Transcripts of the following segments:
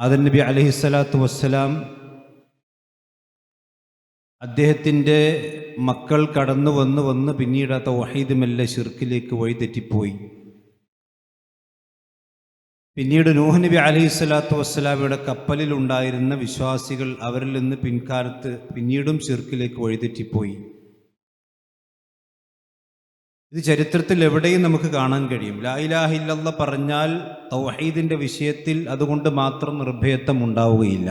ആദം നബി അലൈഹിസ്സലാത്തു വസ്സലാം അദ്ദേഹത്തിൻ്റെ മക്കൾ കടന്നു വന്ന് പിന്നീട് ആ തൗഹീദ് മെല്ലെ ശിർക്കിലേക്ക് വഴിതെറ്റിപ്പോയി. പിന്നീട് നൂഹ് നബി അലൈഹിസ്സലാത്തു വസ്സലാമയുടെ കപ്പലിലുണ്ടായിരുന്ന വിശ്വാസികൾ അവരിൽ നിന്ന് പിൻകാലത്ത് പിന്നീടും ശിർക്കിലേക്ക് വഴിതെറ്റിപ്പോയി. ഇത് ചരിത്രത്തിൽ എവിടെയും നമുക്ക് കാണാൻ കഴിയും. ലാ ഇലാഹ ഇല്ലല്ലാഹ് പറഞ്ഞാൽ തൗഹീദിൻ്റെ വിഷയത്തിൽ അതുകൊണ്ട് മാത്രം നിർഭയത്വം ഉണ്ടാവുകയില്ല.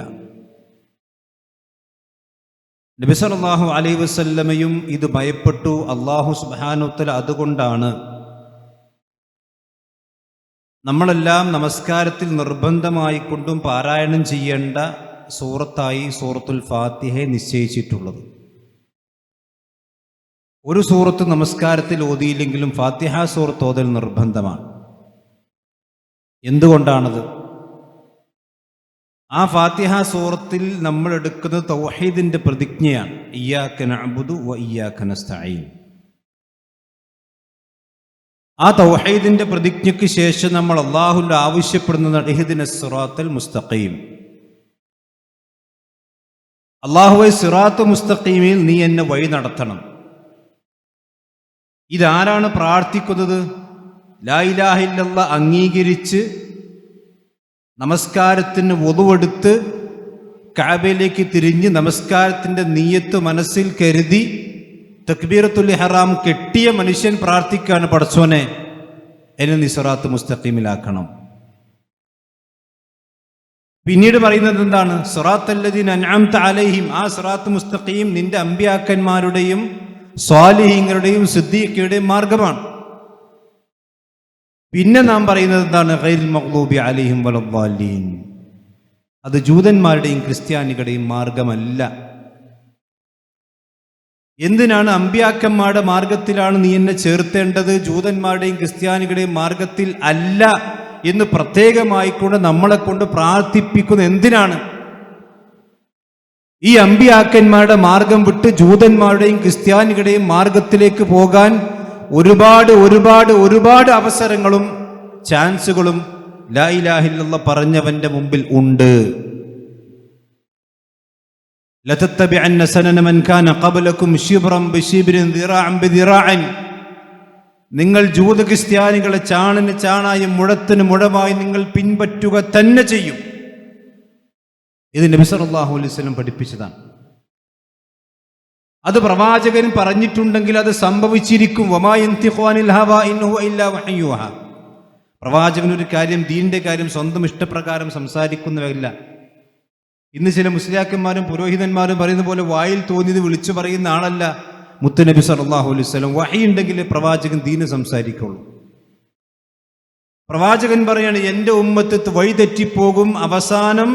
നബി സല്ലല്ലാഹു അലൈഹി വസല്ലമയും ഇത് ഭയപ്പെട്ടു. അല്ലാഹു സുബ്ഹാനഹു വ തആല അതുകൊണ്ടാണ് നമ്മളെല്ലാം നമസ്കാരത്തിൽ നിർബന്ധമായിക്കൊണ്ടും പാരായണം ചെയ്യേണ്ട സൂറത്തായി സൂറത്തുൽ ഫാത്തിഹയെ നിശ്ചയിച്ചിട്ടുള്ളത്. ഒരു സൂറത്ത് നമസ്കാരത്തിൽ ഓതിയില്ലെങ്കിലും ഫാത്തിഹ സൂറത്ത് ഓതൽ നിർബന്ധമാണ്. എന്തുകൊണ്ടാണത്? ആ ഫാത്തിഹ സൂറത്തിൽ നമ്മൾ എടുക്കുന്നത് തൗഹീദിന്റെ പ്രതിജ്ഞയാണ്. ഇയ്യാക നഅ്ബുദു വ ഇയ്യാക നസ്തഈൻ. ആ തൗഹീദിന്റെ പ്രതിജ്ഞയ്ക്ക് ശേഷം നമ്മൾ അല്ലാഹുവിന്റെ ആവശ്യപ്പെടുന്ന ഇഹ്ദിനസ് സിറാത്തൽ മുസ്തഖീം, അല്ലാഹുവേ സിറാത്ത് മുസ്തഖീമിൽ നീ എന്നെ വഴി നടത്തണം. ഇതാരാണ് പ്രാർത്ഥിക്കുന്നത്? ലാ ഇലാഹ ഇല്ലല്ലാഹ് അംഗീകരിച്ച് നമസ്കാരത്തിന് വുളുവെടുത്ത് കഅബയിലേക്ക് തിരിഞ്ഞ് നമസ്കാരത്തിന്റെ നിയ്യത്ത് മനസ്സിൽ കരുതി തക്ബീറത്തുൽ ഇഹ്റാം കെട്ടിയ മനുഷ്യൻ പ്രാർത്ഥിക്കുകയാണ്, പടച്ചോനെ എന്നെ നീ സിറാത്ത് മുസ്തഖീമിലാക്കണം. പിന്നീട് പറയുന്നത് എന്താണ്? സിറാത്തല്ലദീന അൻഅംത അലൈഹിം. ആ സിറാത്ത് മുസ്തഖീം നിന്റെ അമ്പിയാക്കന്മാരുടെയും സ്വാലിഹീങ്ങളുടെയും സിദ്ദീഖുകളുടെയും മാർഗമാണ്. പിന്നെ നാം പറയുന്നത് എന്താണ്? ഗൈറിൽ മഗ്ദൂബി അലൈഹിം വലദ്ദാലീൻ. അത് ജൂതന്മാരുടെയും ക്രിസ്ത്യാനികളുടെയും മാർഗമല്ല. എന്തിനാണ് അമ്പിയാക്കന്മാരുടെ മാർഗത്തിലാണ് നീ എന്നെ ചേർത്തേണ്ടത്, ജൂതന്മാരുടെയും ക്രിസ്ത്യാനികളുടെയും മാർഗത്തിൽ അല്ല എന്ന് പ്രത്യേകമായിക്കൊണ്ട് നമ്മളെ കൊണ്ട് പ്രാർത്ഥിപ്പിക്കുന്നത് എന്തിനാണ്? ഈ അമ്പിയാക്കന്മാരുടെ മാർഗം വിട്ട് ജൂതന്മാരുടെയും ക്രിസ്ത്യാനികളുടെയും മാർഗത്തിലേക്ക് പോകാൻ ഒരുപാട് അവസരങ്ങളും ചാൻസുകളും ലാ ഇലാഹ ഇല്ലല്ലാഹ് പറഞ്ഞവന്റെ മുമ്പിൽ ഉണ്ട്. ലതത്തബിഅന്ന സനന മൻ കാന ഖബ്ലകും ശിബ്റൻ ബിശിബ്രിൻ ദിറാഅൻ ബിദിറാഅൻ. നിങ്ങൾ ജൂത ക്രിസ്ത്യാനികളെ ചാണിന് ചാണായും മുഴത്തിന് മുഴമായി നിങ്ങൾ പിൻപറ്റുക തന്നെ ചെയ്യും. ഇത് നബി സല്ലല്ലാഹു അലൈഹി വസല്ലം പഠിപ്പിച്ചതാണ്. അത് പ്രവാചകൻ പറഞ്ഞിട്ടുണ്ടെങ്കിൽ അത് സംഭവിച്ചിരിക്കും. വമാ യൻതിഖു അനിൽ ഹവാ ഇൻ ഹുവ ഇല്ലാ വഹ്യു യൂഹാ. പ്രവാചകൻ ഒരു കാര്യം, ദീനിന്റെ കാര്യം സ്വന്തം ഇഷ്ടപ്രകാരം സംസാരിക്കുന്നവരല്ല. ഇന്ന് ചില മുസ്ലിയാക്കന്മാരും പുരോഹിതന്മാരും പറയുന്ന പോലെ വായിൽ തോന്നിയത് വിളിച്ചു പറയുന്ന ആളല്ല മുത്തുനബി സല്ലല്ലാഹു അലൈഹി വസല്ലം. വഹി ഉണ്ടെങ്കിലേ പ്രവാചകൻ ദീന് സംസാരിക്കുള്ളൂ. പ്രവാചകൻ പറയാണ്, എൻ്റെ ഉമ്മത്ത് വഴിതെറ്റിപ്പോകും, അവസാനം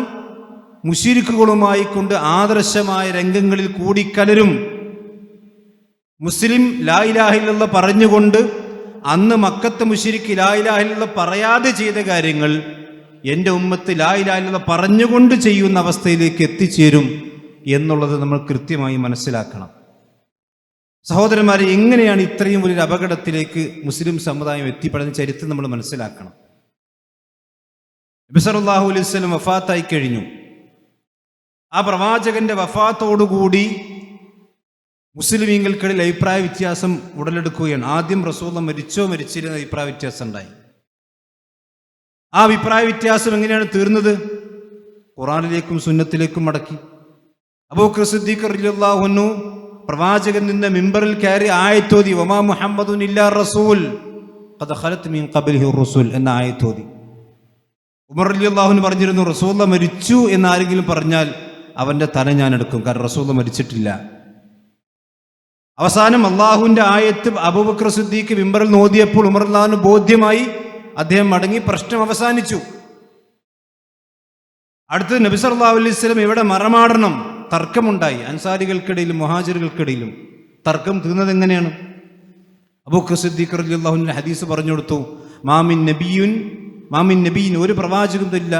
മുശ്രിക്കുകളുമായി കൊണ്ട് ആദർശമായ രംഗങ്ങളിൽ കൂടിക്കലരും. മുസ്ലിം ലാ ഇലാഹ ഇല്ലല്ലാഹ് പറഞ്ഞുകൊണ്ട് അന്ന് മക്കത്തെ മുശ്രിക്ക് ലാ ഇലാഹ ഇല്ലല്ലാഹ് പറയാതെ ചെയ്ത കാര്യങ്ങൾ എൻ്റെ ഉമ്മത്ത് ലാ ഇലാഹ ഇല്ലല്ലാഹ് പറഞ്ഞുകൊണ്ട് ചെയ്യുന്ന അവസ്ഥയിലേക്ക് എത്തിച്ചേരും എന്നുള്ളത് നമ്മൾ കൃത്യമായി മനസ്സിലാക്കണം. സഹോദരന്മാരെ, എങ്ങനെയാണ് ഇത്രയും വലിയൊരു അപകടത്തിലേക്ക് മുസ്ലിം സമുദായം എത്തിപ്പെടുന്ന ചരിത്രം നമ്മൾ മനസ്സിലാക്കണം. നബി സല്ലല്ലാഹു അലൈഹി വസല്ലം വഫാത്തായി കഴിഞ്ഞു. ആ പ്രവാചകന്റെ വഫാത്തോടുകൂടി മുസ്ലിമീങ്ങൾക്കിടയിൽ അഭിപ്രായ വ്യത്യാസം ഉടലെടുക്കുകയാണ്. ആദ്യം റസൂലുള്ളാഹി മരിച്ചോ മരിച്ചില്ലെന്ന അഭിപ്രായ വ്യത്യാസം ഉണ്ടായി. ആ അഭിപ്രായ വ്യത്യാസം എങ്ങനെയാണ് തീർന്നത്? ഖുർആനിലേക്കും സുന്നത്തിലേക്കും മടക്കി. അബൂബക്കർ സിദ്ദീഖ് റളിയല്ലാഹു അൻഹു പ്രവാചകൻ നിന്ന മിമ്പറിൽ കയറി ആയത്തോതി, വമാ മുഹമ്മദുൻ ഇല്ലാ റസൂൽ ഖദ് ഖലത് മിൻ ഖബ്ലിഹി റസൂൽ എന്ന ആയത്തോതി. ഉമർ റളിയല്ലാഹു അൻഹു പറഞ്ഞിരുന്നു, റസൂലുള്ളാഹി മരിച്ചു എന്ന് ആരെങ്കിലും പറഞ്ഞാൽ അവന്റെ തല ഞാൻ എടുക്കും, കാരണം റസൂലുള്ളാഹി മരിച്ചിട്ടില്ല. അവസാനം അള്ളാഹുവിന്റെ ആയത്ത് അബൂബക്കർ സിദ്ദീഖ് മിമ്പറിൽ ഓതിയപ്പോൾ ഉമർ റളിയല്ലാഹു അൻഹു ബോധ്യമായി, അദ്ദേഹം മടങ്ങി, പ്രശ്നം അവസാനിച്ചു. അടുത്തത് നബി സല്ലല്ലാഹു അലൈഹി വസല്ലം എവിടെ മറമാടണം? തർക്കമുണ്ടായി. അൻസാരികൾക്കിടയിലും മുഹാജിറുകൾക്കിടയിലും തർക്കം തീർന്നത് എങ്ങനെയാണ്? അബൂബക്കർ സിദ്ദീഖ് റളിയല്ലാഹു അൻഹു ഹദീസ് പറഞ്ഞു കൊടുത്തു, മാമിൻ നബിയിൻ ഒരു പ്രവാചകനില്ല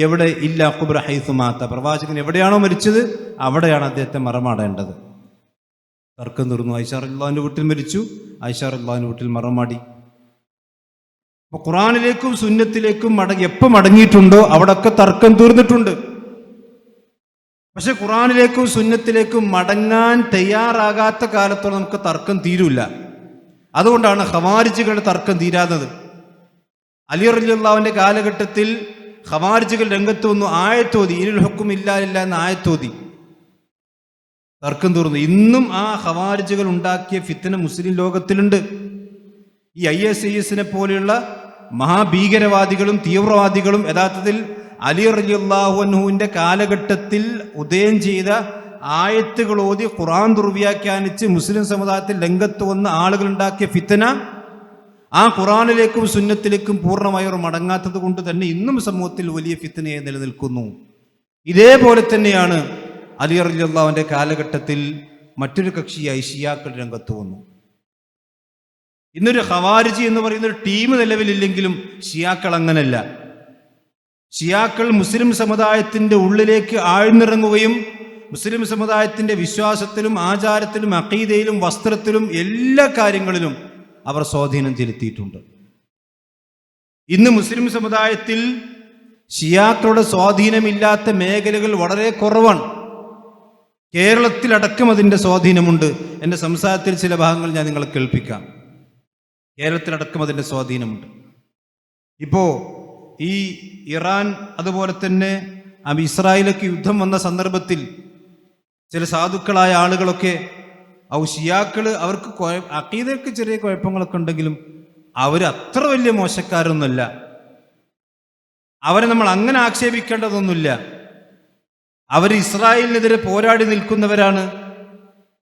എവിടെ ഇല്ല ഖുബ്ര ഹൈസു മാത. പ്രവാചകൻ എവിടെയാണോ മരിച്ചത് അവിടെയാണ് അദ്ദേഹത്തെ മറമാടേണ്ടത്. തർക്കം തീർന്നു. ആയിഷ റളിയല്ലാഹു അൻഹ വീട്ടിൽ മരിച്ചു, ആയിഷ റളിയല്ലാഹു അൻഹ വീട്ടിൽ മറമാടി. അപ്പൊ ഖുറാനിലേക്കും സുന്നത്തിലേക്കും എപ്പോൾ മടങ്ങിയിട്ടുണ്ടോ അവിടൊക്കെ തർക്കം തീർന്നിട്ടുണ്ട്. പക്ഷെ ഖുറാനിലേക്കും സുന്നത്തിലേക്കും മടങ്ങാൻ തയ്യാറാകാത്ത കാലത്തോളം നമുക്ക് തർക്കം തീരൂല. അതുകൊണ്ടാണ് ഖവാരിജികളുടെ തർക്കം തീരാത്തത്. അലി റളിയല്ലാഹുവിന്റെ കാലഘട്ടത്തിൽ ഖവാരിജികൾ രംഗത്ത് വന്നു, ആയത്തോതി, ഇനിൽ ഹുക്കും ഇല്ലാ എന്ന ആയത്തോതി, തർക്കം തീർന്നു. ഇന്നും ആ ഖവാരിജികൾ ഉണ്ടാക്കിയ ഫിത്ന മുസ്ലിം ലോകത്തിലുണ്ട്. ഈ ISIS പോലെയുള്ള മഹാഭീകരവാദികളും തീവ്രവാദികളും യഥാർത്ഥത്തിൽ അലി റളിയല്ലാഹു അൻഹുവിന്റെ കാലഘട്ടത്തിൽ ഉദയം ചെയ്ത ആയത്തുകൾ ഓതി ഖുർആൻ ദുർവ്യാഖ്യാനിച്ച് മുസ്ലിം സമുദായത്തിൽ രംഗത്ത് വന്ന ആളുകൾ ഉണ്ടാക്കിയ ഫിത്ന ആ ഖുർആനിലേക്കും സുന്നത്തിലേക്കും പൂർണ്ണമായി അവർ മടങ്ങാത്തത് കൊണ്ട് തന്നെ ഇന്നും സമൂഹത്തിൽ വലിയ ഫിത്നയെ നിലനിൽക്കുന്നു. ഇതേപോലെ തന്നെയാണ് അലി റളിയല്ലാഹുവിന്റെ കാലഘട്ടത്തിൽ മറ്റൊരു കക്ഷിയായി ഷിയാക്കൾ രംഗത്ത് വന്നു. ഇന്നൊരു ഖവാരിജി എന്ന് പറയുന്ന ഒരു ടീം നിലവിലില്ലെങ്കിലും ഷിയാക്കൾ അങ്ങനല്ല. ഷിയാക്കൾ മുസ്ലിം സമുദായത്തിന്റെ ഉള്ളിലേക്ക് ആഴ്ന്നിറങ്ങുകയും മുസ്ലിം സമുദായത്തിന്റെ വിശ്വാസത്തിലും ആചാരത്തിലും അഖീദയിലും വസ്ത്രത്തിലും എല്ലാ കാര്യങ്ങളിലും അവർ സ്വാധീനം ചെലുത്തിയിട്ടുണ്ട്. ഇന്ന് മുസ്ലിം സമുദായത്തിൽ ഷിയാക്കളുടെ സ്വാധീനമില്ലാത്ത മേഖലകൾ വളരെ കുറവാണ്. കേരളത്തിലടക്കം അതിൻ്റെ സ്വാധീനമുണ്ട്. എൻ്റെ സംസാരത്തിൽ ചില ഭാഗങ്ങൾ ഞാൻ നിങ്ങളെ കേൾപ്പിക്കാം. കേരളത്തിലടക്കം അതിൻ്റെ സ്വാധീനമുണ്ട്. ഇപ്പോൾ ഈ ഇറാൻ അതുപോലെ തന്നെ ഇസ്രായേലൊക്കെ യുദ്ധം വന്ന സന്ദർഭത്തിൽ ചില സാധുക്കളായ ആളുകളൊക്കെ ഷിയാക്കൾ അവർക്ക് അഖീദയ്ക്ക് ചെറിയ കുഴപ്പങ്ങളൊക്കെ ഉണ്ടെങ്കിലും അവർ അത്ര വലിയ മോശക്കാരൊന്നുമല്ല, അവരെ നമ്മൾ അങ്ങനെ ആക്ഷേപിക്കേണ്ടതൊന്നുമില്ല, അവർ ഇസ്രായേലിനെതിരെ പോരാടി നിൽക്കുന്നവരാണ്,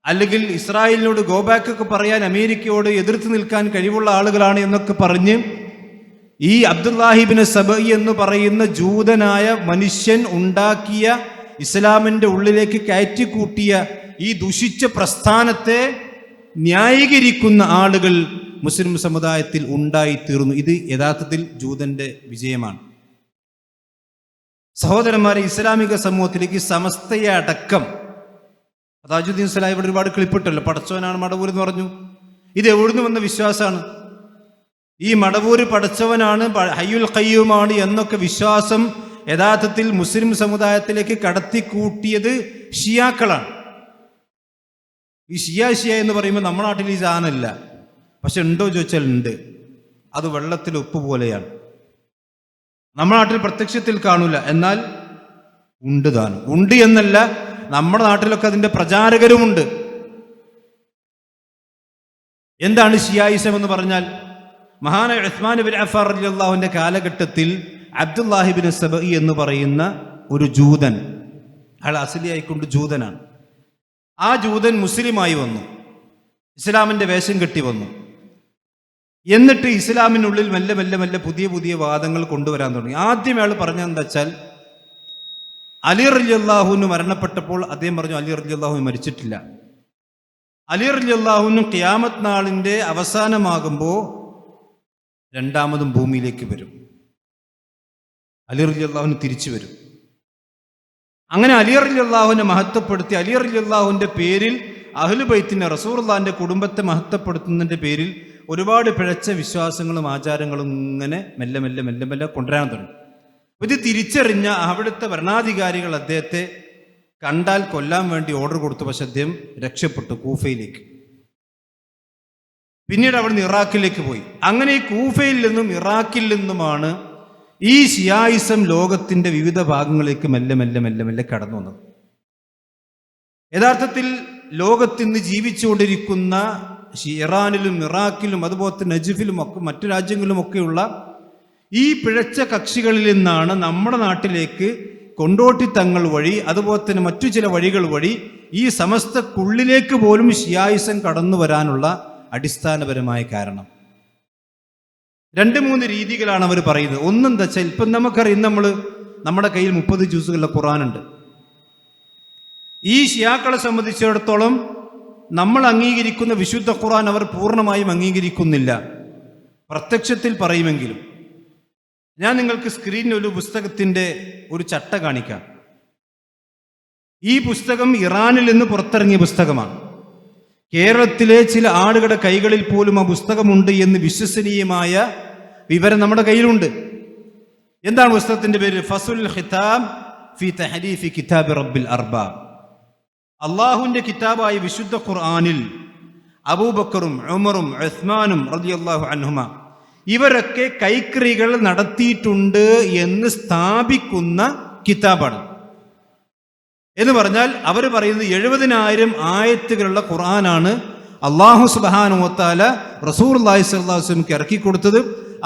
അല്ലെങ്കിൽ ഇസ്രായേലിനോട് ഗോബാക്കൊക്കെ പറയാൻ അമേരിക്കയോട് എതിർത്ത് നിൽക്കാൻ കഴിവുള്ള ആളുകളാണ് എന്നൊക്കെ പറഞ്ഞ് ഈ അബ്ദുല്ലാഹിബ്നു സബഈ എന്ന് പറയുന്ന ജൂതനായ മനുഷ്യൻ ഉണ്ടാക്കിയ ഇസ്ലാമിൻ്റെ ഉള്ളിലേക്ക് കയറ്റിക്കൂട്ടിയ ഈ ദുഷിച്ച പ്രസ്ഥാനത്തെ ന്യായീകരിക്കുന്ന ആളുകൾ മുസ്ലിം സമുദായത്തിൽ ഉണ്ടായിത്തീർന്നു. ഇത് യഥാർത്ഥത്തിൽ ജൂതന്റെ വിജയമാണ്. സഹോദരന്മാരെ, ഇസ്ലാമിക സമൂഹത്തിലേക്ക് സമസ്തയെ അടക്കം, താജുദ്ദീൻ സലാഹി ഇവിടെ ഒരുപാട് ക്ലിപ്പിട്ടല്ലോ, പടച്ചവനാണ് മടവൂർ എന്ന് പറഞ്ഞു. ഇത് എവിടുന്ന് വന്ന വിശ്വാസമാണ്? ഈ മടവൂര് പടച്ചവനാണ്, ഹയ്യുൽ ഖയ്യൂമാണ് എന്നൊക്കെ വിശ്വാസം യഥാർത്ഥത്തിൽ മുസ്ലിം സമുദായത്തിലേക്ക് കടത്തിക്കൂട്ടിയത് ഷിയാക്കളാണ്. ഈ ഷിയ എന്ന് പറയുമ്പോൾ നമ്മുടെ നാട്ടിൽ ഈ സാധനമല്ല, പക്ഷെ ഉണ്ടോ ചോദിച്ചാൽ ഉണ്ട്. അത് വെള്ളത്തിൽ ഉപ്പ് പോലെയാണ്. നമ്മുടെ നാട്ടിൽ പ്രത്യക്ഷത്തിൽ കാണൂല, എന്നാൽ ഉണ്ട് താനും. ഉണ്ട് എന്നല്ല, നമ്മുടെ നാട്ടിലൊക്കെ അതിൻ്റെ പ്രചാരകരുമുണ്ട്. എന്താണ് ഷിയായിസം എന്ന് പറഞ്ഞാൽ? മഹാനായ ഉസ്മാൻ ഇബ്നു അഫ്ഫാൻ റളിയല്ലാഹുവിന്റെ കാലഘട്ടത്തിൽ അബ്ദുല്ലാഹിബ്നു സബഈ എന്ന് പറയുന്ന ഒരു ജൂതൻ, അയാൾ അസ്ലിയായിക്കൊണ്ട് ജൂതനാണ്. ആ ജൂതൻ മുസ്ലിമായി വന്നു, ഇസ്ലാമിൻ്റെ വേഷം കെട്ടി വന്നു. എന്നിട്ട് ഇസ്ലാമിനുള്ളിൽ മെല്ലെ മെല്ലെ മെല്ലെ പുതിയ പുതിയ വാദങ്ങൾ കൊണ്ടുവരാൻ തുടങ്ങി. ആദ്യം അയാൾ പറഞ്ഞതെന്താ വെച്ചാൽ, അലി റളിയല്ലാഹുവിന് മരണപ്പെട്ടപ്പോൾ അദ്ദേഹം പറഞ്ഞു അലി റളിയല്ലാഹു മരിച്ചിട്ടില്ല. അലി റളിയല്ലാഹുവിനും ഖിയാമത്ത് നാളിൻ്റെ അവസാനമാകുമ്പോൾ രണ്ടാമതും ഭൂമിയിലേക്ക് വരും, അലി റളിയല്ലാഹുവിന് തിരിച്ചു വരും. അങ്ങനെ അലി റളിയല്ലാഹുവിനെ മഹത്വപ്പെടുത്തി, അലി റളിയല്ലാഹുവിൻ്റെ പേരിൽ അഹ്ലു ബൈത്തിനെ, റസൂലുള്ളാഹിന്റെ കുടുംബത്തെ മഹത്വപ്പെടുത്തുന്നതിൻ്റെ പേരിൽ ഒരുപാട് പിഴച്ച വിശ്വാസങ്ങളും ആചാരങ്ങളും ഇങ്ങനെ മെല്ലെ മെല്ലെ മെല്ലെ മെല്ലെ കൊണ്ടുവരാൻ തുടങ്ങി. ഇത് തിരിച്ചറിഞ്ഞ അവിടുത്തെ ഭരണാധികാരികൾ അദ്ദേഹത്തെ കണ്ടാൽ കൊല്ലാൻ വേണ്ടി ഓർഡർ കൊടുത്തു. പക്ഷെ അദ്ദേഹം രക്ഷപ്പെട്ടു കൂഫയിലേക്ക്. പിന്നീട് അവിടുന്ന് ഇറാഖിലേക്ക് പോയി. അങ്ങനെ ഈ കൂഫയിൽ നിന്നും ഇറാഖിൽ നിന്നുമാണ് ഈ ഷിയായിസം ലോകത്തിന്റെ വിവിധ ഭാഗങ്ങളിലേക്ക് മെല്ലെ മെല്ലെ മെല്ലെ മെല്ലെ കടന്നു വന്നത്. യഥാർത്ഥത്തിൽ ലോകത്തിന്ന് ജീവിച്ചുകൊണ്ടിരിക്കുന്ന ഇറാനിലും ഇറാഖിലും അതുപോലെ തന്നെ നജ്ഫിലും ഒക്കെ മറ്റു രാജ്യങ്ങളിലുമൊക്കെയുള്ള ഈ പിഴച്ച കക്ഷികളിൽ നിന്നാണ് നമ്മുടെ നാട്ടിലേക്ക് കൊണ്ടോട്ടി തങ്ങൾ വഴി അതുപോലെ തന്നെ മറ്റു ചില വഴികൾ വഴി ഈ സമസ്തക്കുള്ളിലേക്ക് പോലും ഷിയായിസം കടന്നു വരാനുള്ള അടിസ്ഥാനപരമായ കാരണം. 2-3 രീതികളാണ് അവർ പറയുന്നത്. ഒന്നെന്താ വെച്ചാൽ, ഇപ്പം നമുക്കറിയാം, നമ്മുടെ കയ്യിൽ 30 ജുസുകളുടെ ഖുർആനുണ്ട്. ഈ ഷിയാക്കളെ സംബന്ധിച്ചിടത്തോളം നമ്മൾ അംഗീകരിക്കുന്ന വിശുദ്ധ ഖുർആൻ അവർ പൂർണ്ണമായും അംഗീകരിക്കുന്നില്ല, പ്രത്യക്ഷത്തിൽ പറയുമെങ്കിലും. ഞാൻ നിങ്ങൾക്ക് സ്ക്രീനിൽ ഒരു പുസ്തകത്തിൻ്റെ ഒരു ചട്ട കാണിക്കാം. ഈ പുസ്തകം ഇറാനിൽ നിന്ന് പുറത്തിറങ്ങിയ പുസ്തകമാണ്. കേരളത്തിലെ ചില ആളുകളുടെ കൈകളിൽ പോലും ആ പുസ്തകമുണ്ട് എന്ന് വിശ്വസനീയമായ വിവരം നമ്മുടെ കയ്യിലുണ്ട്. എന്താണ് പുസ്തകത്തിന്റെ പേര്? ഫസ്ലുൽ ഖിതാബ് ഫി തഹരീഫി കിതാബി റബ്ബിൽ അർബാബ്. അള്ളാഹുവിന്റെ കിതാബായ വിശുദ്ധ ഖുർആനിൽ അബൂബക്കറും ഉമറും ഉസ്മാനും റളിയല്ലാഹു അൻഹുമ ഇവരൊക്കെ കൈക്രികൾ നടത്തിയിട്ടുണ്ട് എന്ന് സ്ഥാപിക്കുന്ന കിതാബാണ്. എന്ന് പറഞ്ഞാൽ അവർ പറയുന്നത് 70,000 ആയത്തുകളുള്ള ഖുർആനാണ് അള്ളാഹു സുബ്ഹാനഹു വ തആല റസൂലുള്ളാഹി സ്വല്ലല്ലാഹു അലൈഹി വസല്ലമക്ക് ഇറക്കി കൊടുത്തത്.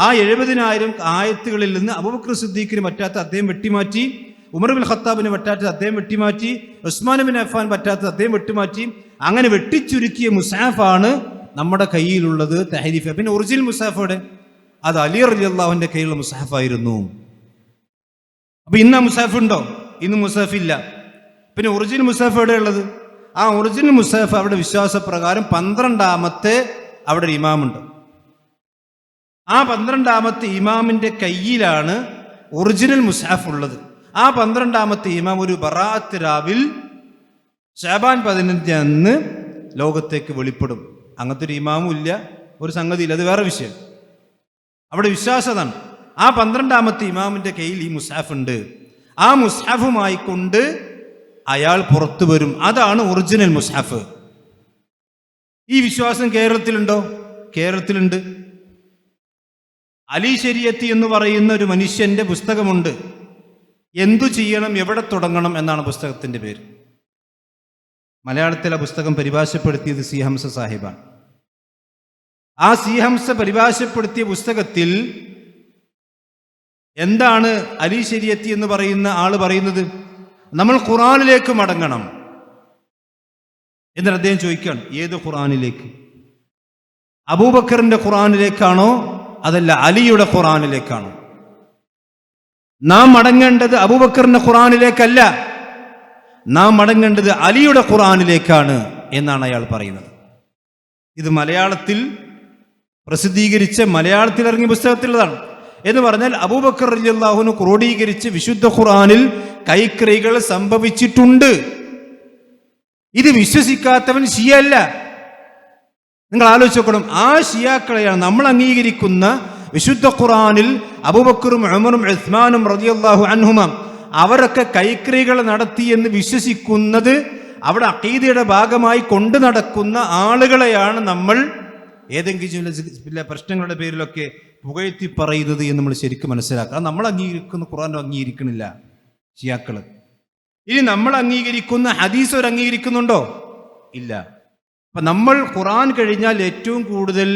ആ 70,000 ആയത്തുകളിൽ നിന്ന് അബൂബക്കർ സിദ്ദീഖിന് പറ്റാത്ത അദ്ദേഹം വെട്ടിമാറ്റി, ഉമർ ബിൻ ഖത്താബിന് പറ്റാത്തത് അദ്ദേഹം വെട്ടിമാറ്റി, ഉസ്മാൻ ബിൻ അഫ്ഫാൻ പറ്റാത്തത് അദ്ദേഹം വെട്ടിമാറ്റി. അങ്ങനെ വെട്ടിച്ചുരുക്കിയ മുസ്ഹഫാണ് നമ്മുടെ കയ്യിലുള്ളത്, തഹരീഫ്. പിന്നെ ഒറിജിനൽ മുസ്ഹഫോടെ അത് അലി റളിയല്ലാഹുവിന്റെ കയ്യിലുള്ള മുസ്ഹഫായിരുന്നു. അപ്പൊ ഇന്ന് ആ മുസ്ഹഫ് ഉണ്ടോ? ഇന്ന് മുസ്ഹഫ് ഇല്ല. പിന്നെ ഒറിജിനൽ മുസ്ഹഫ് എവിടെ ഉള്ളത്? ആ ഒറിജിനൽ മുസ്ഹഫ് അവിടെ വിശ്വാസപ്രകാരം 12ാമത്തെ അവിടെ ഒരു ഇമാമുണ്ട്. ആ 12ാമത്തെ ഇമാമിന്റെ കയ്യിലാണ് ഒറിജിനൽ മുസ്ഹഫ് ഉള്ളത്. ആ 12ാമത്തെ ഇമാം ഒരു ബറാഅത്ത് രാവിൽ ശഅബാൻ 15 അന്ന് ലോകത്തേക്ക് വെളിപ്പെടും. അങ്ങനത്തെ ഒരു ഇമാമും ഇല്ല, ഒരു സംഗതിയില്ല. അത് വേറെ വിഷയം. അവിടെ വിശ്വാസതാണ്. ആ 12ാമത്തെ ഇമാമിന്റെ കയ്യിൽ ഈ മുസ്ഹഫ് ഉണ്ട്. ആ മുസ്ഹഫുമായി കൊണ്ട് അയാൾ പുറത്തു വരും. അതാണ് ഒറിജിനൽ മുസ്ഹഫ്. ഈ വിശ്വാസം കേരളത്തിലുണ്ടോ? കേരളത്തിലുണ്ട്. അലി ശരീഅത്ത് എന്ന് പറയുന്ന ഒരു മനുഷ്യന്റെ പുസ്തകമുണ്ട്. എന്തു ചെയ്യണം, എവിടെ തുടങ്ങണം എന്നാണ് പുസ്തകത്തിന്റെ പേര്. മലയാളത്തിലെ പുസ്തകം പരിഭാഷപ്പെടുത്തിയത് സി ഹംസ സാഹിബാണ്. ആ സി ഹംസ പരിഭാഷപ്പെടുത്തിയ പുസ്തകത്തിൽ എന്താണ് അലി ശരീഅത്ത് എന്ന് പറയുന്ന ആള് പറയുന്നത്? നമ്മൾ ഖുർആനിലേക്ക് മടങ്ങണം എന്നിട്ട് അദ്ദേഹം ചോദിക്കുകയാണ്, ഏത് ഖുർആനിലേക്ക്? അബൂബക്കറിന്റെ ഖുർആനിലേക്കാണോ അതല്ല അലിയുടെ ഖുർആനിലേക്കാണോ? നാം മടങ്ങേണ്ടത് അബൂബക്കറിന്റെ ഖുർആനിലേക്കല്ല, നാം മടങ്ങേണ്ടത് അലിയുടെ ഖുർആനിലേക്കാണ് എന്നാണ് അയാൾ പറയുന്നത്. ഇത് മലയാളത്തിൽ പ്രസിദ്ധീകരിച്ച, മലയാളത്തിൽ ഇറങ്ങിയ പുസ്തകത്തിലുള്ളതാണ്. എന്ന് പറഞ്ഞാൽ അബൂബക്കർ റളിയല്ലാഹുവിനെ ക്രോഡീകരിച്ച് വിശുദ്ധ ഖുർആനിൽ കൈക്രികൾ സംഭവിച്ചിട്ടുണ്ട്. ഇത് വിശ്വസിക്കാത്തവൻ ഷിയ അല്ല. നിങ്ങൾ ആലോചിച്ച് നോക്കണം. ആ ഷിയാക്കളെയാണ് നമ്മൾ അംഗീകരിക്കുന്ന വിശുദ്ധ ഖുർആനിൽ അബൂബക്കറും ഉമറും ഉസ്മാനും റളിയല്ലാഹു അൻഹുമ അവരൊക്കെ കൈക്രികൾ നടത്തി എന്ന് വിശ്വസിക്കുന്നത്, അവിടെ അഖീദയുടെ ഭാഗമായി കൊണ്ടു നടക്കുന്ന ആളുകളെയാണ് നമ്മൾ ഏതെങ്കിലും ചില പ്രശ്നങ്ങളുടെ പേരിലൊക്കെ പുകഴ്ത്തി പറയുന്നത് എന്ന് നമ്മൾ ശരിക്കും മനസ്സിലാക്കുക. നമ്മൾ അംഗീകരിക്കുന്ന ഖുർആൻ അംഗീകരിക്കണില്ല ഷിയാക്കള്. ഇനി നമ്മൾ അംഗീകരിക്കുന്ന ഹദീസ് അവർ അംഗീകരിക്കുന്നുണ്ടോ? ഇല്ല. അപ്പൊ നമ്മൾ ഖുർആൻ കഴിഞ്ഞാൽ ഏറ്റവും കൂടുതൽ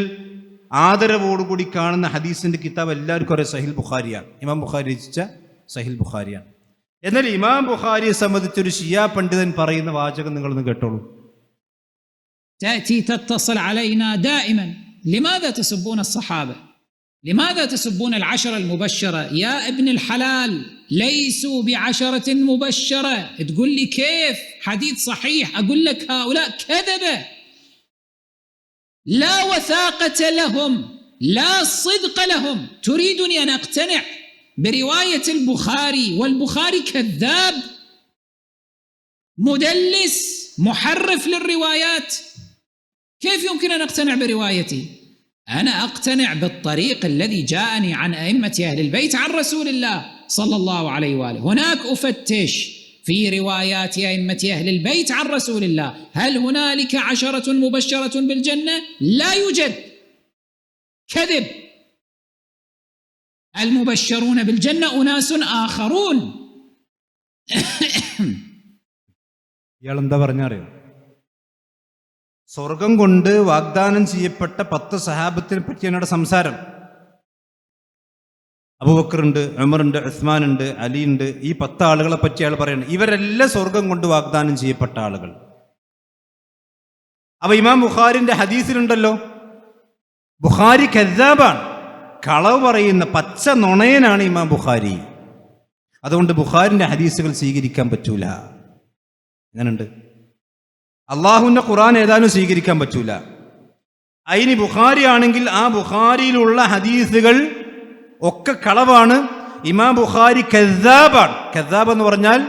ആദരവോടുകൂടി കാണുന്ന ഹദീസിന്റെ കിതാബ് എല്ലാവർക്കും അറിയാം, സഹിൽ ബുഖാരിയാണ്. ഇമാം ബുഖാരി രചിച്ച സഹിൽ ബുഖാരിയാണ്. എന്നാൽ ഇമാം ബുഖാരിയെ സംബന്ധിച്ചൊരു ഷിയാ പണ്ഡിതൻ പറയുന്ന വാചകം നിങ്ങളൊന്ന് കേട്ടോളൂ. تأتي تتصل علينا دائما، لماذا تسبون الصحابة؟ لماذا تسبون العشرة المبشرة؟ يا ابن الحلال ليسوا بعشرة مبشرة. تقول لي كيف؟ حديث صحيح. أقول لك هؤلاء كذبة، لا وثاقة لهم، لا صدق لهم. تريدني أن أقتنع برواية البخاري والبخاري كذاب مدلس محرف للروايات؟ كيف يمكن أن أقتنع بروايتي؟ أنا أقتنع بالطريق الذي جاءني عن أئمة أهل البيت عن رسول الله صلى الله عليه وآله. هناك أفتش في روايات أئمة أهل البيت عن رسول الله، هل هنالك 10 مبشرة بالجنة؟ لا يوجد. كذب. المبشرون بالجنة أناس آخرون. ഇയാൾ എന്താ പറഞ്ഞറിയോ? സ്വർഗം കൊണ്ട് വാഗ്ദാനം ചെയ്യപ്പെട്ട 10 സഹാബത്തിനെ പറ്റിയാണ് സംസാരം. അബൂബക്കറുണ്ട്, ഉമറുണ്ട്, ഉസ്മാനുണ്ട്, അലിയുണ്ട്. ഈ 10 ആളുകളെ പറ്റി അയാൾ പറയുന്നത് ഇവരെല്ലാം സ്വർഗം കൊണ്ട് വാഗ്ദാനം ചെയ്യപ്പെട്ട ആളുകൾ. അപ്പൊ ഇമാം ബുഖാരിന്റെ ഹദീസിലുണ്ടല്ലോ, ബുഖാരി കദ്ദാബാണ്, കളവ് പറയുന്ന പച്ച നുണയനാണ് ഇമാം ബുഖാരി. അതുകൊണ്ട് ബുഖാരിന്റെ ഹദീസുകൾ സ്വീകരിക്കാൻ പറ്റൂല. അങ്ങനുണ്ട്. അള്ളാഹുവിന്റെ ഖുർആൻ ഏതാനും സ്വീകരിക്കാൻ പറ്റൂല. അതിന് ബുഖാരി ആണെങ്കിൽ ആ ബുഖാരിയിലുള്ള ഹദീസുകൾ ഒക്കെ കളവാണ്. ഇമാം ബുഖാരി കദ്ദാബാണ്. കദ്ദാബ് എന്ന് പറഞ്ഞാൽ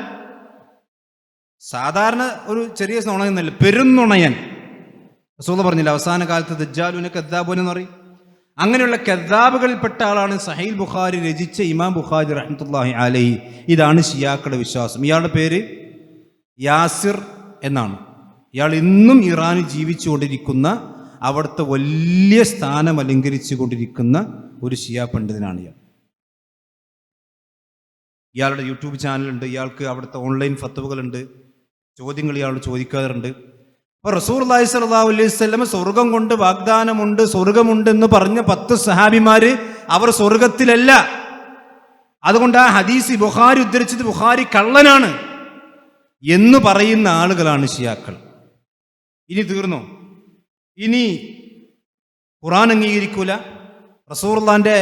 സാധാരണ ഒരു ചെറിയ നുണയെന്നല്ല, പെരുന്നുണയൻ. റസൂൽ പറഞ്ഞില്ല അവസാന കാലത്ത് ദജ്ജാലുനെ കദ്ദാബുൻ എന്ന് പറയും. അങ്ങനെയുള്ള കദ്ദാബുകളിൽപ്പെട്ട ആളാണ് സഹീൽ ബുഖാരി രചിച്ച ഇമാം ബുഖാരി റഹ്മത്തുള്ളാഹി അലൈഹി. ഇതാണ് ഷിയാക്കളുടെ വിശ്വാസം. ഇയാളുടെ പേര് യാസിർ എന്നാണ്. ഇയാൾ ഇന്നും ഇറാനിൽ ജീവിച്ചുകൊണ്ടിരിക്കുന്ന, അവിടുത്തെ വലിയ സ്ഥാനം അലങ്കരിച്ചു കൊണ്ടിരിക്കുന്ന ഒരു ഷിയ പണ്ഡിതനാണ് ഇയാൾ. ഇയാളുടെ യൂട്യൂബ് ചാനലുണ്ട്, ഇയാൾക്ക് അവിടുത്തെ ഓൺലൈൻ ഫത്വകളുണ്ട്, ചോദ്യങ്ങൾ ഇയാൾ ചോദിക്കാറുണ്ട്. അപ്പോൾ റസൂലുള്ളാഹി സ്വല്ലല്ലാഹു അലൈഹി വസല്ലം സ്വർഗം കൊണ്ട് വാഗ്ദാനമുണ്ട്, സ്വർഗമുണ്ടെന്ന് പറഞ്ഞ 10 സഹാബിമാര് അവർ സ്വർഗത്തിലല്ല. അതുകൊണ്ട് ആ ഹദീസ് ബുഖാരി ഉദ്ധരിച്ചത് ബുഖാരി കള്ളനാണ് എന്ന് പറയുന്ന ആളുകളാണ് ഷിയാക്കൾ. ഇനി തീർന്നോ? ഇനി ഖുർആൻ അംഗീകരിക്കൂല, റസൂലുള്ളാഹിന്റെ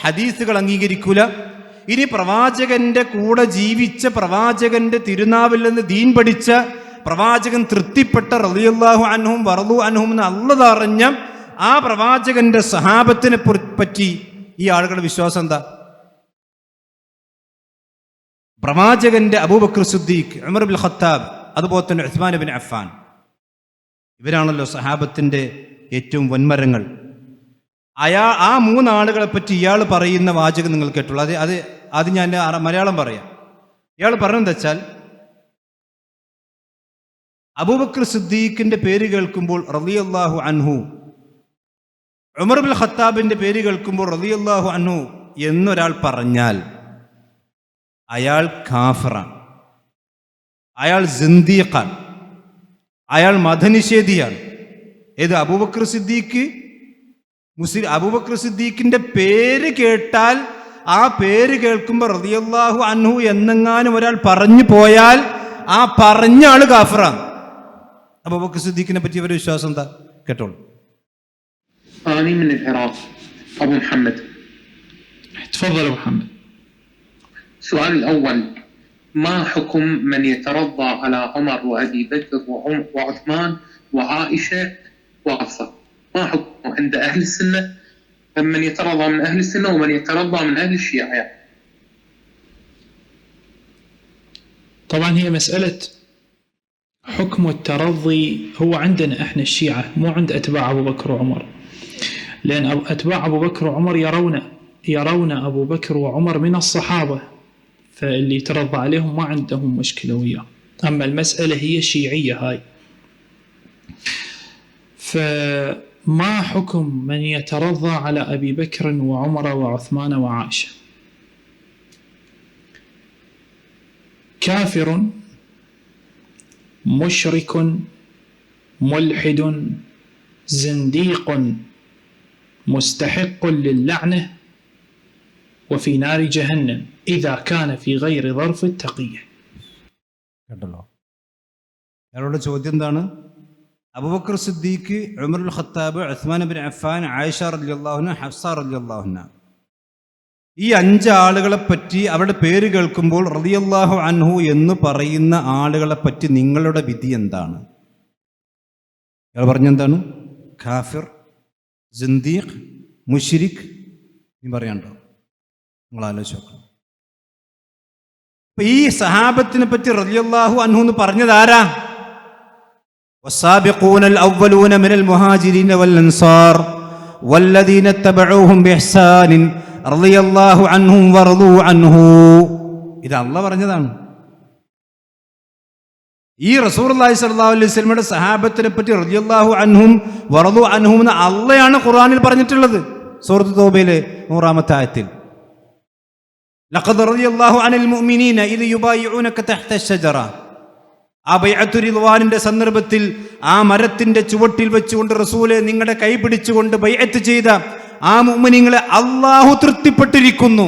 ഹദീസുകൾ അംഗീകരിക്കൂല. ഇനി പ്രവാചകന്റെ കൂടെ ജീവിച്ച, പ്രവാചകന്റെ തിരുനാവിൽ നിന്ന് ദീൻ പഠിച്ച, പ്രവാചകൻ തൃപ്തിപ്പെട്ട റളിയല്ലാഹു അൻഹും വറളു അൻഹും എന്ന് അല്ലാഹു അറിഞ്ഞ ആ പ്രവാചകന്റെ സഹാബത്തിനെ പറ്റി ഈ ആളുകളുടെ വിശ്വാസം എന്താ? പ്രവാചകന്റെ അബൂബക്കർ സിദ്ദീഖ്, ഉമർ ഇബ്നുൽ ഖത്താബ്, അതുപോലെ തന്നെ ഉസ്മാൻ ഇബ്നു അഫ്ഫാൻ, ഇവരാണല്ലോ സഹാബത്തിന്റെ ഏറ്റവും വൻമരങ്ങൾ. ആ 3 ആളുകളെ പറ്റി ഇയാൾ പറയുന്ന വാചകം നിങ്ങൾ കേട്ടുള്ളൂ. അത് ഞാൻ മലയാളം പറയാം. ഇയാൾ പറഞ്ഞെന്താ വെച്ചാൽ, അബൂബക്കർ സിദ്ദീഖിന്റെ പേര് കേൾക്കുമ്പോൾ റളിയല്ലാഹു അൻഹു, ഉമർ ഇബ്നുൽ ഖത്താബിന്റെ പേര് കേൾക്കുമ്പോൾ റളിയല്ലാഹു അൻഹു എന്നൊരാൾ പറഞ്ഞാൽ അയാൾ കാഫിറാണ്, അയാൾ സിന്ദീഖാണ്, അയാൾ മതനിഷേധിയാണ്. ഏത്? അബൂബക്കർ സിദ്ദീഖ്. അബൂബക്കർ സിദ്ദീഖിന്റെ പേര് കേട്ടാൽ, ആ പേര് കേൾക്കുമ്പോൾ റളിയല്ലാഹു അൻഹു എന്നെങ്ങാനും ഒരാൾ പറഞ്ഞു പോയാൽ ആ പറഞ്ഞ ആള് കാഫിറാണ്. അബൂബക്കർ സിദ്ദീഖിനെ പറ്റി ഇവരുടെ വിശ്വാസം എന്താ? കേട്ടോളൂ. أنا من العراق أبو محمد. تفضل أبو محمد. السؤال الأول: ما حكم من يترضى على عمر وأبي بكر وعثمان وعائشة وحفصة؟ ما حكمه عند أهل السنة؟ من يترضى من أهل السنة ومن يترضى من أهل الشيعة. طبعا هي مسألة حكم الترضي هو عندنا احنا الشيعة، مو عند أتباع أبو بكر وعمر، لأن أتباع أبو بكر وعمر يرون أبو بكر وعمر من الصحابة، فاللي يترضى عليهم ما عندهم مشكلة وياه. أما المسألة هي شيعية هاي. فما حكم من يترضى على أبي بكر وعمر وعثمان وعائشة؟ كافر، مشرك، ملحد، زنديق، مستحق للعنة، وفي نار جهنم إذا كان في غير ظرف التقية. കേട്ടല്ലോ. അയാളുടെ ചോദ്യം എന്താണ്? അബൂബക്കർ സിദ്ദീഖ്, ഉമർ ഇബ്നുൽ ഖത്താബ്, ഉസ്മാൻ ഇബ്നു അഫ്ഫാൻ, ആയിഷ റളിയല്ലാഹു അൻഹ, ഹഫ്സ റളിയല്ലാഹു അൻഹ, ഈ 5 ആളുകളെ പറ്റി അവരുടെ പേര് കേൾക്കുമ്പോൾ റളിയല്ലാഹു അൻഹു എന്ന് പറയുന്ന ആളുകളെ പറ്റി നിങ്ങളുടെ വിധി എന്താണ്? ഇയാൾ പറഞ്ഞെന്താണ്? കാഫിർ, സിന്ദീഖ്, മുശ്രിക്. നീ പറയാണ്ടോ? നിങ്ങൾ ആലോചിച്ച് നോക്കണം. അപ്പൊ ഈ സഹാബത്തിനെ പറ്റി റളിയല്ലാഹു അൻഹു എന്ന് പറഞ്ഞത് ആരാ? والسابقون الأولون من المهاجرين والأنصار والذين اتبعوهم بإحسان رضي الله عنهم ورضوا عنه. ഇത് അല്ലാഹു പറഞ്ഞതാണ്. ഈ റസൂലുള്ളാഹി സ്വല്ലല്ലാഹു അലൈഹി വസല്ലമയുടെ സഹാബത്തിനെ പറ്റി റളിയല്ലാഹു അൻഹും വറളു അൻഹും എന്ന് അല്ലാഹുവാണ് ഖുർആനിൽ പറഞ്ഞിട്ടുള്ളത്. സൂറത്ത് തൗബയിലെ 100-ാമത്തെ ആയത്തിൽ ലഖദ് റളിയല്ലാഹു അനിൽ മുഅ്മിനീന ഇദ് യുബായിഊനക തഹ്ത അശ്ശജറ. ആ ബൈഅത്തു റിദ്വാനിന്റെ സന്ദർഭത്തിൽ ആ മരത്തിന്റെ ചുവട്ടിൽ വെച്ചുകൊണ്ട് റസൂലെ നിങ്ങളുടെ കൈ പിടിച്ചുകൊണ്ട് ബൈഅത്ത് ചെയ്ത ആ മുഅ്മിനീങ്ങളെ അല്ലാഹു തൃപ്തിപ്പെട്ടിരിക്കുന്നു.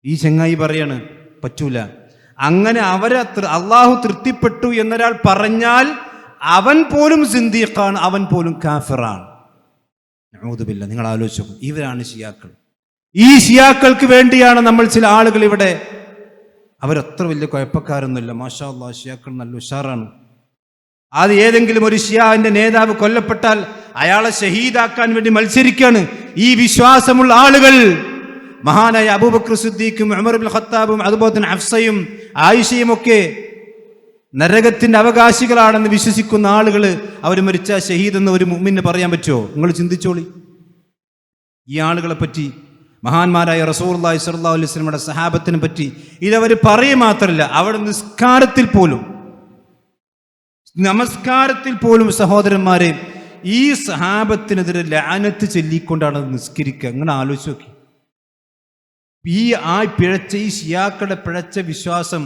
ഈ ചങ്ങായി പറയാണ് പറ്റൂല. അങ്ങനെ അവരെ അല്ലാഹു തൃപ്തിപ്പെട്ടു എന്നൊരാൾ പറഞ്ഞാൽ അവൻ പോലും സിന്ദീഖാണ്, അവൻ പോലും കാഫിറാണ്. നഊദു ബില്ലാഹ്. നിങ്ങൾ ആലോചിച്ചു, ഇവരാണ് ഷിയാക്കൾ. ഈ ഷിയാക്കൾക്ക് വേണ്ടിയാണ് നമ്മൾ ചില ആളുകൾ ഇവിടെ, അവരത്ര വലിയ കുഴപ്പക്കാരൊന്നുമില്ല, മാഷാ അല്ലാഹ്, ഷിയാക്കൾ നല്ല ഉഷാറാണ്. അത് ഏതെങ്കിലും ഒരു ഷിയാന്റെ നേതാവ് കൊല്ലപ്പെട്ടാൽ അയാളെ ഷഹീദാക്കാൻ വേണ്ടി മത്സരിക്കാണ് ഈ വിശ്വാസമുള്ള ആളുകൾ. മഹാനായ അബൂബക്കർ സിദ്ദീഖും ഉമർ ഇബ്നുൽ ഖത്താബും അതുപോലെ തന്നെ ഹഫ്സയും ആയിഷയും ഒക്കെ നരകത്തിന്റെ അവകാശികളാണെന്ന് വിശ്വസിക്കുന്ന ആളുകൾ അവർ മരിച്ച ഷഹീദ് എന്ന് ഒരു മുഅ്മിന് പറയാൻ പറ്റുമോ? നിങ്ങൾ ചിന്തിച്ചോളി. ഈ ആളുകളെ പറ്റി, മഹാന്മാരായ റസൂലുള്ളാഹി സ്വല്ലല്ലാഹു അലൈഹി വസല്ലമയുടെ സഹാബത്തിനെ പറ്റി ഇതവർ പറയുക മാത്രമല്ല, അവിടെ നമസ്കാരത്തിൽ പോലും സഹോദരന്മാരെ ഈ സഹാബത്തിനെതിരെ ലഅനത്ത് ചൊല്ലിക്കൊണ്ടാണ് നിസ്കരിക്കുക. അങ്ങനെ ആലോചിച്ച് നോക്കി. ഈ ഷിയാക്കളുടെ പിഴച്ച വിശ്വാസം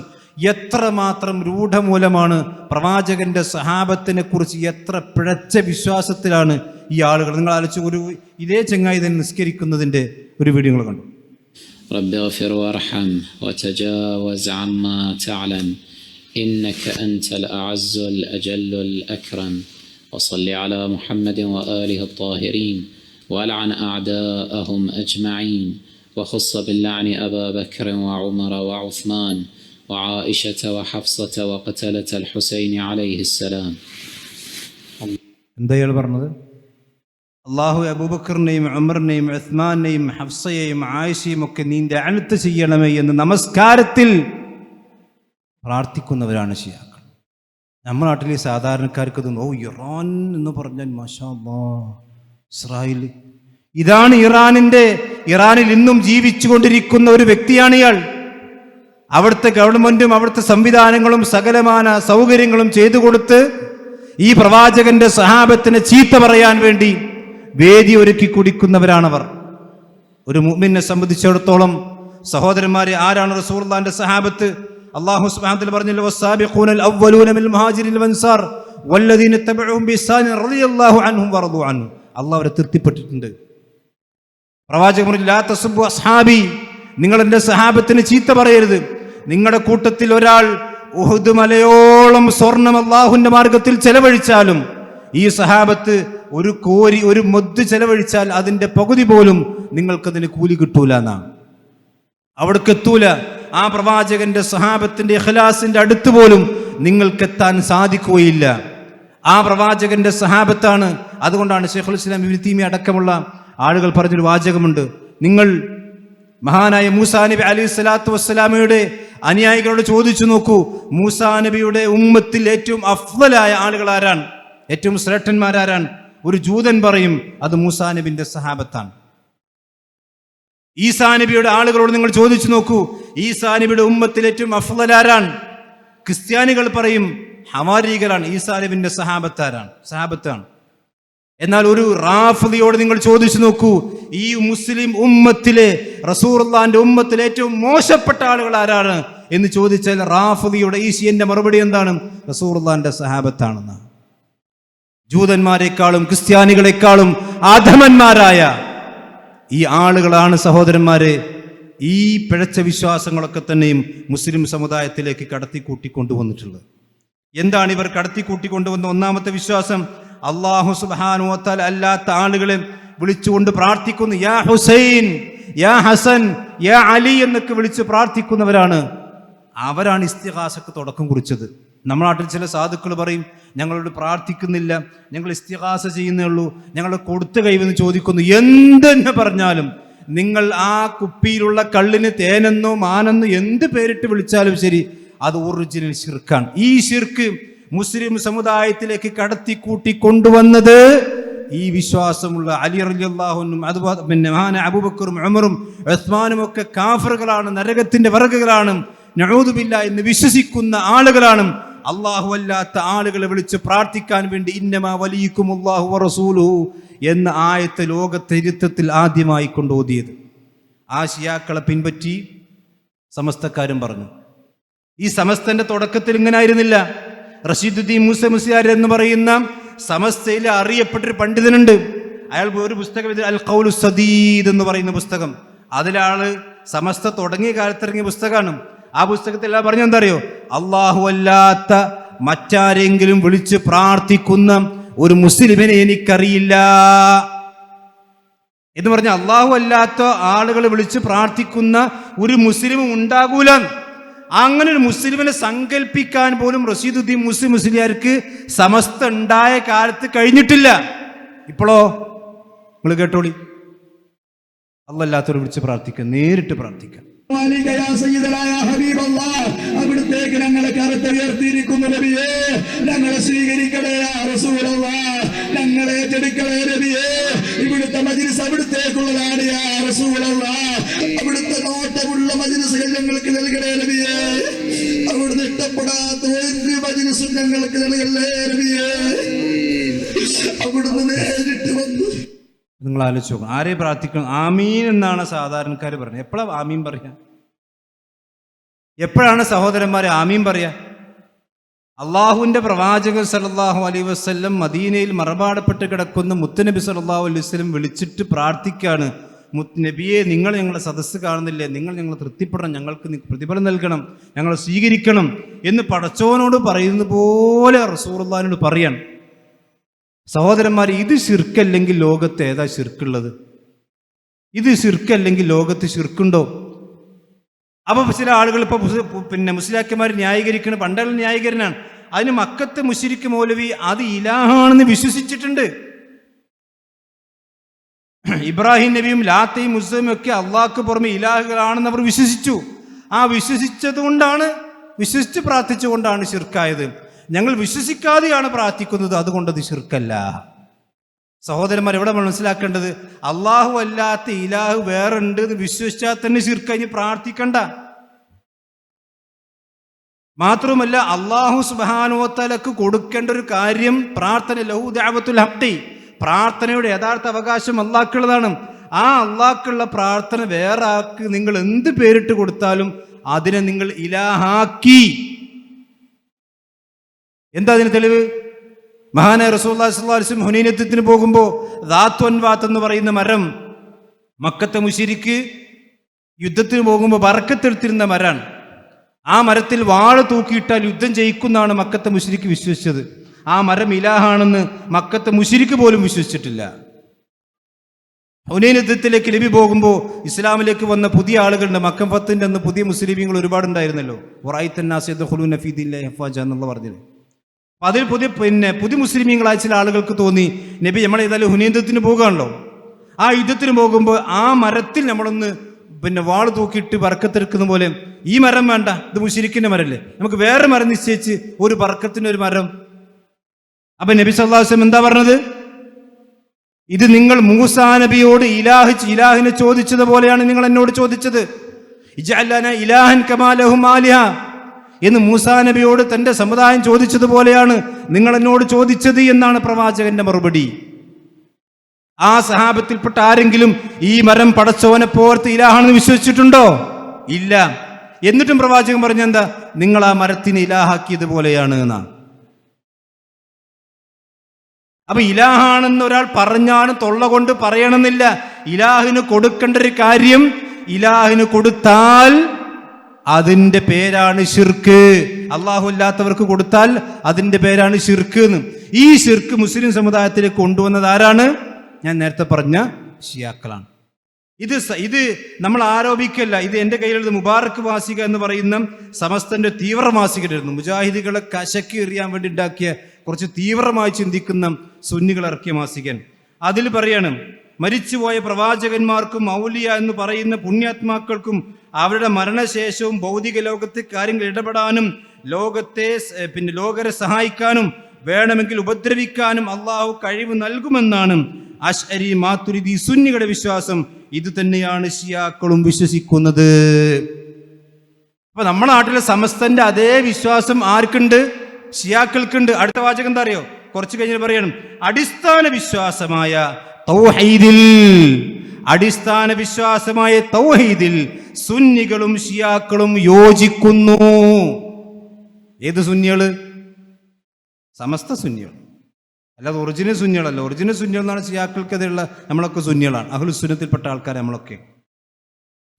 എത്രമാത്രം രൂഢമൂലമാണ്. പ്രവാചകന്റെ സഹാബത്തിനെ കുറിച്ച് എത്ര പിഴച്ച വിശ്വാസത്തിലാണ് ഈ ആളുകൾ. നിങ്ങൾ ആലോചിച്ച്, ഇതേ ചങ്ങായി തന്നെ നിസ്കരിക്കുന്നതിന്റെ ഒരു വീഡിയോ നിങ്ങൾ കണ്ടു. رب اغفر وارحم وتجاوز عما تعلم إنك أنت الأعز الأجل الأكرم وصل على محمد وآله الطاهرين ولعن أعداءهم أجمعين وخص باللعن أبا بكر وعمر وعثمان وعائشة وحفصة وقتلة الحسين عليه السلام. എന്താ ഇയാൾ പറഞ്ഞത്? അള്ളാഹു അബൂബക്കറിനെയും ഉമറിനെയും ഉസ്മാനെയും ഹഫ്സയെയും ആയിഷയും ഒക്കെ നീ ലഅനത്ത് ചെയ്യണമേ എന്ന് നമസ്കാരത്തിൽ പ്രാർത്ഥിക്കുന്നവരാണ് ഷിയാക്കൾ. നമ്മുടെ നാട്ടിലെ സാധാരണക്കാർക്ക് ഇറാൻ എന്ന് പറഞ്ഞാൽ മാഷാ അല്ലാഹ്, ഇസ്രായേൽ, ഇതാണ് ഇറാനിൽ ഇന്നും ജീവിച്ചുകൊണ്ടിരിക്കുന്ന ഒരു വ്യക്തിയാണ് ഇയാൾ. അവിടുത്തെ ഗവൺമെന്റും അവിടുത്തെ സംവിധാനങ്ങളും സകലമാന സൗകര്യങ്ങളും ചെയ്തു കൊടുത്ത് ഈ പ്രവാചകന്റെ സഹാബത്തിനെ ചീത്ത പറയാൻ വേണ്ടി വേദി ഒരുക്കി കുടിക്കുന്നവരാണവർ. ഒരു മുഅ്മിനെ സംബന്ധിച്ചിടത്തോളം സഹോദരന്മാരെ, ആരാണ് റസൂലുള്ളാഹിന്റെ സഹാബത്ത്? അല്ലാഹു സുബ്ഹാനഹു വ തആല പറഞ്ഞല്ലോ, വസ്സാബിഖൂനൽ അവ്വലൂന മിനൽ മുഹാജിരിൻ വൻസാർ വല്ലദീന തബഉഹും ബിഇഹ്സാൻ റളിയല്ലാഹു അൻഹും വറദു അൻഹു. അല്ലാഹു അവരെ തൃപ്തിപ്പെട്ടിട്ടുണ്ട്. പ്രവാചകൻ പറഞ്ഞു, ലാ തസുബ്ബു അസ്ഹാബി, നിങ്ങൾ എൻ്റെ സഹാബത്തിനെ ചീത്ത പറയരുത്. നിങ്ങളുടെ കൂട്ടത്തിൽ ഒരാൾ ഉഹുദ് മലയോളം സ്വർണം അല്ലാഹുവിന്റെ മാർഗത്തിൽ ചെലവഴിച്ചാലും ഈ സഹാബത്ത് ഒരു മൊദ് ചെലവഴിച്ചാൽ അതിന്റെ പകുതി പോലും നിങ്ങൾക്കതിന് കൂലി കിട്ടൂല എന്നാണ്. അവിടേക്ക് എത്തൂല. ആ പ്രവാചകന്റെ സഹാബത്തിന്റെ ഇഖ്ലാസിന്റെ അടുത്ത് പോലും നിങ്ങൾക്കെത്താൻ സാധിക്കുകയില്ല. ആ പ്രവാചകന്റെ സഹാബത്താണ്. അതുകൊണ്ടാണ് ശൈഖുൽ ഇസ്ലാം ഇബ്നു തൈമിയ്യ അടക്കമുള്ള ആളുകൾ പറഞ്ഞൊരു വാചകമുണ്ട്, നിങ്ങൾ മഹാനായ മൂസാ നബി അലൈഹി സ്വലാത്തു വസ്സലാമയുടെ അനുയായികളോട് ചോദിച്ചു നോക്കൂ, മൂസാ നബിയുടെ ഉമ്മത്തിൽ ഏറ്റവും അഫ്ളലായ ആളുകൾ ആരാണ്, ഏറ്റവും ശ്രേഷ്ഠന്മാരാരാണ്? ഒരു ജൂതൻ പറയും അത് മൂസാ നബിന്റെ സഹാബത്താണ്. ഈസാ നബിയുടെ ആളുകളോട് നിങ്ങൾ ചോദിച്ചു നോക്കൂ, ഈസാ നബിയുടെ ഉമ്മത്തിൽ ഏറ്റവും അഫ്ളലാരാണ്? ക്രിസ്ത്യാനികൾ പറയും ഹവാരികളാണ്, ഈസാ നബിന്റെ സഹാബത്താണ്. എന്നാൽ ഒരു റാഫിദിയോട് നിങ്ങൾ ചോദിച്ചു നോക്കൂ, ഈ മുസ്ലിം ഉമ്മത്തിലെ റസൂലുള്ളാഹിന്റെ ഉമ്മത്തിലെ ഏറ്റവും മോശപ്പെട്ട ആളുകൾ ആരാണ് എന്ന് ചോദിച്ചാൽ റാഫിദിയുടെ ഈ ഷിയന്റെ മറുപടി എന്താണ്? റസൂലുള്ളാഹിന്റെ സഹാബത്താണെന്ന്. ജൂതന്മാരെക്കാളും ക്രിസ്ത്യാനികളെക്കാളും അധമന്മാരായ ഈ ആളുകളാണ് സഹോദരന്മാരെ ഈ പിഴച്ച വിശ്വാസങ്ങളൊക്കെ തന്നെയും മുസ്ലിം സമുദായത്തിലേക്ക് കടത്തിക്കൂട്ടിക്കൊണ്ടുവന്നിട്ടുള്ളത്. എന്താണ് ഇവർ കടത്തിക്കൂട്ടിക്കൊണ്ടുവന്ന ഒന്നാമത്തെ വിശ്വാസം? അല്ലാഹു സുബ്ഹാനഹു വ തആല അല്ലാത്ത ആളുകളെ വിളിച്ചുകൊണ്ട് പ്രാർത്ഥിക്കുന്നു. യാ ഹുസൈൻ, യാ ഹസൻ, യാ അലി എന്നൊക്കെ വിളിച്ച് പ്രാർത്ഥിക്കുന്നവരാണ്. അവരാണ് ഇസ്തിഗാസക്ക് തുടക്കം കുറിച്ചത്. നമ്മുടെ നാട്ടിൽ ചില സാധുക്കൾ പറയും, ഞങ്ങളോട് പ്രാർത്ഥിക്കുന്നില്ല, ഞങ്ങൾ ഇസ്തിഗാസ ചെയ്യുന്നേ ഉള്ളൂ, ഞങ്ങൾ കൊടുത്ത കൈവെന്ന് ചോദിക്കുന്നു. എന്തെന്ന് പറഞ്ഞാലും നിങ്ങൾ ആ കുപ്പിയിലുള്ള കള്ളിന് തേനെന്നോ മാനെന്നോ എന്ത് പേരിട്ട് വിളിച്ചാലും ശരി, അത് ഒറിജിനൽ ശിർക്കാണ്. ഈ ശിർക്ക് മുസ്ലിം സമുദായത്തിലേക്ക് കടത്തിക്കൂട്ടി കൊണ്ടുവന്നത് ഈ വിശ്വാസമുള്ള അലി റളിയല്ലാഹു അൻഹും അതുപോലെ പിന്നെ മഹാനായ അബൂബക്കറും ഉമറും ഉസ്മാനും ഒക്കെ കാഫറുകളാണ്, നരകത്തിന്റെ വിറകുകളാണ്, നഊദു ബില്ലാഹ് എന്ന് വിശ്വസിക്കുന്ന ആളുകളാണ്. അല്ലാഹു അല്ലാത്ത ആളുകളെ വിളിച്ച് പ്രാർത്ഥിക്കാൻ വേണ്ടി ഇന്നമാ വലിയുക്കുമുല്ലാഹു വറസൂലുഹു എന്ന ആയത്ത് ലോക ചരിത്രത്തിൽ ആദ്യമായി കൊണ്ടോതിയത്. ആ ഷിയാക്കളെ പിൻപറ്റി സമസ്തക്കാരും പറഞ്ഞു. ഈ സമസ്തന്റെ തുടക്കത്തിൽ ഇങ്ങനെ ആയിരുന്നില്ല. റഷീദുദ്ദീൻ മൂസ മുസ്ലിയാർ എന്ന് പറയുന്ന സമസ്തയിലെ അറിയപ്പെട്ടൊരു പണ്ഡിതനുണ്ട്. അയാൾ ഒരു പുസ്തകം അൽ ഖൗലു സദീദ് എന്ന് പറയുന്ന പുസ്തകം, അതിലാള് സമസ്ത തുടങ്ങിയ കാലത്തിറങ്ങിയ പുസ്തകമാണ്. ആ പുസ്തകത്തിൽ എല്ലാം പറഞ്ഞ എന്താ അറിയോ? അള്ളാഹു അല്ലാത്ത മറ്റാരെങ്കിലും വിളിച്ച് പ്രാർത്ഥിക്കുന്ന ഒരു മുസ്ലിമിനെ എനിക്കറിയില്ല എന്ന് പറഞ്ഞ, അള്ളാഹു അല്ലാത്ത ആളുകൾ വിളിച്ച് പ്രാർത്ഥിക്കുന്ന ഒരു മുസ്ലിമും ഉണ്ടാകൂല. അങ്ങനെ ഒരു മുസ്ലിമിനെ സങ്കല്പിക്കാൻ പോലും റഷീദുദ്ദീൻ മുസ്ലിയാർക്ക് സമസ്ത ഉണ്ടായ കാലത്ത് കഴിഞ്ഞിട്ടില്ല. ഇപ്പോഴോ നിങ്ങൾ കേട്ടോളി, അല്ലാത്തവരെ വിളിച്ച് പ്രാർത്ഥിക്കാം, നേരിട്ട് പ്രാർത്ഥിക്കാം. അവിടുത്തേക്ക് ഞങ്ങളെ കറുത്ത ഉയർത്തിയിരിക്കുന്നു നബിയേ, ഞങ്ങളെ സ്വീകരിക്കണേ യാ റസൂലല്ലാഹ്. ഞങ്ങളെ ഏറ്റെടുക്കണേ നബിയേ. ഇവിടുത്തെ മജ്‌ലിസ് അവിടുത്തേക്കുള്ളതാണ് യാ റസൂലല്ലാഹ്. അവിടുത്തെ നോട്ടമുള്ള മജ്‌ലിസുകൾ ഞങ്ങൾക്ക് നൽകണേ നബിയേ. അവിടുന്ന് ഇഷ്ടപ്പെടാത്ത ഒരു മജ്‌ലിസും ഞങ്ങൾക്ക് നൽകല്ലേ നബിയേ. അവിടുന്ന് നേരിട്ട് വന്നു. നിങ്ങൾ ആലോചിച്ച് നോക്കണം, ആരെ പ്രാർത്ഥിക്കണം? ആമീൻ എന്നാണ് സാധാരണക്കാർ പറയുന്നത്. എപ്പോഴാണ് ആമീൻ പറയാ? എപ്പോഴാണ് സഹോദരന്മാരെ ആമീൻ പറയാ? അള്ളാഹുവിൻ്റെ പ്രവാചകൻ സല്ലല്ലാഹു അലൈഹി വസല്ലം മദീനയിൽ മറപാടപ്പെട്ട് കിടക്കുന്ന മുത്തുനബി സല്ലല്ലാഹു അലൈഹി വസല്ലം വിളിച്ചിട്ട് പ്രാർത്ഥിക്കുകയാണ്, നബിയെ നിങ്ങൾ ഞങ്ങളുടെ സദസ്സ് കാണുന്നില്ലേ, നിങ്ങൾ ഞങ്ങളെ തൃപ്തിപ്പെടണം, ഞങ്ങൾക്ക് പ്രതിഫലം നൽകണം, ഞങ്ങളെ സ്വീകരിക്കണം എന്ന് പടച്ചോനോട് പറയുന്ന പോലെ റസൂലുള്ളാഹിനോട് പറയാൻ. സഹോദരന്മാർ, ഇത് ശിർക്കല്ലെങ്കിൽ ലോകത്ത് ഏതാ ശിർക്കുള്ളത്? ഇത് ശിർക്കല്ലെങ്കിൽ ലോകത്ത് ശിർക്കുണ്ടോ? അപ്പോൾ ചില ആളുകൾ ഇപ്പോൾ മുസ്ലിയാക്കന്മാർ ന്യായീകരിക്കണം, പണ്ടുള്ള ന്യായീകരനാണ്. അതിന് മക്കത്തെ മുശ്രിക്ക് മൗലവി അത് ഇലാഹാണെന്ന് വിശ്വസിച്ചിട്ടുണ്ട്. ഇബ്രാഹിം നബിയും ലാത്തയും മുസ്ലിമും ഒക്കെ അള്ളാഹ്ക്ക് പുറമെ ഇലാഹുകളാണെന്ന് അവർ വിശ്വസിച്ചു. ആ വിശ്വസിച്ച് പ്രാർത്ഥിച്ചുകൊണ്ടാണ് ശിർക്കായത്. ഞങ്ങൾ വിശ്വസിക്കാതെയാണ് പ്രാർത്ഥിക്കുന്നത്, അതുകൊണ്ടത് ശിർക്കല്ല. സഹോദരന്മാർ, എവിടെ മനസ്സിലാക്കേണ്ടത്? അള്ളാഹു അല്ലാത്ത ഇലാഹു വേറെ ഉണ്ട് എന്ന് വിശ്വസിച്ചാൽ തന്നെ ശിർക്ക്. ഇനി പ്രാർത്ഥിക്കണ്ട. മാത്രമല്ല, അള്ളാഹു സുബ്ഹാനഹു വ തആലക്ക് കൊടുക്കേണ്ട ഒരു കാര്യം പ്രാർത്ഥന. ലഹു ദഅവത്തുൽ ഹഖ്, പ്രാർത്ഥനയുടെ യഥാർത്ഥ അവകാശം അള്ളാഹ്ക്കുള്ളതാണ്. ആ അള്ളാഹ്ക്കുള്ള പ്രാർത്ഥന വേറെ ആൾക്ക് നിങ്ങൾ എന്ത് പേരിട്ട് കൊടുത്താലും അതിനെ നിങ്ങൾ ഇലാഹാക്കി. എന്താ അതിന് തെളിവ്? മഹാനായ റസൂലുള്ളാഹി സ്വല്ലല്ലാഹു അലൈഹി വസല്ലം ഹുനൈൻ യുദ്ധത്തിന് പോകുമ്പോൾ ദാത്വൻവാത്ത് എന്ന് പറയുന്ന മരം, മക്കത്തെ മുശ്രിക്ക് യുദ്ധത്തിന് പോകുമ്പോൾ ബർക്കത്തെടുത്തിരുന്ന മരാണ്. ആ മരത്തിൽ വാള് തൂക്കിയിട്ടാൽ യുദ്ധം ജയിക്കുന്നാണ് മക്കത്തെ മുശ്രിക്ക് വിശ്വസിച്ചത്. ആ മരം ഇലാഹാണെന്ന് മക്കത്തെ മുശ്രിക്ക് പോലും വിശ്വസിച്ചിട്ടില്ല. ഹുനൈൻ യുദ്ധത്തിലേക്ക് നബി പോകുമ്പോൾ ഇസ്ലാമിലേക്ക് വന്ന പുതിയ ആളുകളുണ്ട്. മക്കം ഫത്തിന്റെ അന്ന് പുതിയ മുസ്ലിമീങ്ങൾ ഒരുപാടുണ്ടായിരുന്നല്ലോ. വറഅയ്തന്നാസ യദ്ഖുലൂന ഫീ ദീനില്ലാഹി അഫ്വാജ എന്നുള്ള പറഞ്ഞത്. അതിൽ പുതിയ മുസ്ലിമീങ്ങളായ ചില ആളുകൾക്ക് തോന്നി, നബി നമ്മൾ ഏതായാലും ഹുനൈൻ യുദ്ധത്തിന് പോകുകയാണല്ലോ, ആ യുദ്ധത്തിന് പോകുമ്പോൾ ആ മരത്തിൽ നമ്മളൊന്ന് വാള് തൂക്കിയിട്ട് ബർക്കത്തെടുക്കുന്ന പോലെ ഈ മരം വേണ്ട, ഇത് മുശ്രിക്കിന്റെ മരല്ലേ, നമുക്ക് വേറെ മരം നിശ്ചയിച്ച് ഒരു ബർക്കത്തിന് ഒരു മരം. അപ്പൊ നബി സല്ലല്ലാഹു അലൈഹി വസല്ലം എന്താ പറഞ്ഞത്? ഇത് നിങ്ങൾ മൂസാ നബിയോട് ഇലാഹിനെ ചോദിച്ചതുപോലെയാണ് നിങ്ങൾ എന്നോട് ചോദിച്ചത്. ഇജ്അൽ ലനാ ഇലാഹൻ കമാ ലഹും ആലിഹ എന്ന് മൂസാ നബിയോട് തന്റെ സമുദായം ചോദിച്ചതുപോലെയാണ് നിങ്ങൾ എന്നോട് ചോദിച്ചത് എന്നാണ് പ്രവാചകന്റെ മറുപടി. ആ സഹാബത്തിൽപ്പെട്ട ആരെങ്കിലും ഈ മരം പടച്ചോനെ പോലത്തെ ഇലാഹാണെന്ന് വിശ്വസിച്ചിട്ടുണ്ടോ? ഇല്ല. എന്നിട്ടും പ്രവാചകൻ പറഞ്ഞെന്താ? നിങ്ങൾ ആ മരത്തിനെ ഇലാഹാക്കിയതുപോലെയാണ് എന്നാണ്. അപ്പൊ ഇലാഹാണെന്ന് ഒരാൾ പറഞ്ഞാലും തൊള്ള കൊണ്ട് പറയണമെന്നില്ല. ഇലാഹിന് കൊടുക്കേണ്ട ഒരു കാര്യം ഇലാഹിന് കൊടുത്താൽ അതിന്റെ പേരാണ് ശിർക്ക്. അള്ളാഹു അല്ലാത്തവർക്ക് കൊടുത്താൽ അതിന്റെ പേരാണ് ശിർക്ക് എന്ന്. ഈ ശിർക്ക് മുസ്ലിം സമുദായത്തിലേക്ക് കൊണ്ടുവന്നത് ആരാണ്? ഞാൻ നേരത്തെ പറഞ്ഞ ഷിയാക്കളാണ്. ഇത് നമ്മൾ ആരോപിക്കല്ല. ഇത് എൻ്റെ കയ്യിലുള്ളത് മുബാറക് മാസിക എന്ന് പറയുന്ന സമസ്തന്റെ തീവ്ര മാസികയായിരുന്നു. മുജാഹിദുകളെ കശക്കി എറിയാൻ വേണ്ടി ഉണ്ടാക്കിയ കുറച്ച് തീവ്രമായി ചിന്തിക്കുന്ന സുന്നികൾ ഇറക്കിയ മാസികൻ. അതിൽ പറയാണ്, മരിച്ചുപോയ പ്രവാചകന്മാർക്കും ഔലിയ എന്ന് പറയുന്ന പുണ്യാത്മാക്കൾക്കും അവരുടെ മരണശേഷവും ഭൗതിക ലോകത്തെ കാര്യങ്ങൾ ഇടപെടാനും ലോകരെ സഹായിക്കാനും വേണമെങ്കിൽ ഉപദ്രവിക്കാനും അള്ളാഹു കഴിവ് നൽകുമെന്നാണ് അശ്അരി മാതുരിദി സുന്നികളുടെ വിശ്വാസം. ഇത് തന്നെയാണ് ഷിയാക്കളും വിശ്വസിക്കുന്നത്. അപ്പൊ നമ്മുടെ നാട്ടിലെ സമസ്തന്റെ അതേ വിശ്വാസം ആർക്കുണ്ട്? ഷിയാക്കൾക്കുണ്ട്. അടുത്ത വാചകം എന്താ അറിയോ? കുറച്ച് കഴിഞ്ഞ് പറയണം, അടിസ്ഥാന വിശ്വാസമായ തൗഹീദിൽ സുന്നികളും ഷിയാക്കളും യോജിക്കുന്നു. ഏത് സുന്നികള്? സമസ്ത സുന്നികൾ, അല്ലാതെ ഒറിജിനൽ സുന്നികളല്ല. ഒറിജിനൽ സുന്നികൾ എന്നാണ് ഷിയാക്കൾക്കെതിരെയുള്ള നമ്മളൊക്കെ സുന്നികളാണ്, അഹ്ലുസുന്നത്തിൽപ്പെട്ട ആൾക്കാരെ നമ്മളൊക്കെ.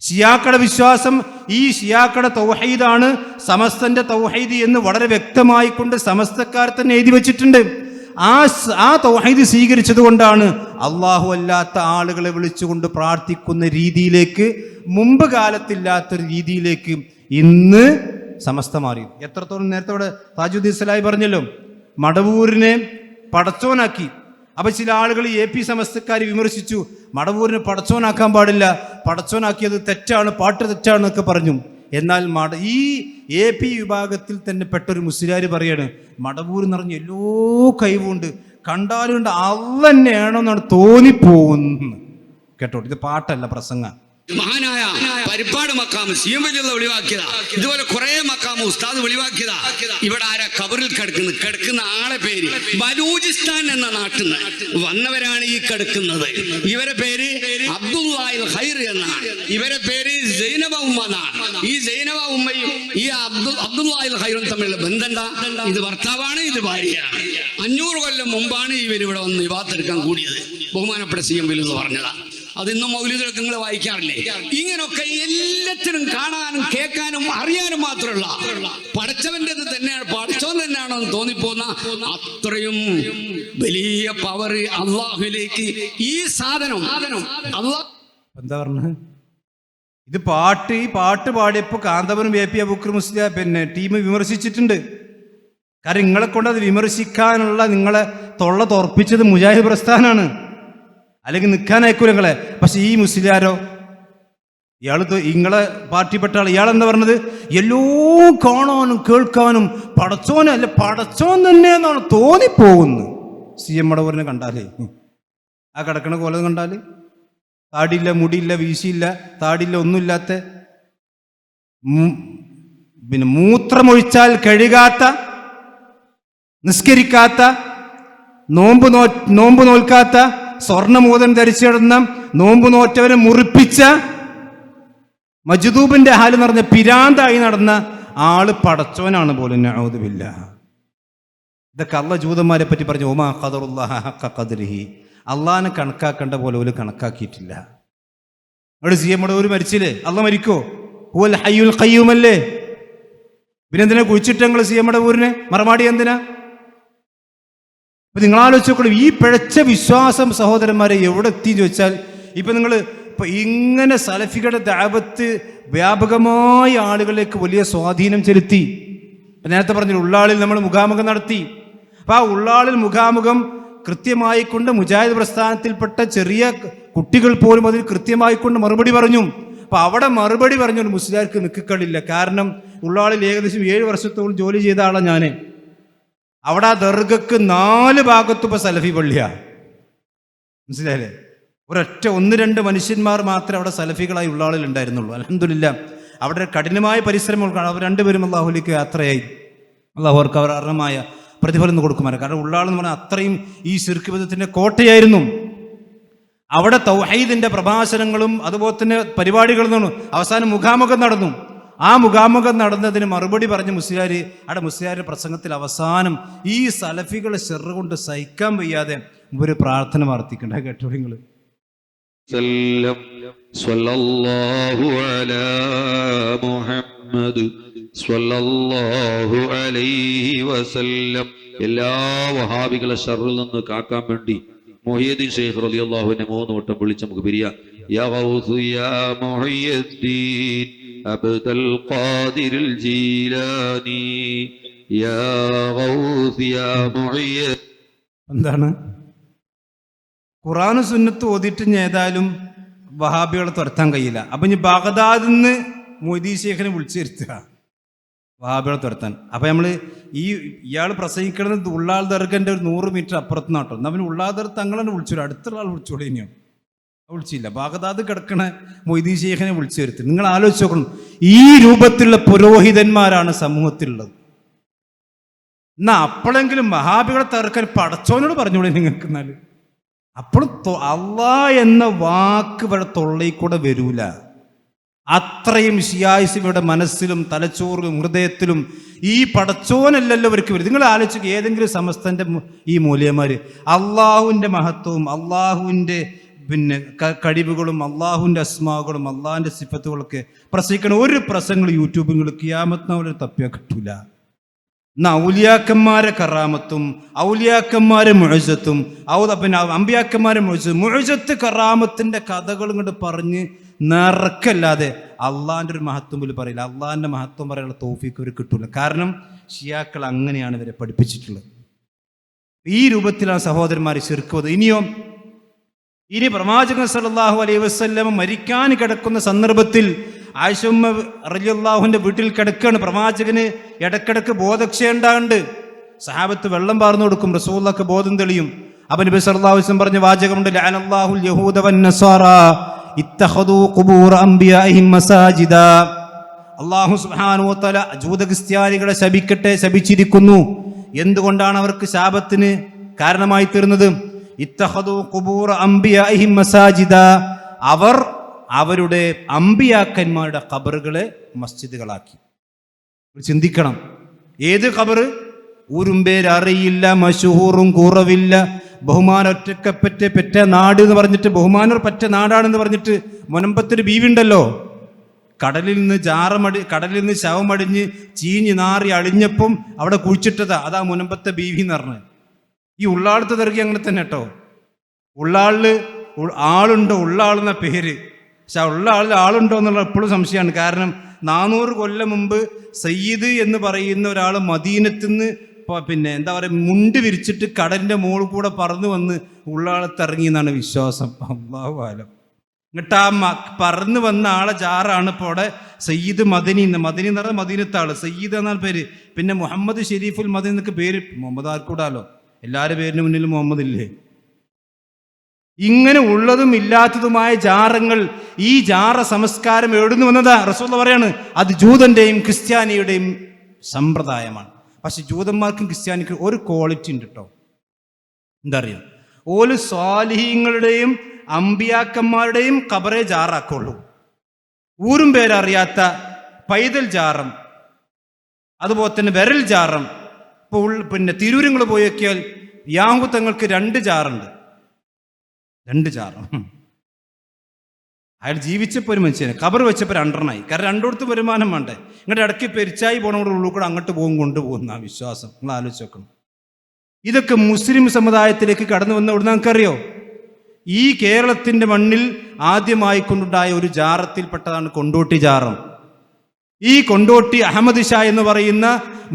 ഷിയാക്കളുടെ വിശ്വാസം ഈ ഷിയാക്കളുടെ തൗഹീദാണ് സമസ്തന്റെ തൗഹീദ് എന്ന് വളരെ വ്യക്തമായിക്കൊണ്ട് സമസ്തക്കാർ തന്നെ എഴുതി വെച്ചിട്ടുണ്ട്. ആ തൗഹീദ് സ്വീകരിച്ചത് കൊണ്ടാണ് അള്ളാഹു അല്ലാത്ത ആളുകളെ വിളിച്ചുകൊണ്ട് പ്രാർത്ഥിക്കുന്ന രീതിയിലേക്ക്, മുമ്പ് കാലത്തില്ലാത്തൊരു രീതിയിലേക്ക് ഇന്ന് സമസ്ത മാറി. എത്രത്തോളം നേരത്തെ ഇവിടെ താജുദ്ദീൻ സലാഹി പറഞ്ഞല്ലോ, മടവൂരിനെ പടച്ചോനാക്കി. അപ്പൊ ചില ആളുകൾ AP സമസ്തക്കാർ വിമർശിച്ചു, മടവൂരിനെ പടച്ചോനാക്കാൻ പാടില്ല, പടച്ചോനാക്കിയത് തെറ്റാണ്, പാട്ട് തെറ്റാണ് എന്നൊക്കെ പറഞ്ഞു. എന്നാൽ ഈ AP വിഭാഗത്തിൽ തന്നെ പെട്ടൊരു മുസ്ലിയാർ പറയാണ്, മടവൂർ എന്ന് പറഞ്ഞ എല്ലോ കഴിവുണ്ട്, കണ്ടാലും അള്ള തന്നെയാണോ എന്നാണ് തോന്നിപ്പോകുന്നു. കേട്ടോ, ഇത് പാട്ടല്ല, പ്രസംഗ. മഹാനായ പരിപ്പാട് മക്കാമ് സിഎം വലിയുള്ള വെളിവാക്കിയതാ. ഇതുപോലെ കുറെ മക്കാമ് ഉസ്താദ് വെളിവാക്കിയതാ. ഇവിടെ ആരാ കബറിൽ കിടക്കുന്ന ആളെ പേര് ബലൂചിസ്ഥാൻ എന്ന നാട്ടിൽ നിന്ന് വന്നവരാണ് ഈ കിടക്കുന്നത്. ഇവരെ പേര് അബ്ദുല്ലാഹിൽ ഖൈർ എന്നാണ്. ഇവരെ പേര് സൈനബ ഉമ്മ എന്നാണ്. ഈ സൈനബ ഉമ്മയും ഈ അബ്ദുല്ലാഹിൽ ഖൈറും തമ്മിലുള്ള ബന്ധം എന്താ? ഇത് ഭർത്താവാണ്, ഇത് ഭാര്യയാണ്. 500 കൊല്ലം മുമ്പാണ് ഇവർ ഇവിടെ വന്ന് വിവാഹത്തെടുക്കാൻ കൂടിയത്. ബഹുമാനപ്പെട്ട സിഎം വലി എന്ന് പറഞ്ഞതാ. അതിന്നും മൗലിദിലൊക്കെ നിങ്ങൾ വായിക്കാറില്ലേ? ഇങ്ങനൊക്കെ എല്ലാത്തിനും കാണാനും കേൾക്കാനും അറിയാനും മാത്രമല്ല, പടച്ചവൻ്റെത് തന്നെയാണ്, പടച്ചവൻ തന്നെയാണോ എന്ന് തോന്നിപ്പോന്ന അത്രയും വലിയ പവർ അള്ളാഹുലേക്ക് ഈ സാധനം അള്ളാഹ്. എന്താ പറഞ്ഞത്? ഇത് ഈ പാട്ട് പാടിയപ്പോൾ കാന്തപുരം AP അബൂക്കർ മുസ്ലിയാർ ടീം വിമർശിച്ചിട്ടുണ്ട്. കാരണം നിങ്ങളെ കൊണ്ട് അത് വിമർശിക്കാനുള്ള നിങ്ങളെ തൊള്ള തുറപ്പിച്ചത് മുജാഹിദ് പ്രസ്ഥാനാണ്, അല്ലെങ്കിൽ നിൽക്കാൻ അയക്കൂല നിങ്ങളെ. പക്ഷെ ഈ മുസ്ലിയാരോ, നിങ്ങളെ പാർട്ടിപ്പെട്ട ആൾ, ഇയാളെന്താ പറഞ്ഞത്? എല്ലാം കാണാനും കേൾക്കാനും പടച്ചോനും അല്ല പടച്ചോൻ തന്നെയെന്നാണ് തോന്നിപ്പോകുന്നത്. CM മടവൂരിനെ കണ്ടാലേ, ആ കിടക്കണ കൊല കണ്ടാല്, താടിയില്ല, മുടിയില്ല, വീശിയില്ല, താടിയില്ല, ഒന്നുമില്ലാത്ത, പിന്നെ മൂത്രമൊഴിച്ചാൽ കഴുകാത്ത, നിസ്കരിക്കാത്ത, നോമ്പ് നോൽക്കാത്ത, സ്വർണ്ണമോദം ധരിച്ചിടുന്ന, നോമ്പ് നോറ്റവരെ മുറിപ്പിച്ച, മജ്ദൂബിന്റെ ഹാല് നടന്ന പിരാന്തായി നടന്ന ആള് പടച്ചോനാണ് പോലും. നഊദു ബില്ലാഹ്. ഇതൊക്കെ അള്ളാഹ് ജൂതന്മാരെ പറ്റി പറഞ്ഞു, ഒമാ ഖദറുല്ലാഹ ഹഖ ഖദ്രിഹി, അള്ളാഹിനെ കണക്കാക്കേണ്ട പോലെ ഒരു കണക്കാക്കിയിട്ടില്ല. അവിടെ CM മടവൂർ മരിച്ചില്ലേ? അള്ളാഹ് മരിക്കോ? ഹുവൽ ഹയ്യുൽ ഖയ്യൂം അല്ലേ? പിന്നെന്തിനാ കുഴിച്ചിട്ട് ഞങ്ങൾ CM മടവൂരിനെ? മറമാടി എന്തിനാ? അപ്പൊ നിങ്ങൾ ആലോചിച്ച് നോക്കണം, ഈ പിഴച്ച വിശ്വാസം സഹോദരന്മാരെ എവിടെ എത്തിയെന്ന് ചോദിച്ചാൽ, ഇപ്പൊ ഇങ്ങനെ സലഫികളുടെ ദഅവത്ത് വ്യാപകമായ ആളുകളിലേക്ക് വലിയ സ്വാധീനം ചെലുത്തി. നേരത്തെ പറഞ്ഞു ഉള്ളാളിൽ നമ്മൾ മുഖാമുഖം നടത്തി. അപ്പൊ ആ ഉള്ളാളിൽ മുഖാമുഖം കൃത്യമായിക്കൊണ്ട് മുജാഹിദ് പ്രസ്ഥാനത്തിൽപ്പെട്ട ചെറിയ കുട്ടികൾ പോലും അതിൽ കൃത്യമായിക്കൊണ്ട് മറുപടി പറഞ്ഞു. അപ്പൊ അവിടെ മറുപടി പറഞ്ഞു മുസ്ലിയാർക്ക് നിൽക്കളില്ല. കാരണം ഉള്ളാളിൽ ഏകദേശം 7 വർഷത്തോളം ജോലി ചെയ്ത ആളാണ് ഞാൻ. അവിടെ ആ ദർഗക്ക് 4 ഭാഗത്തും ഇപ്പൊ സലഫി പള്ളിയാ. മനസ്സിലായില്ലേ? ഒരൊറ്റ 1-2 മനുഷ്യന്മാർ മാത്രമേ അവിടെ സലഫികളായി ഉള്ളാളിൽ ഉണ്ടായിരുന്നുള്ളൂ. അൽഹംദുലില്ലാ, അവിടെ കഠിനമായ പരിശ്രമം. അവർ രണ്ടുപേരും അള്ളാഹുലേക്ക് യാത്രയായി. അള്ളാഹു അവർക്ക് അവർ അർഹമായ പ്രതിഫലം കൊടുക്കുമായിരുന്നു. കാരണം ഉള്ളാളെന്ന് പറഞ്ഞാൽ അത്രയും ഈ ശിർക്ക് വിധത്തിന്റെ കോട്ടയായിരുന്നു. അവിടെ തൗഹീദിന്റെ പ്രഭാഷണങ്ങളും അതുപോലെ തന്നെ പരിപാടികളും നടന്നു. അവസാനം മുഖാമുഖം നടന്നു. ആ മുഖാമുഖം നടന്നതിന് മറുപടി പറഞ്ഞ മുസ്ലിയാരുടെ പ്രസംഗത്തിൽ അവസാനം ഈ സലഫികളെ ശർറ് കൊണ്ട് സഹിക്കാൻ വയ്യാതെ ഒരു പ്രാർത്ഥന പ്രാർത്ഥിക്കണ്ട. കേട്ടോ നിങ്ങൾ. സ്വല്ലല്ലാഹു അലാ മുഹമ്മദ് സ്വല്ലല്ലാഹു അലൈഹി വസല്ലം. എല്ലാ വഹാബികളെ ശർറിൽ നിന്ന് കാക്കാൻ വേണ്ടി മുഹയ്യിദ്ദീൻ ശൈഖ് റളിയല്ലാഹു അൻഹു 3 വട്ടം വിളിച്ച് നമുക്ക് പിരിയാം. യാ ഗൗസ് യാ മുഹയ്യിദ്ദീൻ അബ്ദുൽ ഖാദിറുൽ ജീലാനി യാ ഗൗസ് യാ മുഹയ്യിദ്ദീൻ. എന്താണ് ഖുർആനും സുന്നത്തും ഓതിയിട്ട് ഏതായാലും വഹാബികളെ തുരത്താൻ കഴിയില്ല. അപ്പൊ ഇനി ബഗ്ദാദിൽ നിന്ന് മൊയ്തീൻ ശൈഖിനെ വിളിച്ചു വരുത്തുക വഹാബികളെ തുരത്താൻ. അപ്പൊ നമ്മള് ഇയാൾ പ്രസംഗിക്കുന്നത് ഉള്ളാൾ ദർഗന്റെ ഒരു 100 മീറ്റർ അപ്പുറത്ത് നാട്ടോ. എന്നാ പിന്നെ ഉള്ളാൾ ദർഗ് തങ്ങളെ വിളിച്ചോളൂ, അടുത്തുള്ള ആൾ വിളിച്ചോളൂ. ഇനിയോ വിളിച്ചില്ല. ബഗ്ദാദ് കിടക്കണ മൊയ്തീൻ ശൈഖിനെ വിളിച്ചു വരുത്തി. നിങ്ങൾ ആലോചിച്ച് നോക്കണം, ഈ രൂപത്തിലുള്ള പുരോഹിതന്മാരാണ് സമൂഹത്തിലുള്ളത്. എന്നാ അപ്പോഴെങ്കിലും വഹാബികളെ തകർക്കാൻ പടച്ചോനോട് പറഞ്ഞോളൂ നിങ്ങൾക്ക്. എന്നാല് അപ്പോഴും അള്ളാ എന്ന വാക്ക് ഇവിടെ തൊള്ളയിൽ കൂടെ വരൂല. അത്രയും ഷിയായിസിയുടെ മനസ്സിലും തലച്ചോറിലും ഹൃദയത്തിലും ഈ പടച്ചോനല്ലല്ലോ അവർക്ക് വരും. നിങ്ങൾ ആലോചിക്കുക, ഏതെങ്കിലും സമസ്തന്റെ ഈ മൂല്യന്മാര് അള്ളാഹുവിന്റെ മഹത്വവും അള്ളാഹുവിന്റെ കഴിവുകളും അള്ളാഹുവിന്റെ അസ്മാകളും അള്ളാഹിന്റെ സിഫത്തുകളൊക്കെ പ്രസംഗിക്കണ ഒരു പ്രസംഗങ്ങൾ യൂട്യൂബിൽ ഖിയാമത്ത് തപ്പിയാൽ കിട്ടൂല. എന്നാ ഔലിയാക്കന്മാരെ കറാമത്തും ഔലിയാക്കന്മാരെ മുഅ്ജിസത്തും പിന്നെ അമ്പിയാക്കന്മാരെ മുഅ്ജിസത്ത് കറാമത്തിന്റെ കഥകൾ ഇങ്ങോട്ട് പറഞ്ഞ് നിറക്കല്ലാതെ അള്ളാഹിന്റെ ഒരു മഹത്വം പോലും പറയില്ല. അള്ളാഹിന്റെ മഹത്വം പറയാനുള്ള തൗഫീഖ് അവർ കിട്ടൂല. കാരണം ഷിയാക്കൾ അങ്ങനെയാണ് ഇവരെ പഠിപ്പിച്ചിട്ടുള്ളത്. ഈ രൂപത്തിലാണ് സഹോദരന്മാരെ ശിർക്ക്. ഇനി പ്രവാചകൻ സല്ലല്ലാഹു അലൈഹി വസല്ലം മരിക്കാൻ കിടക്കുന്ന സന്ദർഭത്തിൽ ആയിഷ ഉമ്മ റളിയല്ലാഹുവിന്റെ വീട്ടിൽ കിടക്കുകയാണ്. പ്രവാചകന് ഇടക്കിടക്ക് ബോധക്ഷയം ഉണ്ടാകുന്നുണ്ട്. സഹാബത്ത് വെള്ളം പാർന്നു കൊടുക്കും, റസൂലുള്ളാഹിക്ക് ബോധം തെളിയും. അപ്പോൾ നബി സല്ലല്ലാഹു അലൈഹി വസല്ലം പറഞ്ഞ വാചകമുണ്ട്, ലഅനല്ലാഹുൽ യഹൂദ വന്നസാറാ ഇത്തഖദൂ ഖുബൂറ അംബിയാഇഹിം മസാജിദ. അല്ലാഹു സുബ്ഹാനഹു വ തആല ജൂത ക്രിസ്ത്യാനികളെ ശപിക്കട്ടെ, ശപിച്ചിരിക്കുന്നു. എന്തുകൊണ്ടാണ് അവർക്ക് ശാപത്തിന് കാരണമായി തീർന്നത്? ഇത്തഖദൂ ഖുബൂറ അംബിയാഇഹിം മസാജിദ, അവർ അവരുടെ അമ്പിയാക്കന്മാരുടെ ഖബറുകളെ മസ്ജിദുകളാക്കി. ചിന്തിക്കണം, ഏത് ഖബർ? ഊരും പേരറിയില്ല, മശഹൂറും കുറവില്ല, ബഹുമാനം ഒറ്റക്കപ്പറ്റ പെറ്റ നാട് എന്ന് പറഞ്ഞിട്ട്, ബഹുമാനം പറ്റ നാടാണെന്ന് പറഞ്ഞിട്ട് മുനമ്പത്തൊരു ബീവി ഉണ്ടല്ലോ, കടലിൽ നിന്ന് ശവമടിഞ്ഞ് ചീഞ്ഞ് നാറി അളിഞ്ഞപ്പം അവിടെ കുഴിച്ചിട്ടതാ, അതാ മുനമ്പത്തെ ബീവി എന്ന് പറഞ്ഞത്. ഈ ഉള്ളാളത്തെ തിറക്കി അങ്ങനെ തന്നെ കേട്ടോ. ഉള്ളാളില് ആളുണ്ടോ, ഉള്ളാളെന്ന പേര്, പക്ഷെ ഉള്ള ആളിൽ ആളുണ്ടോ എന്നുള്ള എപ്പോഴും സംശയമാണ്. കാരണം 400 കൊല്ലം മുമ്പ് സയ്യിദ് എന്ന് പറയുന്ന ഒരാൾ മദീനത്തുനിന്ന് പിന്നെ എന്താ പറയുക മുണ്ട് വിരിച്ചിട്ട് കടലിൻ്റെ മുകളിൽ കൂടെ പറന്നു വന്ന് ഉള്ളാളത്തിറങ്ങി എന്നാണ് വിശ്വാസം. അല്ലാഹു ആലം. എന്നിട്ട് ആ പറന്നു വന്ന ആളെ ജാറാണ് ഇപ്പോൾ അവിടെ സയ്യിദ് മദനി എന്ന് പറഞ്ഞാൽ മദീനത്തെ ആള്, സയ്യിദ് എന്നാൽ പേര്. പിന്നെ മുഹമ്മദ് ഷെരീഫുൽ മദനി എന്നൊക്കെ പേര്. മുഹമ്മദ് ആർക്കൂടാലോ, എല്ലാവരുടെ പേരിന് മുന്നിൽ മുഹമ്മദ് ഇല്ലേ? ഇങ്ങനെ ഉള്ളതും ഇല്ലാത്തതുമായ ജാറങ്ങൾ, ഈ ജാറ സംസ്കാരം എവിടുന്ന് വന്നതാ? റസൂലുള്ളാഹി പറയാണ്, അത് ജൂതന്റെയും ക്രിസ്ത്യാനിയുടെയും സമ്പ്രദായമാണ്. പക്ഷെ ജൂതന്മാർക്കും ക്രിസ്ത്യാനിക്കും ഒരു ക്വാളിറ്റി ഉണ്ട് കേട്ടോ. എന്താ അറിയോ? ഓല് സ്വാലിഹീങ്ങളുടെയും അമ്പിയാക്കന്മാരുടെയും ഖബറെ ജാറാക്കുള്ളൂ. ഊരും പേരറിയാത്ത പൈതൽ ജാറം, അതുപോലെ തന്നെ വിരൽ ജാറം. ഇപ്പോൾ പിന്നെ തിരൂരങ്ങൾ പോയി നോക്കിയാൽ യാഹൂദങ്ങൾക്ക് 2 ജാറുണ്ട്, 2 ജാറും. അയാൾ ജീവിച്ചപ്പോൾ ഒരു മനുഷ്യന്, ഖബർ വെച്ചപ്പോൾ 2 കാരണം 2 വരുമാനം വേണ്ടേ. ഇങ്ങോട്ട് ഇടയ്ക്ക് പെരിച്ചായി പോണവരുടെ ഉള്ളിൽ കൂടെ അങ്ങോട്ട് കൊണ്ടുപോകുന്ന ആ വിശ്വാസം നിങ്ങൾ ആലോചിച്ച് നോക്കണം. ഇതൊക്കെ മുസ്ലിം സമുദായത്തിലേക്ക് കടന്നു വന്ന എവിടെ നമുക്കറിയോ? ഈ കേരളത്തിൻ്റെ മണ്ണിൽ ആദ്യമായി കൊണ്ടുണ്ടായ ഒരു ജാറത്തിൽപ്പെട്ടതാണ് കൊണ്ടോട്ടി ജാറം. ഈ കൊണ്ടോട്ടി അഹമ്മദ് ഷാ എന്ന് പറയുന്ന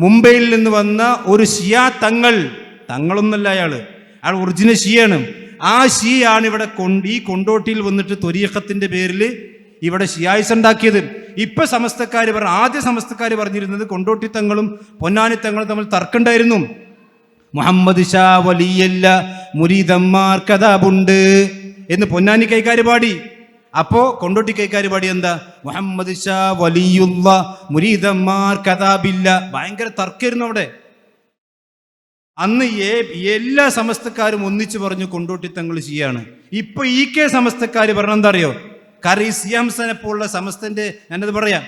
മുംബൈയിൽ നിന്ന് വന്ന ഒരു ഷിയ തങ്ങളൊന്നല്ല അയാൾ ഒറിജിനൽ ഷിയാണ്. ആ ഷിയാണ് ഇവിടെ ഈ കൊണ്ടോട്ടിയിൽ വന്നിട്ട് ത്വരീഖത്തിന്റെ പേരിൽ ഇവിടെ ഷിയായിസ് ഉണ്ടാക്കിയത്. ഇപ്പൊ സമസ്തക്കാർ ആദ്യ സമസ്തക്കാർ പറഞ്ഞിരുന്നത് കൊണ്ടോട്ടി തങ്ങളും പൊന്നാനി തങ്ങളും തമ്മിൽ തർക്കമുണ്ടായിരുന്നു. മുഹമ്മദ് ഷാ വലിയല്ല, മുരീദന്മാർ കഥാബുണ്ട് എന്ന് പൊന്നാനി കൈക്കാര് പാടി. അപ്പോ കൊണ്ടോട്ടി കൈക്കാര് പാടി എന്താ? മുഹമ്മദ് ഷാ വലിയുള്ള, മുരീദന്മാർ കഥാബില്ല. ഭയങ്കര തർക്കമായിരുന്നു അവിടെ. അന്ന് എല്ലാ സമസ്തക്കാരും ഒന്നിച്ചു പറഞ്ഞു കൊണ്ടോട്ടി തങ്ങൾ ഷിയാണ്. ഇപ്പൊ സമസ്തക്കാര് പറഞ്ഞ എന്താ അറിയോ? കാരണം ഈ സിയാംസനെ പോലുള്ള സമസ്തന്റെ, ഞാനത് പറയാം,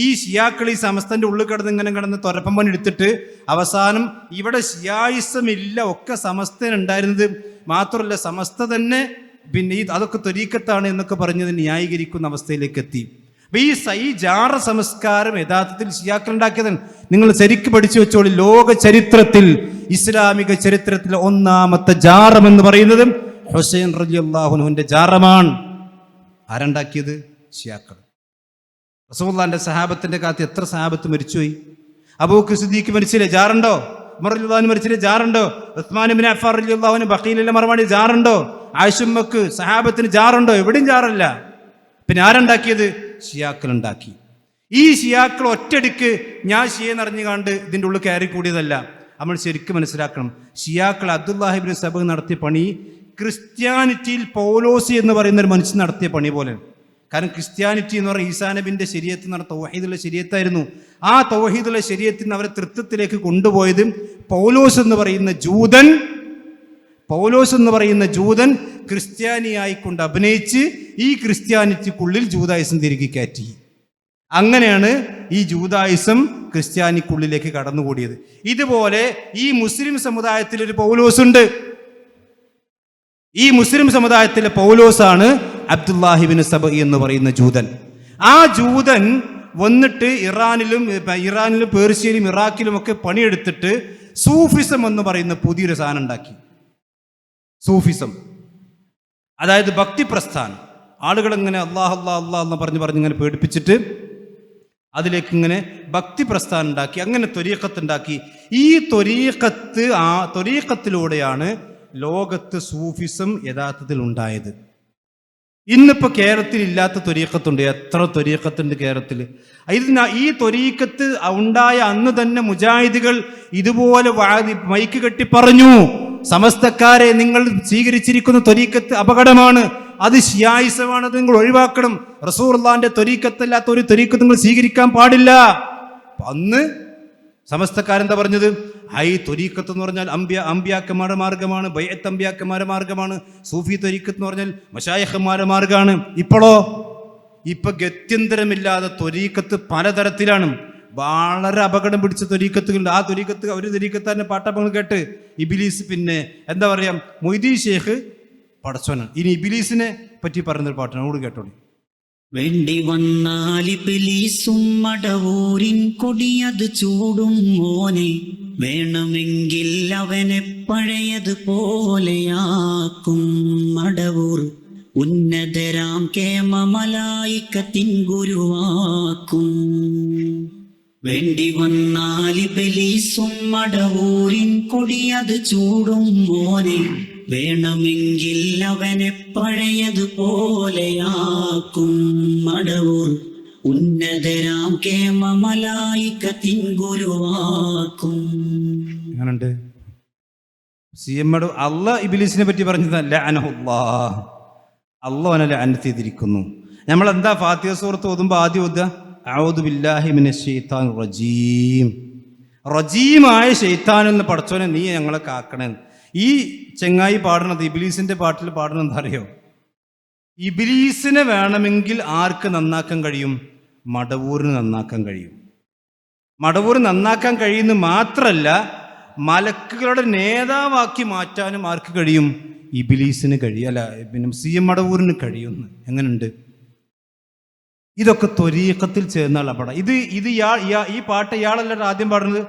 ഈ ഷിയാക്കൾ ഈ സമസ്തന്റെ ഉള്ളിൽ കിടന്ന് തൊരപ്പം പണി എടുത്തിട്ട് അവസാനം ഇവിടെ ഷിയായിസമില്ല, ഒക്കെ സമസ്തനുണ്ടായിരുന്നത്. മാത്രമല്ല സമസ്ത തന്നെ പിന്നെ അതൊക്കെ ത്വരീഖത്താണ് എന്നൊക്കെ പറഞ്ഞത് ന്യായീകരിക്കുന്ന അവസ്ഥയിലേക്ക് എത്തി. അപ്പൊ ഈ ജാറ സംസ്കാരം യഥാർത്ഥത്തിൽ ഷിയാക്കൾ ഉണ്ടാക്കിയതാണ്. നിങ്ങൾ ശരിക്കും പഠിച്ചു വെച്ചോളി, ലോക ചരിത്രത്തിൽ, ഇസ്ലാമിക ചരിത്രത്തിൽ ഒന്നാമത്തെ ജാറം എന്ന് പറയുന്നത് ഹുസൈൻ റളിയല്ലാഹു അൻഹുവിന്റെ ജാറമാണ്. ആരുണ്ടാക്കിയത്? ഷിയാക്കൾ. റസൂലുള്ളാഹിന്റെ സഹാബത്തിന്റെ കാലത്ത് എത്ര സഹാബത്ത് മരിച്ചുപോയി? അബൂബക്കർ സിദ്ദീഖ് മരിച്ചില്ലേ? ജാറുണ്ടോ? ഉമർ റളിയല്ലാഹു അൻഹു മരിച്ചില്ലേ? ജാറുണ്ടോ? ഉസ്മാൻ ഇബ്നു അഫ്ഫാൻ റളിയല്ലാഹു അൻഹു ബഖീലിലെ മറുപടി ജാറുണ്ടോ? ആയിഷമ്മക്ക് സഹാബത്തിന് ജാറുണ്ടോ? എവിടെയും ജാറല്ല. പിന്നെ ആരുണ്ടാക്കിയത്? ഷിയാക്കൾ ഉണ്ടാക്കി. ഈ ഷിയാക്കൾ ഒറ്റടിക്ക് ഞാൻ ഷിയെന്ന് അറിഞ്ഞു കണ്ട് ഇതിൻ്റെ ഉള്ളിൽ കയറി കൂടിയതല്ല. നമ്മൾ ശരിക്കും മനസ്സിലാക്കണം, ഷിയാക്കൾ അബ്ദുല്ലാഹി ഇബ്നു സബ നടത്തിയ പണി ക്രിസ്ത്യാനിറ്റിയിൽ പൗലോസ് എന്ന് പറയുന്ന ഒരു മനുഷ്യൻ നടത്തിയ പണി പോലെ. കാരണം ക്രിസ്ത്യാനിറ്റി എന്ന് പറയുന്ന ഈസാ നബിന്റെ ശരീഅത്ത് എന്ന് പറഞ്ഞ തൗഹീദുള്ള ശരീഅത്തായിരുന്നു. ആ തൗഹീദുള്ള ശരീഅത്തിൽ നിന്ന് അവരെ തൃത്വത്തിലേക്ക് കൊണ്ടുപോയത് പൗലോസ് എന്ന് പറയുന്ന ജൂതൻ ക്രിസ്ത്യാനിയായിക്കൊണ്ട് അഭിനയിച്ച് ഈ ക്രിസ്ത്യാനിറ്റിക്കുള്ളിൽ ജൂതായിസം തിരികെ കയറ്റി. അങ്ങനെയാണ് ഈ ജൂതായിസം ക്രിസ്ത്യാനിക്കുള്ളിലേക്ക് കടന്നുകൂടിയത്. ഇതുപോലെ ഈ മുസ്ലിം സമുദായത്തിൽ ഒരു പൗലോസ് ഉണ്ട്. ഈ മുസ്ലിം സമുദായത്തിലെ പൗലോസാണ് അബ്ദുല്ലാഹി ഇബ്നു സബഇ എന്ന് പറയുന്ന ജൂതൻ. ആ ജൂതൻ വന്നിട്ട് ഇറാനിലും പേർഷ്യയിലും ഇറാഖിലും ഒക്കെ പണിയെടുത്തിട്ട് സൂഫിസം എന്ന് പറയുന്ന പുതിയൊരു സാധനം ഉണ്ടാക്കി. സൂഫിസം, അതായത് ഭക്തി പ്രസ്ഥാനം. ആളുകളിങ്ങനെ അള്ളാഹ് അള്ളാഹ് അള്ളാഹ് എന്ന് പറഞ്ഞ് ഇങ്ങനെ പേടിപ്പിച്ചിട്ട് അതിലേക്ക് ഇങ്ങനെ ഭക്തി പ്രസ്ഥാനം ഉണ്ടാക്കി. അങ്ങനെ ത്വരീഖത്ത് ഉണ്ടാക്കി. ഈ ത്വരീഖത്തിലൂടെയാണ് ലോകത്ത് സൂഫിസം യഥാർത്ഥത്തിൽ ഉണ്ടായത്. ഇന്നിപ്പോൾ കേരളത്തിൽ ഇല്ലാത്ത ത്വരീഖത്തുണ്ട്. എത്ര ത്വരീഖത്തുണ്ട് കേരളത്തിൽ. ഈ ത്വരീഖത്ത് ഉണ്ടായ അന്ന് തന്നെ മുജാഹിദുകൾ ഇതുപോലെ മൈക്ക് കെട്ടി പറഞ്ഞു, സമസ്തക്കാരെ നിങ്ങൾ സ്വീകരിച്ചിരിക്കുന്ന ത്വരീഖത്ത് അപകടമാണ്, അത് ശിയായിസമാണ്, അത് നിങ്ങൾ ഒഴിവാക്കണം, റസൂലുള്ളാഹിന്റെ ത്വരീഖത്തല്ലാത്ത ഒരു ത്വരീഖത്ത് നിങ്ങൾ സ്വീകരിക്കാൻ പാടില്ല. അന്ന് സമസ്തക്കാരെന്താ പറഞ്ഞത്? ത്വരീഖത്ത് എന്ന് പറഞ്ഞാൽ അമ്പിയാക്കന്മാരുടെ മാർഗമാണ്, ബൈഅത്ത് അമ്പിയാക്കന്മാരുടെ മാർഗമാണ്. സൂഫി ത്വരീഖത്ത് എന്ന് പറഞ്ഞാൽ മശായിഖന്മാരുടെ മാർഗമാണ്. ഇപ്പൊ ഗത്യന്തരമില്ലാതെ ത്വരീഖത്ത് പലതരത്തിലാണ്. വളരെ അപകടം പിടിച്ച ത്വരീഖത്തുകളുണ്ട്. ആ ത്വരീഖത്ത് ഒരു ത്വരീഖത്താരൻ്റെ പാട്ടപ്പങ്ങൾ കേട്ട് ഇബിലീസ്, പിന്നെ എന്താ പറയാ, മൊയ്തീൻ ഷേഖ് പടച്ചോനാണ്. ഇനി ഇബിലീസിനെ പറ്റി പറയുന്നൊരു പാട്ടാണ്, അവിടെ കേട്ടോളി. വേണ്ടി വന്നാൽ ഇബ്ലീസും മടവൂരിൻ കൊടിയത് ചൂടും മോനെ, വേണമെങ്കിൽ അവനെ പഴയതുപോലെയാക്കും മടവൂർ, ഉന്നതരാം കേമമലായിക്കത്തിൻ ഗുരുവാക്കും. വേണ്ടി വന്നാൽ ഇബ്ലീസും മടവൂരിൻ കൊടിയത് ചൂടും മോനെ, വേണമെങ്കിൽ അവനെ പഴയതുപോലെയാക്കും മടവൂർ, ഉന്നതരാം കേമമലായിക്കത്തിൻ ഗുരുവാക്കും. അങ്ങനുണ്ട്. അള്ളാഹ് ഇബ്ലീസിനെ പറ്റി പറഞ്ഞത് ലഅനഹുല്ലാഹ്, അള്ളാഹു അവനെ ലഅനത്ത് ചെയ്തിരിക്കുന്നു. നമ്മൾ എന്താ ഫാത്തിഹ സൂറത്ത് ഓതുമ്പോൾ ആദ്യം ഓതുക അഊദു ബില്ലാഹി മിനശ് ശൈത്താനിർ റജീം. റജീമായ ശൈത്താനിൽ നിന്ന് പടച്ചോനെ നീ ഞങ്ങളെ കാക്കണേ. ഈ ചെങ്ങായി പാടണത്, ഇബ്ലീസിന്റെ പാട്ടിൽ പാടണത് എന്താ അറിയോ? ഇബ്ലീസിനെ വേണമെങ്കിൽ ആർക്ക് നന്നാക്കാൻ കഴിയും? മടവൂരിന് നന്നാക്കാൻ കഴിയും. മടവൂർ നന്നാക്കാൻ കഴിയുന്ന മാത്രല്ല, മലക്കുകളുടെ നേതാവാക്കി മാറ്റാനും ആർക്ക് കഴിയും? ഇബ്ലീസിന് കഴിയും. അല്ല, പിന്നെ CM മടവൂരിന് കഴിയുമെന്ന്. എങ്ങനെയുണ്ട്? ഇതൊക്കെ ത്വരീഖത്തിൽ ചേർന്നുള്ള പടം. ഈ പാട്ട് ഇയാളല്ല ആദ്യം പാടുന്നത്.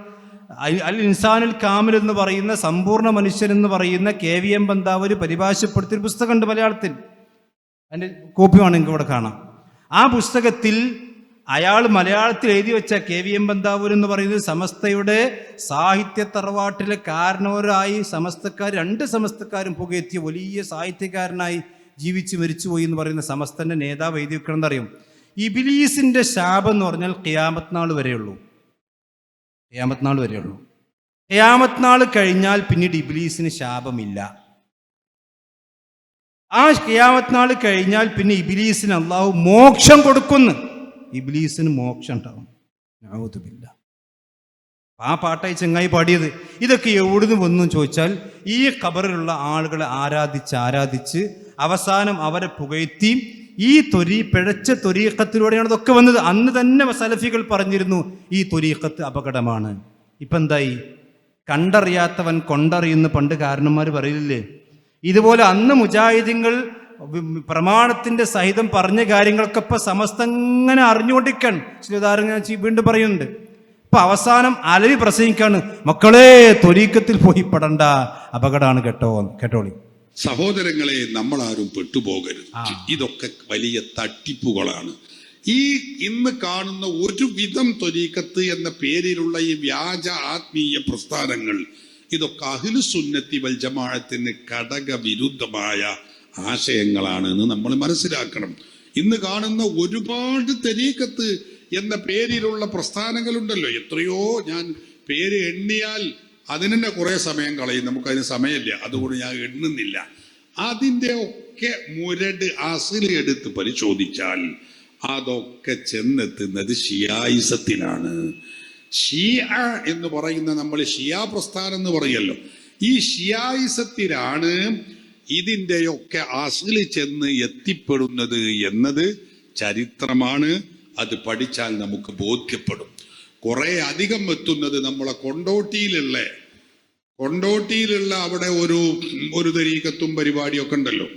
അൽ ഇൻസാനുൽ കാമിൽ എന്ന് പറയുന്ന സമ്പൂർണ്ണ മനുഷ്യൻ എന്ന് പറയുന്ന KVM ബന്താവൂർ പരിഭാഷപ്പെടുത്തിയൊരു പുസ്തകമുണ്ട് മലയാളത്തിൽ. അതിൻ്റെ കോപ്പി വേണമെങ്കിൽ ഇവിടെ കാണാം. ആ പുസ്തകത്തിൽ അയാൾ മലയാളത്തിൽ എഴുതി വെച്ച KVM ബന്താവൂർ എന്ന് പറയുന്നത് സമസ്തയുടെ സാഹിത്യ തറവാട്ടിലെ കാരണവരായി രണ്ട് സമസ്തക്കാരും പുകയെത്തിയ വലിയ സാഹിത്യകാരനായി ജീവിച്ച് മരിച്ചുപോയി എന്ന് പറയുന്ന സമസ്തന്റെ നേതാവ് എഴുതി വെക്കണം എന്നറിയും. ഇബ്ലീസിന്റെ ശാപം എന്ന് പറഞ്ഞാൽ ഖിയാമത്ത് നാൾ വരെയുള്ളൂ. ഖിയാമത്ത് നാൾ വരെയുള്ളൂ. ഖിയാമത്ത് നാൾ കഴിഞ്ഞാൽ പിന്നീട് ഇബ്ലീസിന് ശാപമില്ല. ആ ഖിയാമത്ത് നാൾ കഴിഞ്ഞാൽ പിന്നെ ഇബ്ലീസിന് അള്ളാഹു മോക്ഷം കൊടുക്കുന്നു. ഇബ്ലീസിന് മോക്ഷം ഉണ്ടാവും. നഊദു ബില്ലാഹ്. ആ പാട്ടായി ചെങ്ങായി പാടിയത്. ഇതൊക്കെ എവിടുന്ന് വന്നു ചോദിച്ചാൽ, ഈ ഖബറിലുള്ള ആളുകളെ ആരാധിച്ച് അവസാനം അവരെ പുകഴ്ത്തി ഈ പിഴച്ച ത്വരീഖത്തിലൂടെയാണ് ഇതൊക്കെ വന്നത്. അന്ന് തന്നെ സലഫികൾ പറഞ്ഞിരുന്നു ഈ ത്വരീഖത്ത് അപകടമാണ്. ഇപ്പം എന്തായി? കണ്ടറിയാത്തവൻ കൊണ്ടറിയുന്ന പണ്ട് കാരണന്മാർ പറയില്ലേ? ഇതുപോലെ അന്ന് മുജാഹിദീങ്ങൾ പ്രമാണത്തിന്റെ സഹിതം പറഞ്ഞ കാര്യങ്ങളൊക്കെ ഇപ്പൊ സമസ്തങ്ങനെ അറിഞ്ഞുകൊണ്ടിരിക്കാൻ ചില ഉദാഹരണങ്ങൾ വീണ്ടും പറയുന്നുണ്ട്. ഇപ്പൊ അവസാനം അലവി പ്രസംഗിക്കാണ്, മക്കളെ ത്വരീഖത്തിൽ പോയി പെടണ്ട, അപകടമാണ് കേട്ടോളി. സഹോദരങ്ങളെ, നമ്മളാരും പെട്ടുപോകരുത്. ഇതൊക്കെ വലിയ തട്ടിപ്പുകളാണ്. ഇന്ന് കാണുന്ന ഒരുവിധം ത്വരീഖത്ത് എന്ന പേരിലുള്ള ഈ വ്യാജ ആത്മീയ പ്രസ്ഥാനങ്ങൾ, ഇതൊക്കെ അഹ്ലു സുന്നത്തി വൽ ജമാഅത്തിന് ഘടകവിരുദ്ധമായ ആശയങ്ങളാണ് എന്ന് നമ്മൾ മനസ്സിലാക്കണം. ഇന്ന് കാണുന്ന ഒരുപാട് ത്വരീഖത്ത് എന്ന പേരിലുള്ള പ്രസ്ഥാനങ്ങളുണ്ടല്ലോ, എത്രയോ, ഞാൻ പേര് എണ്ണിയാൽ അതിനെ കുറെ സമയം കളയും, നമുക്കതിന് സമയമില്ല, അതുകൊണ്ട് ഞാൻ എണ്ണുന്നില്ല. അതിൻ്റെ ഒക്കെ മുരട് അസിൽ എടുത്ത് പരിശോധിച്ചാൽ അതൊക്കെ ചെന്നെത്തുന്നത് ഷിയായിസത്തിലാണ്. ഷിയ എന്ന് പറയുന്ന, നമ്മൾ ഷിയാ പ്രസ്ഥാനം എന്ന് പറയല്ലോ, ഈ ഷിയായിസത്തിലാണ് ഇതിൻ്റെയൊക്കെ അസിൽ ചെന്ന് എത്തിപ്പെടുന്നത് എന്നത് ചരിത്രമാണ്. അത് പഠിച്ചാൽ നമുക്ക് ബോധ്യപ്പെടും. കുറെ അധികം എത്തുന്നത് നമ്മളെ കൊണ്ടോട്ടിയിലുള്ള അവിടെ ഒരു ത്വരീഖത്തും പരിപാടിയൊക്കെ ഉണ്ടല്ലോ,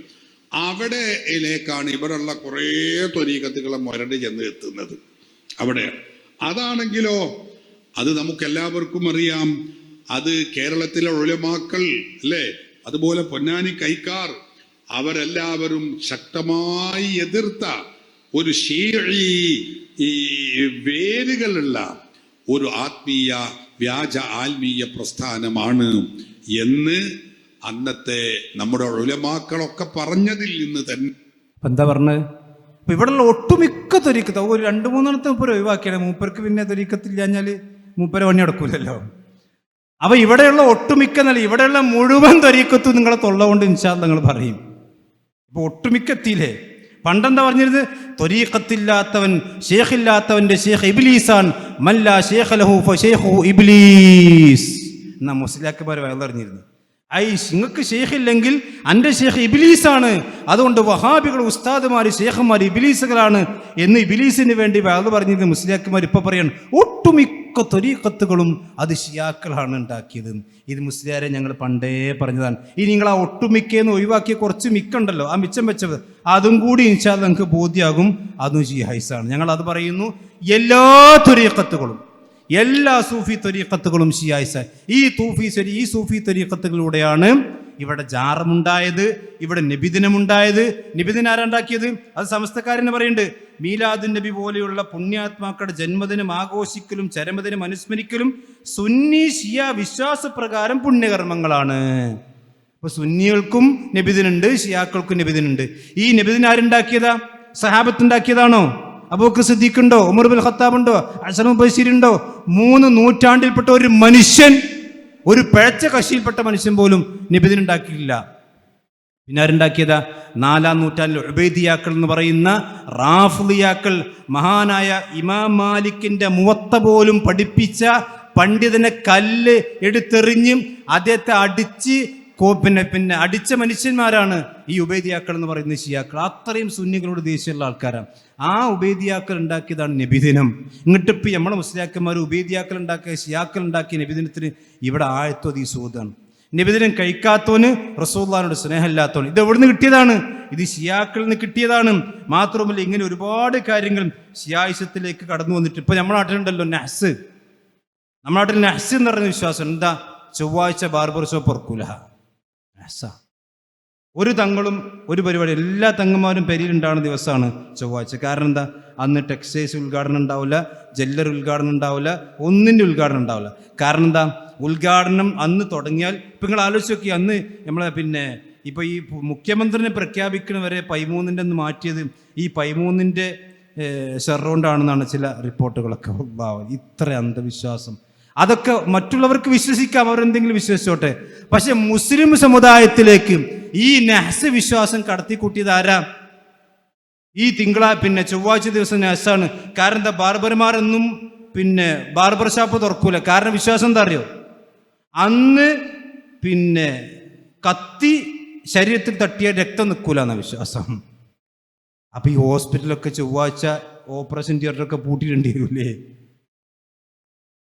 അവിടെയിലേക്കാണ് ഇവിടെയുള്ള കുറേ ത്വരീഖത്തുകളെ മുരട് ചെന്ന് എത്തുന്നത്. അവിടെ അതാണെങ്കിലോ, അത് നമുക്കെല്ലാവർക്കും അറിയാം. അത് കേരളത്തിലെ ഉലമാക്കൾ അല്ലേ, അതുപോലെ പൊന്നാനി കൈക്കാർ, അവരെല്ലാവരും ശക്തമായി എതിർത്ത ഒരു ഈ വേരുകളുള്ള ഒരു വ്യാജ ആത്മീയ പ്രസ്ഥാനമാണ് എന്ന് അന്നത്തെ നമ്മുടെ ഉലമാക്കളൊക്കെ പറഞ്ഞതിൽ നിന്ന് തന്നെ അപ്പം എന്താ പറഞ്ഞത്? അപ്പം ഇവിടെയുള്ള ഒട്ടുമിക്ക ത്വരീക്കത്ത് ഒരു 2-3 മൂപ്പർ ഒഴിവാക്കിയാണ്. മൂപ്പർക്ക് പിന്നെ ത്വരീക്കത്തില്ല കഴിഞ്ഞാൽ മൂപ്പരെ പണി നടക്കൂലല്ലോ. അപ്പം ഇവിടെയുള്ള ഒട്ടുമിക്ക ഇവിടെയുള്ള മുഴുവൻ ത്വരീക്കത്തും നിങ്ങളെ തൊള്ള കൊണ്ട് ഇൻഷാ അല്ലാഹ് നിങ്ങൾ പറയും. ഇപ്പോൾ ഒട്ടുമിക്ക എത്തിയില്ലേ? പണ്ടെന്താ പറഞ്ഞിരുന്നത്? ത്വരീഖത്തില്ലാത്തവൻ, ഷേഖില്ലാത്തവൻ്റെ ഷേഖ് ഇബ്ലീസാൻ, മല്ലാ ഷേഖ ലഹു ഫശൈഖുഹു ഇബ്ലീസ് എന്നാ മുസ്ലിയാക്കന്മാർ വയലറിഞ്ഞിരുന്നു. നിങ്ങൾക്ക് ഷേഖില്ലെങ്കിൽ എൻ്റെ ഷേഖ് ഇബ്ലീസാണ്, അതുകൊണ്ട് വഹാബികൾ ഉസ്താദുമാർ ഷേഖന്മാർ ഇബ്ലീസുകളാണ് എന്ന് ഇബ്ലീസിന് വേണ്ടി വയൽ പറഞ്ഞിരുന്ന മുസ്ലിയാക്കന്മാർ ഇപ്പോൾ പറയാണ് ഒട്ടുമിക്ക ത്വരീഖത്തുകളും അത് ഷിയാക്കളാണ് ഉണ്ടാക്കിയത്. ഇത് മുസ്ലിയാരെ ഞങ്ങൾ പണ്ടേ പറഞ്ഞതാണ്. ഇനി നിങ്ങൾ ആ ഒട്ടുമിക്കെന്ന് ഒഴിവാക്കിയ കുറച്ച് മിക്കുണ്ടല്ലോ, ആ മിച്ചം വെച്ചത് അതും കൂടി ഇൻഷാ അല്ലാഹ് നിങ്ങൾക്ക് ബോധ്യമാകും അതും ഷിയായിസാണ്. ഞങ്ങൾ അത് പറയുന്നു. എല്ലാ ത്വരീഖത്തുകളും, എല്ലാ സൂഫി ത്വരീഖത്തുകളും ഷിയായിസ. ഈ സൂഫി ത്വരീഖത്തുകളിലൂടെയാണ് ഇവിടെ ജാറമുണ്ടായത്, ഇവിടെ നബിദിനമുണ്ടായത്. നബിദിനം ആരാണ്ടാക്കിയത്? അത് സമസ്തക്കാരെന്ന് പറയുന്നുണ്ട്. മീലാദുൻ നബി പോലെയുള്ള പുണ്യാത്മാക്കളുടെ ജന്മദിനം ആഘോഷിക്കലും ചരമദിനം അനുസ്മരിക്കലും സുന്നി ഷിയ വിശ്വാസപ്രകാരം പുണ്യകർമ്മങ്ങളാണ്. അപ്പൊ സുന്നികൾക്കും നബിദിനുണ്ട്, ഷിയാക്കൾക്കും നബിദിനുണ്ട്. ഈ നബിദിനം ആരുണ്ടാക്കിയതാ? സഹാബത്ത് ഉണ്ടാക്കിയതാണോ? അബൂബക്കർ സിദ്ദീഖ് ഉണ്ടോ? ഉമർ ബിൻ ഖത്താബ് ഉണ്ടോ? ഹസൻ ബശീർ ഉണ്ടോ? 3 നൂറ്റാണ്ടിൽപ്പെട്ട ഒരു മനുഷ്യൻ, ഒരു പിഴച്ച കശിയിൽപ്പെട്ട മനുഷ്യൻ പോലും നബിദിനം ഉണ്ടാക്കിയില്ല. പിന്നെ ആരുണ്ടാക്കിയതാ? 4-ാം നൂറ്റാണ്ടിൽ ഉബൈദിയാക്കൾ എന്ന് പറയുന്ന റാഫിളിയാക്കൾ, മഹാനായ ഇമാം മാലിക്കിന്റെ മുവത്ത പോലും പഠിപ്പിച്ച പണ്ഡിതനെ കല്ല് എടുത്തെറിഞ്ഞും അദ്ദേഹത്തെ അടിച്ച് പിന്നെ അടിച്ച മനുഷ്യന്മാരാണ് ഈ ഉബൈദിയാക്കൾ എന്ന് പറയുന്ന ഷിയാക്കൾ. അത്രയും സുന്നികളോട് ദേഷ്യമുള്ള ആൾക്കാരാണ്. ആ ഉബൈദിയാക്കൾ ഉണ്ടാക്കിയതാണ് നബിദിനം. ഇങ്ങോട്ടിപ്പോൾ നമ്മുടെ മുസ്ലിയാക്കന്മാർ ഉബൈദിയാക്കൾ ഉണ്ടാക്കിയ ഷിയാക്കൾ ഉണ്ടാക്കിയ നബിദിനത്തിന് ഇവിടെ ആഴത്വം ഈ സൂതാണ്. നബിദിനം കഴിക്കാത്തവന് റസൂലുള്ളാഹിനോട് സ്നേഹമില്ലാത്തവന്. ഇത് എവിടുന്ന് കിട്ടിയതാണ്? ഇത് ഷിയാക്കളിൽ നിന്ന് കിട്ടിയതാണ്. മാത്രമല്ല ഇങ്ങനെ ഒരുപാട് കാര്യങ്ങൾ ഷിയായിസത്തിലേക്ക് കടന്നു വന്നിട്ട് ഇപ്പം നമ്മുടെ നാട്ടിലുണ്ടല്ലോ നഹ്സ്. നമ്മുടെ നാട്ടിൽ നഹ്സ് എന്ന് പറയുന്ന വിശ്വാസം എന്താ? ചൊവ്വാഴ്ച ബാർബർ ഷോപ്പ് ഉറക്കൂല. ഒരു തങ്ങളും ഒരു പരിപാടി, എല്ലാ തങ്ങന്മാരും പെരിയിലുണ്ടാകുന്ന ദിവസമാണ് ചൊവ്വാഴ്ച. കാരണം എന്താ? അന്ന് ടെക്സ്റ്റൈൽസ് ഉദ്ഘാടനം ഉണ്ടാവില്ല, ജ്വല്ലറി ഉദ്ഘാടനം ഉണ്ടാവില്ല, ഒന്നിൻ്റെ ഉദ്ഘാടനം ഉണ്ടാവില്ല. കാരണം എന്താ? ഉദ്ഘാടനം അന്ന് തുടങ്ങിയാൽ ഇപ്പം നിങ്ങൾ ആലോചിച്ച് നോക്കി, അന്ന് നമ്മളെ ഇപ്പോൾ ഈ മുഖ്യമന്ത്രിനെ പ്രഖ്യാപിക്കണവരെ 13-ൻ്റെ അന്ന് മാറ്റിയത് ഈ 13-ൻ്റെ ഷെറുകൊണ്ടാണെന്നാണ് ചില റിപ്പോർട്ടുകളൊക്കെ. ഇത്ര അന്ധവിശ്വാസം. അതൊക്കെ മറ്റുള്ളവർക്ക് വിശ്വസിക്കാം, അവരെന്തെങ്കിലും വിശ്വസിച്ചോട്ടെ. പക്ഷെ മുസ്ലിം സമുദായത്തിലേക്ക് ഈ നഹ്സ് വിശ്വാസം കടത്തിക്കൂട്ടിയത് ആരാ? ഈ ചൊവ്വാഴ്ച ദിവസം നഹ്സാണ്. കാരണം എന്താ? ബാർബർമാരെന്നും ബാർബർ ഷാപ്പ് തുറക്കൂല. കാരണം വിശ്വാസം എന്താ അറിയോ? അന്ന് കത്തി ശരീരത്തിൽ തട്ടിയ രക്തം നിൽക്കൂല എന്ന വിശ്വാസം. അപ്പൊ ഈ ഹോസ്പിറ്റലൊക്കെ ചൊവ്വാഴ്ച ഓപ്പറേഷൻ തിയേറ്ററൊക്കെ പൂട്ടിയിടേണ്ടി വരൂലേ?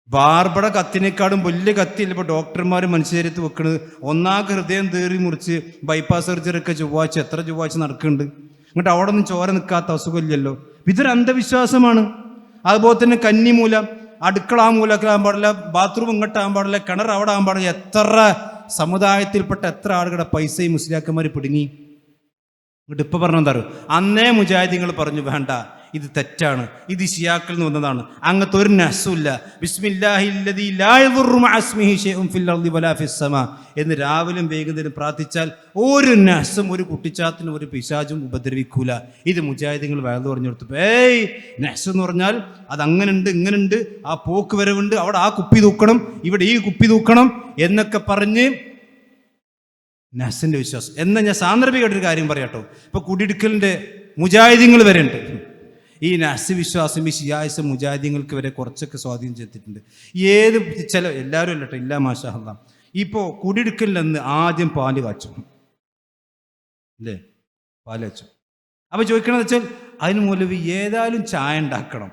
ബാർബറ കത്തിനേക്കാളും വലിയ കത്തിയില്ല ഇപ്പോൾ ഡോക്ടർമാർ മനുഷ്യശരീരത്ത് വെക്കുന്നത്. ഒന്നാകെ ഹൃദയം തേറി മുറിച്ച് ബൈപ്പാസ് സർജറി ഒക്കെ എത്ര ചൊവ്വാഴ്ച നടക്കുന്നുണ്ട്. എന്നിട്ട് അവിടെ ഒന്നും ചോര നിൽക്കാത്ത അസുഖമില്ലല്ലോ. ഇതൊരു അന്ധവിശ്വാസമാണ്. അതുപോലെ തന്നെ കന്നിമൂല, അടുക്കള ആ മൂലൊക്കെ ആകാൻ പാടില്ല, ബാത്റൂം ഇങ്ങോട്ടാകാൻ പാടില്ല, കിണർ അവിടെ ആകാൻ പാടില്ല. എത്ര സമുദായത്തിൽപ്പെട്ട എത്ര ആളുകളുടെ പൈസയും മുസ്ലിയാക്കന്മാർ പിടുങ്ങി. എന്നിട്ട് ഇപ്പം പറഞ്ഞെന്താ അറിയോ? അന്നേ മുജാഹിദീങ്ങൾ പറഞ്ഞു വേണ്ട, ഇത് തെറ്റാണ്, ഇത് ഷിയാക്കളിൽ നിന്ന് വന്നതാണ്, അങ്ങനത്തെ ഒരു നഹ്സുല്ല. ബിസ്മില്ലാഹില്ലദീ ലാ യദുറു മഅ ഇസ്മിഹി ഷൈഉൻ ഫിൽ അർളി വലാ ഫിസ് സമാ എന്ന് രാവിലും വൈകുന്നേരം പ്രാർത്ഥിച്ചാൽ ഒരു നഹ്സും ഒരു കുട്ടിച്ചാത്തിനും ഒരു പിശാചും ഉപദ്രവിക്കൂല. ഇത് മുജാഹിദീങ്ങൾ വയലു പറഞ്ഞു കൊടുത്തു. നഹ്സ് എന്ന് പറഞ്ഞാൽ അത് അങ്ങനുണ്ട് ഇങ്ങനുണ്ട്, ആ പോക്ക് വരവുണ്ട്, അവിടെ ആ കുപ്പി തൂക്കണം, ഇവിടെ ഈ കുപ്പി തൂക്കണം എന്നൊക്കെ പറഞ്ഞ് നഹ്സിന്റെ വിശ്വാസം. എന്നാൽ ഞാൻ സാന്ദർഭികമായിട്ടൊരു കാര്യം പറയാട്ടോ. ഇപ്പൊ കുടിയെടുക്കലിന്റെ മുജാഹിദീങ്ങൾ വരെ ഉണ്ട്. ഈ നഹ്സ് വിശ്വാസം ഈ ഷിയായിസ മുജാഹിദീങ്ങൾക്ക് വരെ കുറച്ചൊക്കെ സ്വാധീനം ചെലുത്തിയിട്ടുണ്ട്. എല്ലാവരും അല്ലട്ടോ, ഇല്ല മാഷാ അല്ലാഹ്. ഇപ്പോൾ കുടിയെടുക്കലിൽ നിന്ന് ആദ്യം പാല് കാച്ചും അല്ലേ? പാല് കാച്ചും. അപ്പോൾ ചോദിക്കണമെന്ന് വെച്ചാൽ അതിന് മൗലവി ഏതായാലും ചായ ഉണ്ടാക്കണം,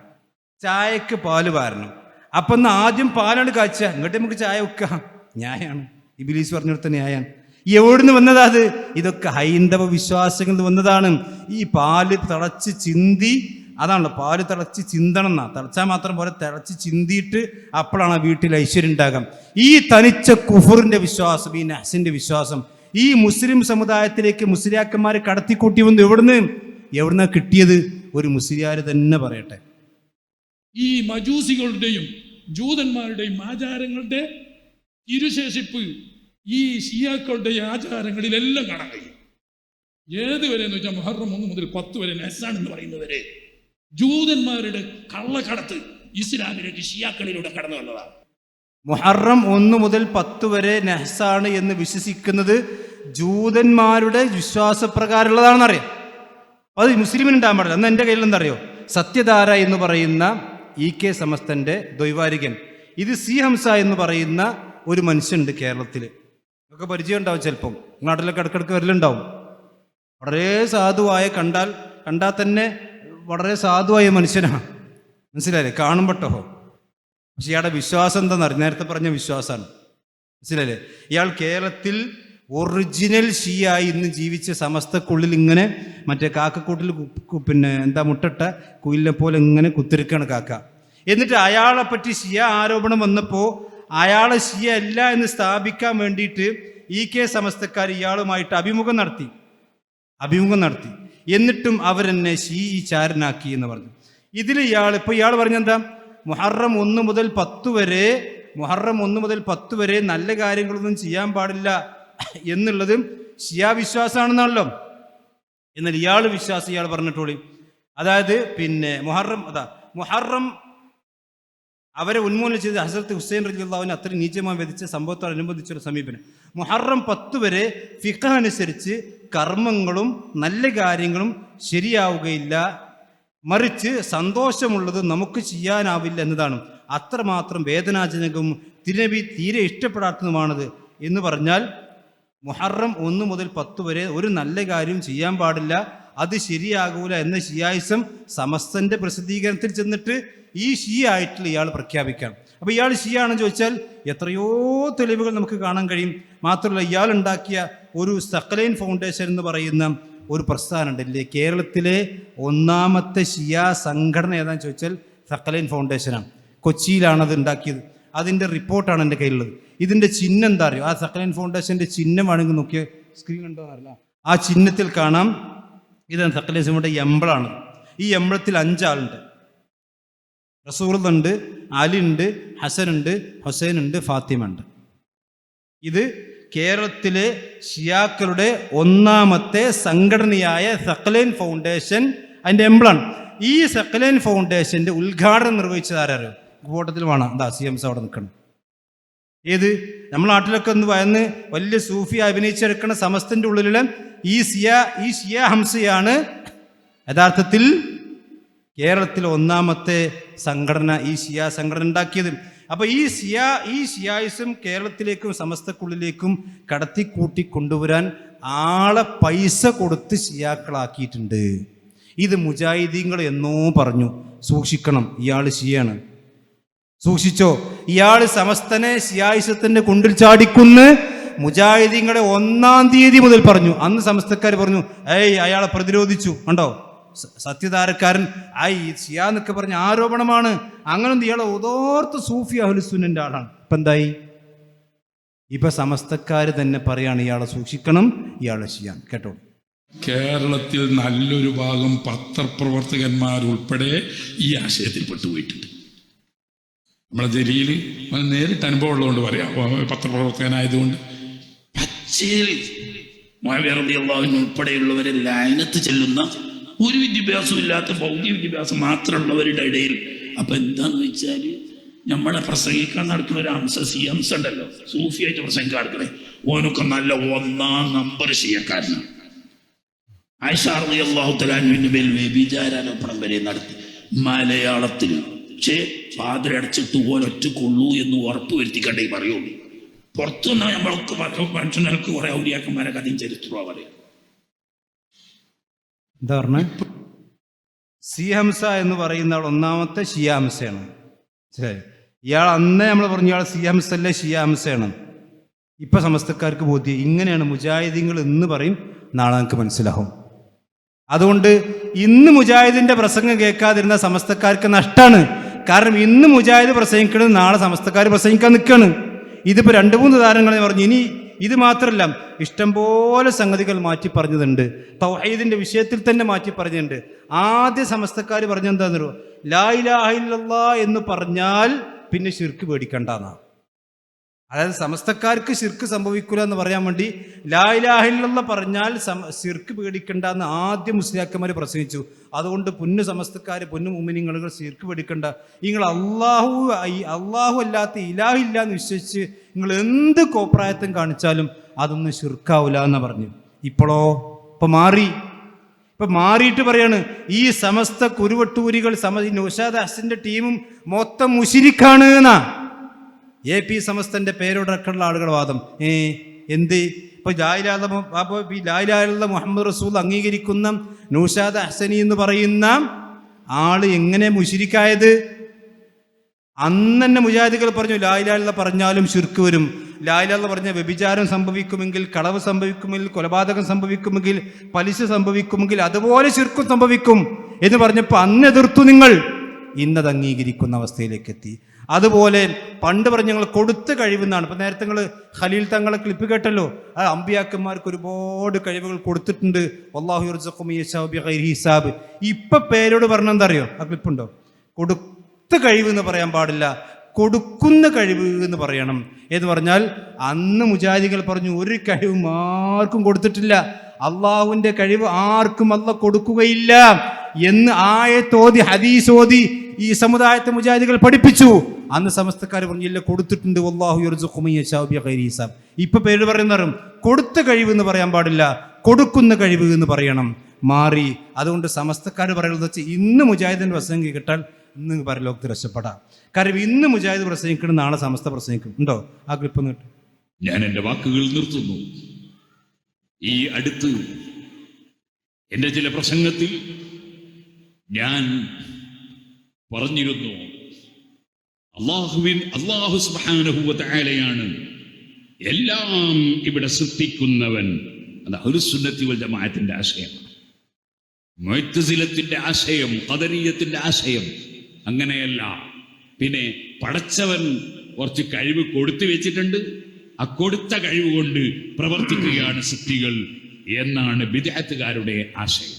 ചായക്ക് പാല് വാരണം. അപ്പം എന്നാൽ ആദ്യം പാലാണ് കാച്ചുക, ഇങ്ങോട്ട് നമുക്ക് ചായ വെക്കാം. ന്യായമാണ്, ഇബ്ലീസ് പറഞ്ഞിടത്ത ന്യായമാണ്. എവിടുന്ന് വന്നതാ അത്? ഇതൊക്കെ ഹൈന്ദവ വിശ്വാസങ്ങളിൽ നിന്ന് വന്നതാണ്. ഈ പാല് തിളച്ച് ചിന്തി, അതാണല്ലോ പാല് തിളച്ച് ചിന്തണം എന്നാ. തിളച്ചാൽ മാത്രം പോലെ തിളച്ച് ചിന്തിയിട്ട് അപ്പോഴാണ് വീട്ടിൽ ഐശ്വര്യം ഉണ്ടാകാം. ഈ തനിച്ച കുഫറിന്റെ വിശ്വാസം, ഈ നഹ്സിന്റെ വിശ്വാസം ഈ മുസ്ലിം സമുദായത്തിലേക്ക് മുസ്ലിയാക്കന്മാർ കടത്തിക്കൂട്ടി വന്നു. എവിടുന്നാ കിട്ടിയത്? ഒരു മുസ്ലിയാർ തന്നെ പറയട്ടെ. ഈ മജൂസികളുടെയും ജൂതന്മാരുടെയും ആചാരങ്ങളുടെ ഇരുശേഷിപ്പ് ഈ ഷിയാക്കളുടെ ആചാരങ്ങളിലെല്ലാം കാണാൻ കഴിയും. ഏതുവരെ എന്ന് വെച്ചാൽ മുഹറം 1 മുതൽ 10 വരെ നെസാണെന്ന് പറയുന്നവരെ ജൂതന്മാരുടെ കള്ളക്കടത്ത് ഇസ്ലാമിലേക്ക് ഷിയാക്കളിലൂടെ കടന്നു വന്നതാണ്. മുഹറം 1 മുതൽ 10 വരെ നെഹ്സാണ് എന്ന് വിശ്വസിക്കുന്നത് ജൂതന്മാരുടെ വിശ്വാസപ്രകാരമുള്ളതാണെന്നറിയാം. അത് മുസ്ലിമിന് ഉണ്ടാകാൻ പാടില്ല. അന്ന് എൻ്റെ കയ്യിൽ എന്തറിയോ, സത്യധാര എന്ന് പറയുന്ന EK സമസ്തൻ്റെ ദ്വൈവാരികൻ, ഇത് C ഹംസ എന്ന് പറയുന്ന ഒരു മനുഷ്യനുണ്ട് കേരളത്തിൽ. ഒക്കെ പരിചയം ഉണ്ടാവും, ചിലപ്പം നാട്ടിലൊക്കെ ഇടക്കിടക്ക് വരലുണ്ടാവും. വളരെ സാധുവായ, കണ്ടാൽ തന്നെ വളരെ സാധുവായ മനുഷ്യനാണ്, മനസ്സിലായില്ലേ, കാണുമ്പോട്ടോ. പക്ഷെ ഇയാളുടെ വിശ്വാസം എന്താണെന്ന് നേരത്തെ പറഞ്ഞ വിശ്വാസമാണ്, മനസ്സിലായില്ലേ. ഇയാൾ കേരളത്തിൽ ഒറിജിനൽ ഷിയായി ഇന്ന് ജീവിച്ച സമസ്തക്കുള്ളിൽ ഇങ്ങനെ മറ്റേ കാക്കക്കൂട്ടിൽ മുട്ടട്ട കുയിലിനെ പോലെ ഇങ്ങനെ കുത്തിരിക്കാണ് കാക്ക. എന്നിട്ട് അയാളെ പറ്റി ഷിയ ആരോപണം വന്നപ്പോൾ അയാളെ ഷിയ അല്ല എന്ന് സ്ഥാപിക്കാൻ വേണ്ടിയിട്ട് EK സമസ്തക്കാർ ഇയാളുമായിട്ട് അഭിമുഖം നടത്തി. എന്നിട്ടും അവരെന്നെ ചാരനാക്കി എന്ന് പറഞ്ഞു. ഇതിൽ ഇയാൾ പറഞ്ഞെന്താ, മുഹറം 1 മുതൽ 10 വരെ നല്ല കാര്യങ്ങളൊന്നും ചെയ്യാൻ പാടില്ല എന്നുള്ളത് ഷിയ വിശ്വാസമാണെന്നാണല്ലോ. എന്നാൽ ഇയാൾ പറഞ്ഞിട്ടോളി, അതായത് മുഹറം അവരെ ഉന്മൂലനം ചെയ്ത് ഹസ്രത്ത് ഹുസൈൻ റളിയല്ലാഹുവിനെ അത്ര നീചമായി വധിച്ച സംഭവത്തോടനുബന്ധിച്ചൊരു സമീപനം. മുഹറം 10 വരെ ഫിഖ് അനുസരിച്ച് കർമ്മങ്ങളും നല്ല കാര്യങ്ങളും ശരിയാവുകയില്ല, മറിച്ച് സന്തോഷമുള്ളത് നമുക്ക് ചെയ്യാനാവില്ല എന്നതാണ്. അത്രമാത്രം വേദനാജനകവും തിരുനബി തീരെ ഇഷ്ടപ്പെടാത്തതുമാണത് എന്ന് പറഞ്ഞാൽ മുഹറം 1 മുതൽ 10 വരെ ഒരു നല്ല കാര്യം ചെയ്യാൻ പാടില്ല, അത് ശരിയാകൂല എന്ന ഷിയായിസം സമസ്തന്റെ പ്രസിദ്ധീകരണത്തിൽ ചെന്നിട്ട് ഈ ഷിയ ആയിട്ടുള്ള ഇയാൾ പ്രഖ്യാപിക്കാം. അപ്പോൾ ഇയാൾ ഷിയ ആണെന്ന് ചോദിച്ചാൽ എത്രയോ തെളിവുകൾ നമുക്ക് കാണാൻ കഴിയും. മാത്രമല്ല ഇയാൾ ഉണ്ടാക്കിയ ഒരു സഖലൈൻ ഫൗണ്ടേഷൻ എന്ന് പറയുന്ന ഒരു പ്രസ്ഥാനം ഉണ്ടല്ലേ, കേരളത്തിലെ ഒന്നാമത്തെ ഷിയ സംഘടന ഏതാണെന്ന് ചോദിച്ചാൽ സഖലൈൻ ഫൗണ്ടേഷനാണ്. കൊച്ചിയിലാണത് ഉണ്ടാക്കിയത്. അതിൻ്റെ റിപ്പോർട്ടാണ് എൻ്റെ കയ്യിലുള്ളത്. ഇതിൻ്റെ ചിഹ്നം എന്താ അറിയോ, ആ സഖലൈൻ ഫൗണ്ടേഷൻ്റെ ചിഹ്നം വേണമെങ്കിൽ നോക്കിയ സ്ക്രീൻ ഉണ്ടോ അറിയില്ല, ആ ചിഹ്നത്തിൽ കാണാം ഇതാണ് സഖലൈൻ ഫൗണ്ടേഷൻ്റെ എംബ്ലമാണ്. ഈ എംബ്ലത്തിൽ 5 ആളുണ്ട്. റസൂലുണ്ട്, അലി ഉണ്ട്, ഹസൻ ഉണ്ട്, ഹുസൈൻ ഉണ്ട്, ഫാത്തിമ ഉണ്ട്. ഇത് കേരളത്തിലെ ഷിയാക്കളുടെ ഒന്നാമത്തെ സംഘടനയായ സഖലൈൻ ഫൗണ്ടേഷൻ, അതിൻ്റെ എംബ്ലാണ്. ഈ സഖലൈൻ ഫൗണ്ടേഷൻ്റെ ഉദ്ഘാടനം നിർവഹിച്ചത് ആരാരോ കൂട്ടത്തിൽ വേണം. എന്താ CMS അവിടെ നിൽക്കണം. ഏത് നമ്മുടെ നാട്ടിലൊക്കെ ഒന്ന് വയന്ന് വലിയ സൂഫി അഭിനയിച്ചെടുക്കുന്ന സമസ്തൻ്റെ ഉള്ളിലുള്ള ഈ ഷിയ ഹംസയാണ് യഥാർത്ഥത്തിൽ കേരളത്തിലെ ഒന്നാമത്തെ സംഘടന, ഈ ഷിയ സംഘടന ഉണ്ടാക്കിയത്. അപ്പോൾ ഈ ഷിയായിസം കേരളത്തിലേക്കും സമസ്തക്കുള്ളിലേക്കും കടത്തിക്കൂട്ടി കൊണ്ടുവരാൻ ആളെ പൈസ കൊടുത്ത് ഷിയാക്കളാക്കിയിട്ടുണ്ട്. ഇത് മുജാഹിദീങ്ങൾ എന്നോ പറഞ്ഞു, സൂക്ഷിക്കണം, ഇയാൾ ഷിയാണ്, സൂക്ഷിച്ചോ. ഇയാൾ സമസ്തനെ ഷിയായിസത്തിന്റെ കുണ്ടിൽ ചാടിക്കുന്ന് മുജാഹിദീങ്ങളെ 1-ാം തീയതി മുതൽ പറഞ്ഞു. അന്ന് സമസ്തക്കാർ പറഞ്ഞു, അയാളെ പ്രതിരോധിച്ചു, കണ്ടോ സത്യധാരക്കാരൻ ഷിയ എന്നൊക്കെ പറഞ്ഞ ആരോപണമാണ്. അങ്ങനൊന്നും ഇയാളെ ഉദോർത്ത് സൂഫി അഹ്ലുസുന്നന്റെ ആളാണ്. ഇപ്പം എന്തായി, ഇപ്പൊ സമസ്തക്കാർ തന്നെ പറയാണ് ഇയാളെ സൂക്ഷിക്കണം, ഇയാളെ ഷിയ. കേട്ടോ, കേരളത്തിൽ നല്ലൊരു ഭാഗം പത്രപ്രവർത്തകന്മാരുൾപ്പെടെ ഈ ആശയത്തിൽ പെട്ടുപോയിട്ടുണ്ട്. നമ്മളെ ജലീൽ നേരിട്ട് അനുഭവം ഉള്ളതുകൊണ്ട് പറയാം, പത്രപ്രവർത്തകനായതുകൊണ്ട് പച്ചയിൽ ഉൾപ്പെടെയുള്ളവരെ ലഅനത്ത് ചെല്ലുന്ന ഒരു വിദ്യാഭ്യാസവും ഇല്ലാത്ത ഭൗതിക വിദ്യാഭ്യാസം മാത്രമുള്ളവരുടെ ഇടയിൽ. അപ്പൊ എന്താന്ന് വെച്ചാൽ നമ്മളെ പ്രസംഗിക്കാൻ നടക്കുന്ന ഒരു CMS ഉണ്ടല്ലോ, സൂഫിയായിട്ട് പ്രസംഗിക്കാൻ നടക്കണേ, ഓനൊക്കെ നല്ല 1-ാം നമ്പർ ഷിയക്കാരനാണ്. ആയിഷ റളിയല്ലാഹു തആല അൻഹയുടെ മേൽ വ്യഭിചാരാരോപണം വരെ നടത്തി മലയാളത്തിൽ. പക്ഷേ പാതിര അടച്ചിട്ട് ഒറ്റക്കൊള്ളൂ എന്ന് ഉറപ്പ് വരുത്തിക്കണ്ടേ പറയുള്ളൂ. പുറത്തു നിന്നാൽ നമ്മളൊക്കെ മനുഷ്യർക്ക് കുറെ ഔലിയാക്കന്മാരെ കഥയും ചരിത്രമാണ് പറയാം. എന്താ പറഞ്ഞ ഹംസ എന്ന് പറയുന്ന ആൾ ഒന്നാമത്തെ ഷിയ ഹംസയാണ്. ശരി, ഇയാൾ അന്നേ നമ്മൾ പറഞ്ഞു ഇയാൾ ഹംസ അല്ലേ, ഷിയ ഹംസയാണ്. ഇപ്പൊ സമസ്തക്കാർക്ക് ബോധ്യം ഇങ്ങനെയാണ് മുജാഹിദീങ്ങൾ എന്ന് പറയും, നാളെ നമുക്ക് മനസ്സിലാവും. അതുകൊണ്ട് ഇന്ന് മുജാഹിദിന്റെ പ്രസംഗം കേൾക്കാതിരുന്ന സമസ്തക്കാർക്ക് നഷ്ടമാണ്. കാരണം ഇന്ന് മുജാഹിദ് പ്രസംഗിക്കുന്നത് നാളെ സമസ്തക്കാർ പ്രസംഗിക്കാൻ നിൽക്കുകയാണ്. ഇതിപ്പോൾ 2-3 ഉദാഹരണങ്ങൾ പറഞ്ഞു. ഇനി ഇത് മാത്രമല്ല, ഇഷ്ടംപോലെ സംഗതികൾ മാറ്റി പറഞ്ഞതുണ്ട്. തൗഹീദിന്റെ വിഷയത്തിൽ തന്നെ മാറ്റി പറഞ്ഞിട്ടുണ്ട്. ആദ്യ സമസ്തക്കാർ പറഞ്ഞെന്താണെന്നോ, ലാ ഇലാഹ ഇല്ലല്ലാഹ് എന്ന് പറഞ്ഞാൽ പിന്നെ ശിർക്ക് പേടിക്കണ്ടെന്നാ. അതായത് സമസ്തക്കാർക്ക് ശിർക്ക് സംഭവിക്കില്ല എന്ന് പറയാൻ വേണ്ടി ലാ ഇലാഹ ഇല്ലല്ലാഹ് പറഞ്ഞാൽ ശിർക്ക് പേടിക്കണ്ട എന്ന് ആദ്യം മുസ്ലിയാക്കന്മാർ പ്രസംഗിച്ചു. അതുകൊണ്ട് പൊന്നു സമസ്തക്കാർ, പൊന്നു മുഅ്മിനീങ്ങൾ, ശിർക്ക് പേടിക്കണ്ട, നിങ്ങൾ അള്ളാഹു അല്ലാത്ത ഇലാഹില്ല എന്ന് വിശ്വസിച്ച് നിങ്ങൾ എന്ത് കോപ്രായത്തും കാണിച്ചാലും അതൊന്നും ശിർക്കാവില്ല എന്ന് പറഞ്ഞു. ഇപ്പം മാറിയിട്ട് പറയാണ് ഈ സമസ്ത കുരുവട്ടൂരികൾ നൗഷാദ് ഹസന്റെ ടീമും മൊത്തം മുശിരിക്കാണ് എന്നാ AP സമസ്തന്റെ പേരോടൊക്കെയുള്ള ആളുകളുടെ വാദം. എന്ത് ഇപ്പൊ ലാ ഇലാഹ ഇല്ലല്ലാഹ് മുഹമ്മദ് റസൂൽ അംഗീകരിക്കുന്ന നൗഷാദ് ഹസനി എന്ന് പറയുന്ന ആള് എങ്ങനെ മുശിരിക്കായത്? അന്ന് തന്നെ മുജാഹിദുകൾ പറഞ്ഞു ലാ ഇലാഹ ഇല്ലല്ലാഹ് പറഞ്ഞാലും ശിർക്ക് വരും, ലാ ഇലാഹ ഇല്ലല്ലാഹ് പറഞ്ഞാൽ വ്യഭിചാരം സംഭവിക്കുമെങ്കിൽ, കളവ് സംഭവിക്കുമെങ്കിൽ, കൊലപാതകം സംഭവിക്കുമെങ്കിൽ, പലിശ സംഭവിക്കുമെങ്കിൽ അതുപോലെ ശിർക്കും സംഭവിക്കും എന്ന് പറഞ്ഞപ്പോൾ അന്ന് എതിർത്തു നിങ്ങൾ. ഇന്നത് അംഗീകരിക്കുന്ന അവസ്ഥയിലേക്ക് എത്തി. അതുപോലെ പണ്ട് പറഞ്ഞ ഞങ്ങൾ കൊടുത്ത കഴിവെന്നാണ്. ഇപ്പം നേരത്തെ നിങ്ങൾ ഖലീൽ തങ്ങളെ ക്ലിപ്പ് കേട്ടല്ലോ. ആ അമ്പിയാക്കന്മാർക്ക് ഒരുപാട് കഴിവുകൾ കൊടുത്തിട്ടുണ്ട്. വല്ലാഹു യർസുഖു മൻ യശാഉ ബിഗൈരി ഹിസാബ്. ഇപ്പം പേരോട് പറഞ്ഞ എന്താ അറിയോ? ആ ക്ലിപ്പുണ്ടോ? കൊടുത്ത കഴിവ് എന്ന് പറയാൻ പാടില്ല, കൊടുക്കുന്ന കഴിവ് എന്ന് പറയണം. എന്ന് പറഞ്ഞാൽ അന്ന് മുജാഹിദികൾ പറഞ്ഞു ഒരു കഴിവും ആർക്കും കൊടുത്തിട്ടില്ല, അള്ളാഹുവിൻ്റെ കഴിവ് ആർക്കും അല്ലാഹ് കൊടുക്കുകയില്ല എന്ന് ആയത്തോതി ഹദീസോതി ഈ സമുദായത്തെ മുജാഹിദികൾ പഠിപ്പിച്ചു. അന്ന് സമസ്തക്കാർ പറഞ്ഞില്ല കൊടുത്തിട്ടുണ്ട്, വല്ലാഹു യർസുഖു മൻ യശാഉ ബിഗൈരി ഹിസാബ്. ഇപ്പൊ പേര് പറയുന്നവരും കൊടുത്ത കഴിവ് എന്ന് പറയാൻ പാടില്ല, കൊടുക്കുന്ന കഴിവ് എന്ന് പറയണം. മാറി. അതുകൊണ്ട് സമസ്തക്കാർ പറയുന്നത് വെച്ച് ഇന്ന് മുജാഹിദിന്റെ പ്രസംഗം കേട്ടാൽ ഇന്ന് പരലോകത്ത് രക്ഷപ്പെടാം. കാരണം ഇന്ന് മുജാഹിദ് പ്രസംഗിക്കണം, നാളെ സമസ്ത പ്രസംഗിക്കും. ഉണ്ടോ ആ ക്ലിപ്പ്? ഞാൻ എൻ്റെ വാക്കുകൾ നിർത്തുന്നു. ഈ അടുത്ത് എൻ്റെ ചില പ്രസംഗത്തിൽ ഞാൻ പറഞ്ഞിരുന്നു, അല്ലാഹു സുബ്ഹാനഹു വ തആലയാണ് എല്ലാം ഇവിടെ സൃഷ്ടിക്കുന്നവൻ. അത് അഹ്ലുസുന്നത്തി വൽ ജമാഅത്തിന്റെ ആശയമാണ്. മുഅ്തസിലത്തിന്റെ ആശയം, ഖദരിയ്യത്തിന്റെ ആശയം അങ്ങനെയല്ല. പിന്നെ പടച്ചവൻ കുറച്ച് കഴിവ് കൊടുത്തു വെച്ചിട്ടുണ്ട്, ആ കൊടുത്ത കഴിവ് കൊണ്ട് പ്രവർത്തിക്കുകയാണ് സൃഷ്ടികൾ എന്നാണ് ബിദ്അത്തുകാരുടെ ആശയം.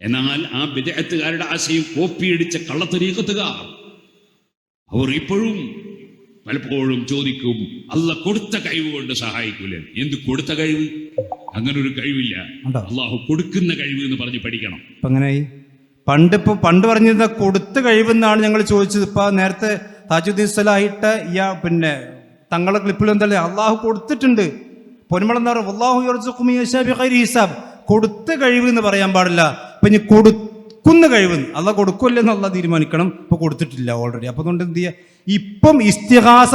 എന്നാൽ ആ ബിദ്അത്തുകാരുടെ ആശയം കോപ്പിയടിച്ച കള്ളത്തരീഖത്തുകാർ അവർ ഇപ്പോഴും പലപ്പോഴും ചോദിക്കും, അല്ലാഹ് കൊടുത്ത കഴിവ് കൊണ്ട് സഹായിക്കൂലേ? എന്ത് കൊടുത്ത കഴിവ്? അങ്ങനെ ഒരു കഴിവില്ല. അള്ളാഹു കൊടുക്കുന്ന കഴിവ് എന്ന് പറഞ്ഞ് പഠിക്കണം. അങ്ങനെയായി. പണ്ട് പറഞ്ഞിരുന്ന കൊടുത്ത കഴിവെന്നാണ് ഞങ്ങൾ ചോദിച്ചത്. ഇപ്പൊ നേരത്തെ താജുദ്ദീൻ സലാഹിട്ട പിന്നെ തങ്ങളുടെ ക്ലിപ്പിൽ എന്തല്ലേ അള്ളാഹു കൊടുത്തിട്ടുണ്ട്. പൊന്മളെന്ന് പറയുക വല്ലാഹു യർസുഖു മൻ യശാഉ ബിഗൈരി ഹിസാബ്. കൊടുത്ത കഴിവ് എന്ന് പറയാൻ പാടില്ല. ഇപ്പൊ ഇനി കൊടുക്കുന്ന കഴിവ് അള്ളാഹ് കൊടുക്കുമല്ലെന്ന് അള്ളാഹ് തീരുമാനിക്കണം. ഇപ്പൊ കൊടുത്തിട്ടില്ല ഓൾറെഡി. അപ്പൊ അതുകൊണ്ട് എന്ത് ചെയ്യുക? ഇപ്പം ഇസ്തിഗാസ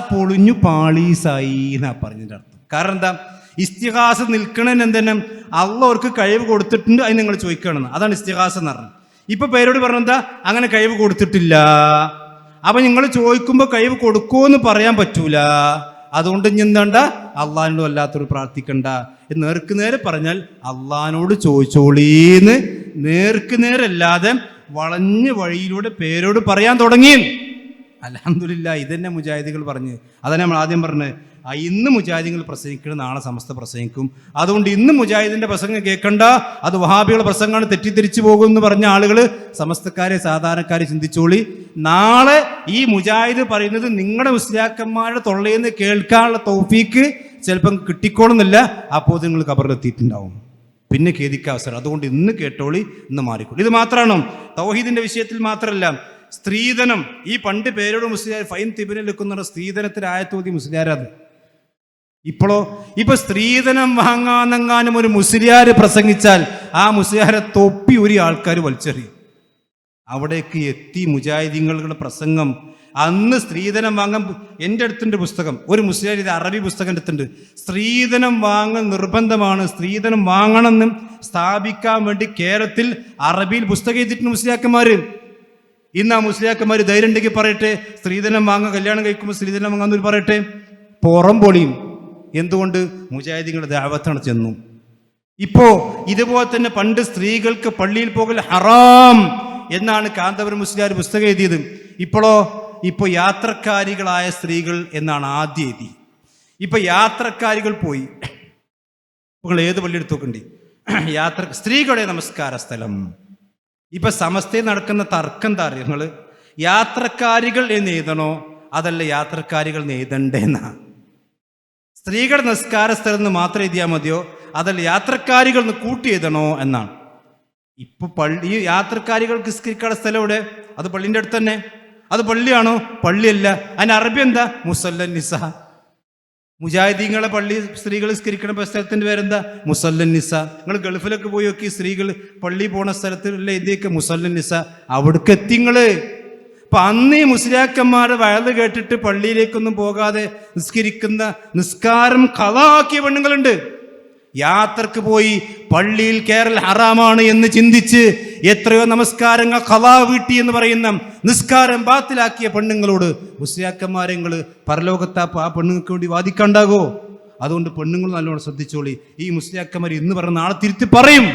പൊളിഞ്ഞു പാളീസായി എന്നാ പറഞ്ഞതിന്റെ അർത്ഥം. കാരണം എന്താ? ഇസ്തിഗാസ നിൽക്കണേന് എന്തെന്നെ അള്ളാഹ് അവർക്ക് കഴിവ് കൊടുത്തിട്ടുണ്ട്, അത് നിങ്ങൾ ചോദിക്കണം. അതാണ് ഇസ്തിഗാസ എന്ന് പറഞ്ഞത്. ഇപ്പൊ പേരോട് പറഞ്ഞെന്താ? അങ്ങനെ കഴിവ് കൊടുത്തിട്ടില്ല. അപ്പൊ നിങ്ങൾ ചോദിക്കുമ്പോൾ കഴിവ് കൊടുക്കുമെന്ന് പറയാൻ പറ്റൂല. അതുകൊണ്ട് ഇനി എന്താണ്ട അള്ളാഹിനോട് വല്ലാത്തൊരു പ്രാർത്ഥിക്കണ്ട. നേർക്ക് നേരെ പറഞ്ഞാൽ അള്ളാഹിനോട് ചോദിച്ചോളീന്ന് നേർക്ക് നേരല്ലാതെ വളഞ്ഞ വഴിയിലൂടെ പേരോട് പറയാൻ തുടങ്ങി. അൽഹംദുലില്ലാഹ് ഇതന്നെ മുജാഹിദികൾ പറഞ്ഞ്. അതാണ് നമ്മൾ ആദ്യം പറഞ്ഞത്. ഇന്ന് മുജാഹിദികൾ പ്രസംഗിക്കണം, നാളെ സമസ്ത പ്രസംഗിക്കും. അതുകൊണ്ട് ഇന്ന് മുജാഹിദിന്റെ പ്രസംഗം കേൾക്കണ്ട, അത് വഹാബികളുടെ പ്രസംഗമാണ്, തെറ്റിദ്ധരിച്ചു പോകും എന്ന് പറഞ്ഞ ആളുകൾ, സമസ്തക്കാരെ സാധാരണക്കാരെ ചിന്തിച്ചോളി. നാളെ ഈ മുജാഹിദ് പറയുന്നത് നിങ്ങളുടെ മുസ്ലിയാക്കന്മാരുടെ തൊള്ളയെന്ന് കേൾക്കാനുള്ള തൗഫീക്ക് ചിലപ്പം കിട്ടിക്കോളുന്നില്ല. അപ്പോൾ നിങ്ങൾ ഖബറിലെത്തിയിട്ടുണ്ടാവും, പിന്നെ ഖേദിക്കാൻ അവസരം. അതുകൊണ്ട് ഇന്ന് കേട്ടോളി, ഇന്ന് മാറിക്കോളി. ഇത് മാത്രമാണോ? തൗഹീദിന്റെ വിഷയത്തിൽ മാത്രമല്ല, സ്ത്രീധനം. ഈ പണ്ട് പേരോട് മുസ്ലിയാർ ഫൈൻ തിബിനെടുക്കുന്ന സ്ത്രീധനത്തിന് ആയത്തോതി മുസ്ലിയാരത്. ഇപ്പൊ സ്ത്രീധനം വാങ്ങാനെങ്ങാനും ഒരു മുസ്ലിയാർ പ്രസംഗിച്ചാൽ ആ മുസ്ലിയാരെ തൊപ്പി ഒരു ആൾക്കാർ വലിച്ചെറിയും. അവിടേക്ക് എത്തി മുജാഹിദീങ്ങളുടെ പ്രസംഗം. അന്ന് സ്ത്രീധനം വാങ്ങാൻ എൻ്റെ അടുത്തുണ്ട് പുസ്തകം, ഒരു മുസ്ലിയാർ, ഇത് അറബി പുസ്തകം എടുത്തിട്ടുണ്ട്. സ്ത്രീധനം വാങ്ങൽ നിർബന്ധമാണ്, സ്ത്രീധനം വാങ്ങണമെന്നും സ്ഥാപിക്കാൻ വേണ്ടി കേരളത്തിൽ അറബിയിൽ പുസ്തകം എഴുതിയിട്ടുണ്ട് മുസ്ലിയാക്കന്മാര്. ഇന്ന് ആ മുസ്ലിയാക്കന്മാർ ധൈര്യം ഉണ്ടെങ്കിൽ പറയട്ടെ, സ്ത്രീധനം വാങ്ങാൻ, കല്യാണം കഴിക്കുമ്പോൾ സ്ത്രീധനം വാങ്ങാന്നൊരു പറയട്ടെ. പുറം പൊളിയും. എന്തുകൊണ്ട്? മുജാഹിദീങ്ങളുടെ ദഅവത്താണ് ചെന്നു. ഇപ്പോ ഇതുപോലെ തന്നെ പണ്ട് സ്ത്രീകൾക്ക് പള്ളിയിൽ പോകൽ ഹറാം എന്നാണ് കാന്തപുരം മുസ്ലിയാർ പുസ്തകം എഴുതിയത്. ഇപ്പോൾ യാത്രക്കാരികളായ സ്ത്രീകൾ എന്നാണ് ആദ്യം എഴുതി. ഇപ്പൊ യാത്രക്കാരികൾ പോയി. ഇപ്പോൾ ഏത് പള്ളി എടുത്തു നോക്കണ്ടേ? സ്ത്രീകളുടെ നമസ്കാര സ്ഥലം. ഇപ്പൊ സമസ്തയിൽ നടക്കുന്ന തർക്കം എന്താ അറിയോ? യാത്രക്കാരികൾ എന്ന് എഴുതണോ അതല്ല യാത്രക്കാരികൾ എന്ന് എഴുതണ്ടേന്നാ? സ്ത്രീകളുടെ നിസ്കാര സ്ഥലം എന്ന് മാത്രം എഴുതിയാൽ മതിയോ അതല്ല യാത്രക്കാരികൾ എന്ന് കൂട്ടി എഴുതണോ എന്നാണ്. ഇപ്പൊ പള്ളി ഈ യാത്രക്കാരികൾക്ക് നിസ്കരിക്കാനുള്ള സ്ഥലം എവിടെ? അത് പള്ളിൻ്റെ അടുത്ത് തന്നെ. അത് പള്ളിയാണോ? പള്ളിയല്ല. അതിന് അറബി എന്താ? മുസല്ലൻ നിസ. മുജാഹിദീങ്ങളെ പള്ളി സ്ത്രീകൾ നിസ്കരിക്കുന്ന സ്ഥലത്തിന്റെ പേരെന്താ? മുസല്ലൻ നിസ. നിങ്ങൾ ഗൾഫിലൊക്കെ പോയി നോക്കി, സ്ത്രീകൾ പള്ളി പോണ സ്ഥലത്തിലുള്ള ഇതിയൊക്കെ മുസല്ലൻ നിസ. അവിടേക്ക് എത്തിങ്ങള്. അപ്പൊ അന്ന് ഈ മുസ്ലിയാക്കന്മാരുടെ വയല് കേട്ടിട്ട് പള്ളിയിലേക്കൊന്നും പോകാതെ നിസ്കരിക്കുന്ന, നിസ്കാരം ഖളാക്കിയ പെണ്ണുങ്ങളുണ്ട്. യാത്രക്ക് പോയി പള്ളിയിൽ കയറൽ ഹറാമാണ് എന്ന് ചിന്തിച്ച് എത്രയോ നമസ്കാരങ്ങൾ ഖളാ വീട്ടി എന്ന് പറയുന്ന നിസ്കാരം ബാത്തിലാക്കിയ പെണ്ണുങ്ങളോട് മുസ്ലിയാക്കന്മാരെ നിങ്ങൾ പരലോകത്താ ആ പെണ്ണുങ്ങൾക്ക് വേണ്ടി വാദിക്കാണ്ടാകോ? അതുകൊണ്ട് പെണ്ണുങ്ങൾ നല്ലോണം ശ്രദ്ധിച്ചോളി. ഈ മുസ്ലിയാക്കന്മാർ ഇന്ന് പറഞ്ഞ നാളെ തിരുത്തി പറയും.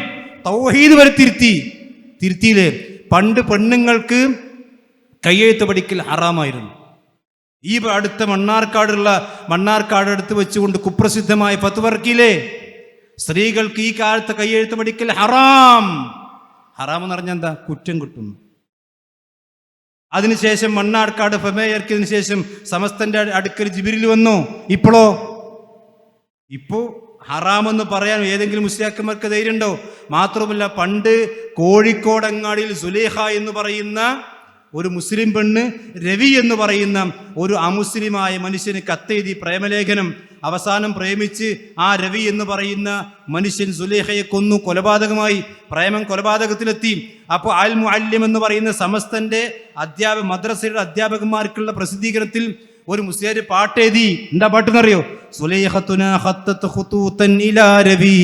തൗഹീദ് വരെ തിരുത്തിയില്ലേ? പണ്ട് പെണ്ണുങ്ങൾക്ക് കയ്യെഴുത്ത് പഠിക്കൽ ഹറാമായിരുന്നു. ഈ അടുത്ത മണ്ണാർക്കാട് അടുത്ത് വെച്ചുകൊണ്ട് കുപ്രസിദ്ധമായ ഫത്വ ഇറക്കിയില്ലേ? സ്ത്രീകൾക്ക് ഈ കാലത്ത് കയ്യെഴുത്ത് പഠിക്കൽ ഹറാം. ഹറാം എന്ന് പറഞ്ഞാൽ എന്താ? കുറ്റം കിട്ടുന്നു. അതിനുശേഷം മണ്ണാർക്കാട് ഫെമേയർക്കിയതിനു ശേഷം സമസ്തന്റെ അടുക്കൽ ജിബിരിൽ വന്നു. ഇപ്പോ ഹറാമെന്ന് പറയാൻ ഏതെങ്കിലും മുസ്ലിയാക്കന്മാർക്ക് ധൈര്യമുണ്ടോ? മാത്രമല്ല, പണ്ട് കോഴിക്കോടങ്ങാടിയിൽ സുലേഖ എന്ന് പറയുന്ന ഒരു മുസ്ലിം പെണ്ണ് രവി എന്ന് പറയുന്ന ഒരു അമുസ്ലിമായ മനുഷ്യന് കത്തെഴുതി പ്രേമലേഖനം. അവസാനം പ്രേമിച്ച് ആ രവി എന്ന് പറയുന്ന മനുഷ്യൻ സുലേഖയെ കൊന്നു. കൊലപാതകമായി. പ്രേമം കൊലപാതകത്തിലെത്തി. അപ്പോൾ അൽ മുഅല്ലിം എന്ന് പറയുന്ന സമസ്തന്റെ മദ്രസയുടെ അധ്യാപകന്മാർക്കുള്ള പ്രസിദ്ധീകരണത്തിൽ ഒരു മുസ്ലിയാർ പാട്ടെഴുതി. എന്താ പാട്ടെന്നറിയോ? സുലൈഖത്തുനാ ഖത്തത്ത് ഖുതൂതൻ ഇലാ രവി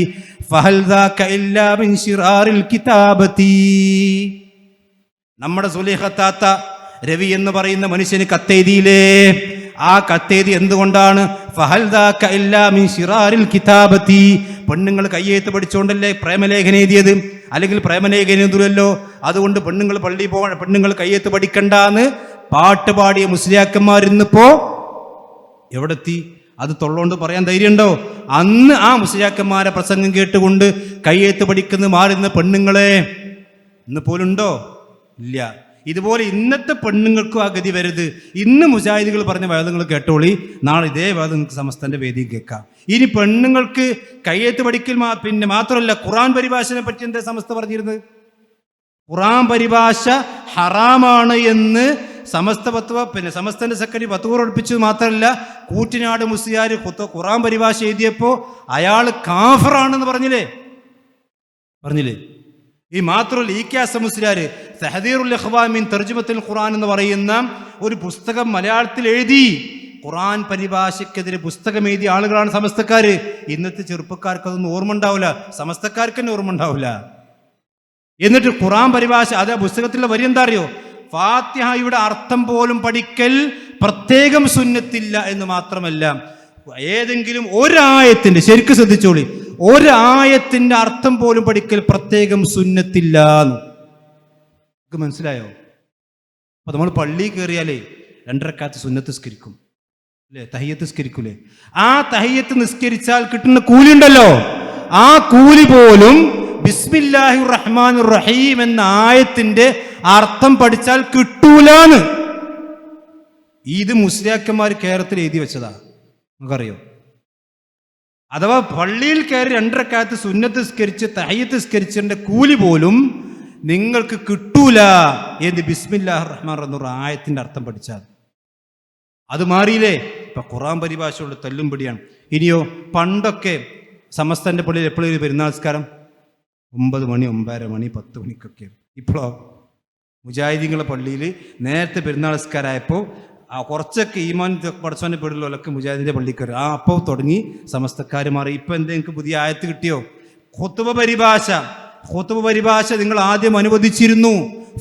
ഫഹൽ ദാക ഇല്ലാ മിൻ ശിറാറിൽ കിതാബതി. നമ്മുടെ സുലൈഖത്താത്ത രവി എന്ന് പറയുന്ന മനുഷ്യന് കത്തെഴുതിയില്ലേ? ആ കത്തെഴുതി എന്തുകൊണ്ടാണ്? ഫഹൽ ദാക ഇല്ലാ മിൻ ശിറാറിൽ കിതാബതി. പെണ്ണുങ്ങൾ കയ്യെഴുത്ത് പഠിച്ചുകൊണ്ടല്ലേ പ്രേമലേഖനം എഴുതിയത്? അല്ലെങ്കിൽ പ്രേമലേഖനം എഴുതില്ലല്ലോ. അതുകൊണ്ട് പെണ്ണുങ്ങൾ പള്ളി പോകണം, പെണ്ണുങ്ങൾ കയ്യെഴുത്ത് പഠിക്കണ്ടെന്ന് പാട്ട് പാടിയ മുസ്ലിയാക്കന്മാരിന്നിപ്പോ എവിടെത്തി? അത് തൊള്ളോണ്ട് പറയാൻ ധൈര്യമുണ്ടോ? അന്ന് ആ മുസ്ലിയാക്കന്മാരെ പ്രസംഗം കേട്ടുകൊണ്ട് കയ്യെഴുത്ത് പഠിക്കുന്ന മാറുന്ന പെണ്ണുങ്ങളെ ഇന്ന് പോലുണ്ടോ? ഇല്ല. ഇതുപോലെ ഇന്നത്തെ പെണ്ണുങ്ങൾക്കും ആ ഗതി വരരുത്. ഇന്ന് മുജാഹിദുകൾ പറഞ്ഞ വേദങ്ങൾ കേട്ടോളി, നാളെ ഇതേ വേദം നിങ്ങൾക്ക് സമസ്തന്റെ വേദിയിൽ കേൾക്കാം. ഇനി പെണ്ണുങ്ങൾക്ക് കയ്യെഴുത്ത് പഠിക്കൽ മാത്രമല്ല, ഖുർആൻ പരിഭാഷനെ പറ്റി എന്താ സമസ്ത പറഞ്ഞിരുന്നത്? ഖുർആൻ പരിഭാഷ ഹറാമാണ് എന്ന് സമസ്തന്റെ സെക്രട്ടറി ഫത്വ ഉറപ്പിച്ചത് മാത്രമല്ല, കൂറ്റിനാട് മുസ്ലിയാർ ഖുർആൻ പരിഭാഷ എഴുതിയപ്പോ അയാൾ കാഫറാണെന്ന് പറഞ്ഞില്ലേ? ഈ മാത്രമല്ല, ഇ.കെ. മുസ്ലിയാർ തഹദീറുൽ ഇഖ്വാൻ മിൻ തർജുമത്തുൽ ഖുർആൻ എന്ന് പറയുന്ന ഒരു പുസ്തകം മലയാളത്തിൽ എഴുതി. ഖുർആൻ പരിഭാഷയ്ക്കെതിരെ പുസ്തകം എഴുതിയ ആളുകളാണ് സമസ്തക്കാര്. ഇന്നത്തെ ചെറുപ്പക്കാർക്ക് അതൊന്നും ഓർമ്മ ഉണ്ടാവില്ല, സമസ്തക്കാർക്ക് തന്നെ ഓർമ്മ ഉണ്ടാവില്ല. എന്നിട്ട് ഖുർആൻ പരിഭാഷ, അത് ആ പുസ്തകത്തിലുള്ള വരി എന്താ അറിയോ? ഫാത്തിഹയുടെ അർത്ഥം പോലും പഠിക്കൽ പ്രത്യേകം സുന്നത്തില്ല എന്ന് മാത്രമല്ല, ഏതെങ്കിലും ഒരായത്തിന്റെ, ശരിക്കും ശ്രദ്ധിച്ചോളി, ഒരായത്തിന്റെ അർത്ഥം പോലും പഠിക്കൽ പ്രത്യേകം സുന്നത്തില്ല. മനസ്സിലായോ? അപ്പൊ നമ്മൾ പള്ളി കയറിയാലേ 2 റക്അത്ത് സുന്നത്ത് നിസ്കരിക്കും അല്ലേ? തഹിയ്യത്ത് നിസ്കരിക്കൂലേ? ആ തഹിയ്യത്ത് നിസ്കരിച്ചാൽ കിട്ടുന്ന കൂലി ഉണ്ടല്ലോ, ആ കൂലി പോലും ബിസ്മില്ലാഹിർ റഹ്മാനിർ റഹീം എന്ന ആയത്തിന്റെ അർത്ഥം പഠിച്ചാൽ കിട്ടൂലാന്ന്. ഇത് മുസ്ലിയാക്കന്മാർ കേരളത്തിൽ എഴുതി വെച്ചതാ, നമുക്കറിയോ? അഥവാ പള്ളിയിൽ കയറി 2 റക്അത്ത് സുന്നത്ത് നിസ്കരിച്ച് തഹിയ്യത്ത് നിസ്കരിച്ചതിന്റെ കൂലി പോലും നിങ്ങൾക്ക് കിട്ടൂല എന്ന് ബിസ്മില്ലാഹിർ റഹ്മാൻ എന്ന ആയത്തിന്റെ അർത്ഥം പഠിച്ചാൽ. അത് മാറിയില്ലേ? ഇപ്പൊ ഖുർആൻ പരിഭാഷയുള്ള തല്ലും പിടിയാണ്. ഇനിയോ, പണ്ടൊക്കെ സമസ്തന്റെ പള്ളിയിൽ എപ്പോഴും പെരുന്നാൾ നിസ്കാരം 9 മണി 9:30 മണി 10 മണിക്കൊക്കെ. ഇപ്പോഴോ മുജാഹിദീങ്ങളുടെ പള്ളിയിൽ നേരത്തെ പെരുന്നാൾ നിസ്കാരമായപ്പോൾ കുറച്ചൊക്കെ ഈമാൻ പഠിച്ചവനെ പെടുള്ളവരൊക്കെ മുജാഹിദിന്റെ പള്ളിയിൽ കയറി. അപ്പോൾ തുടങ്ങി സമസ്തക്കാർ മാറി. ഇപ്പൊ എന്തെങ്കിലും പുതിയ ആയത്ത് കിട്ടിയോ? ഖുത്ബ പരിഭാഷ നിങ്ങൾ ആദ്യം അനുവദിച്ചിരുന്നു.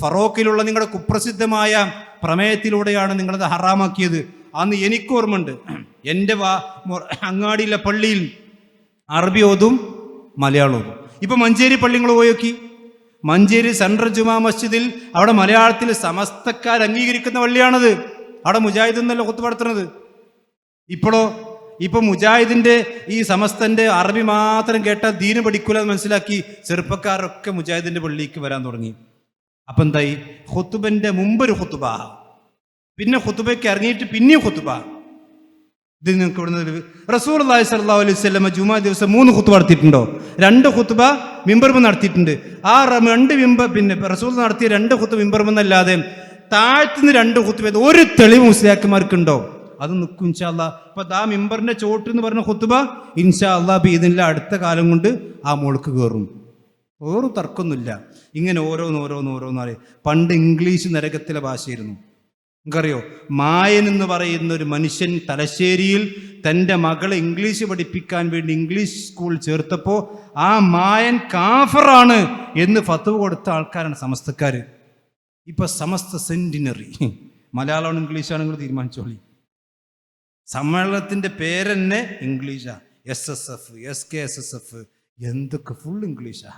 ഫറോക്കിലുള്ള നിങ്ങളുടെ കുപ്രസിദ്ധമായ പ്രമേയത്തിലൂടെയാണ് നിങ്ങളത് ഹറാമാക്കിയത്. അന്ന് എനിക്ക് ഓർമ്മയുണ്ട്, എൻ്റെ അങ്ങാടിയിലെ പള്ളിയിൽ അറബി ഓതും മലയാളം ഓതും. ഇപ്പൊ മഞ്ചേരി പള്ളികൾ പോയി നോക്കി, മഞ്ചേരി സെൻട്രൽ ജുമാ മസ്ജിദിൽ അവിടെ മലയാളത്തിൽ സമസ്തക്കാർ അംഗീകരിക്കുന്ന പള്ളിയാണത്. അവിടെ മുജാഹിദ് എന്നല്ല ഖുത്ബ നടത്തുന്നത്. ഇപ്പൊ മുജാഹിദിന്റെ ഈ സമസ്തന്റെ അറബി മാത്രം കേട്ടാൽ ദീന് പഠിക്കൂല എന്ന് മനസ്സിലാക്കി ചെറുപ്പക്കാരൊക്കെ മുജാഹിദിന്റെ പള്ളിക്ക് വരാൻ തുടങ്ങി. അപ്പം എന്തായി? ഖുതുബന്റെ മുമ്പൊരു ഖുതുബ, പിന്നെ ഖുതുബയ്ക്ക് ഇറങ്ങിയിട്ട് പിന്നെയും ഖുതുബ. ഇത് നിങ്ങൾക്ക് ഇവിടുന്ന് റസൂലുള്ളാഹി സ്വല്ലല്ലാഹു അലൈഹി വസല്ലം ജുമാ ദിവസം 3 ഖുതുബ നടത്തിയിട്ടുണ്ടോ? 2 ഖുതുബ മിമ്പർമ നടത്തിയിട്ടുണ്ട്. ആ 2 പിന്നെ റസൂൽ നടത്തിയ 2 ഖുതുബ മിമ്പർമെന്നല്ലാതെ താഴ്ത്തുനിന്ന് 2 ഖുതുബ ഒരു തെളിവ് മുസ്ലിയാക്കന്മാർക്കുണ്ടോ? അത് നിൽക്കും ഇൻഷാ അല്ലാ. അപ്പൊ ആ മിമ്പറിന്റെ ചോട്ട് എന്ന് പറഞ്ഞ ഖുതുബ ഇൻഷാ അല്ലാ ബിഇദ്നില്ല അടുത്ത കാലം കൊണ്ട് ആ മോൾക്ക് കയറും. വേറെ തർക്കമൊന്നുമില്ല. ഇങ്ങനെ ഓരോന്നറിയും. പണ്ട് ഇംഗ്ലീഷ് നരകത്തിലെ ഭാഷയായിരുന്നു. നിങ്ങൾക്കറിയോ, മായൻ എന്ന് പറയുന്ന ഒരു മനുഷ്യൻ തലശ്ശേരിയിൽ തൻ്റെ മകളെ ഇംഗ്ലീഷ് പഠിപ്പിക്കാൻ വേണ്ടി ഇംഗ്ലീഷ് സ്കൂൾ ചേർത്തപ്പോൾ ആ മായൻ കാഫറാണ് എന്ന് ഫത്വ കൊടുത്ത ആൾക്കാരാണ് സമസ്തക്കാർ. ഇപ്പൊ സമസ്ത സെന്റിനറി മലയാളമാണ് ഇംഗ്ലീഷാണെങ്കിൽ തീരുമാനിച്ചോളി. സമ്മേളനത്തിന്റെ പേരെന്നെ ഇംഗ്ലീഷാ. SSF, SKSSF, എന്തൊക്കെ ഫുൾ ഇംഗ്ലീഷാ.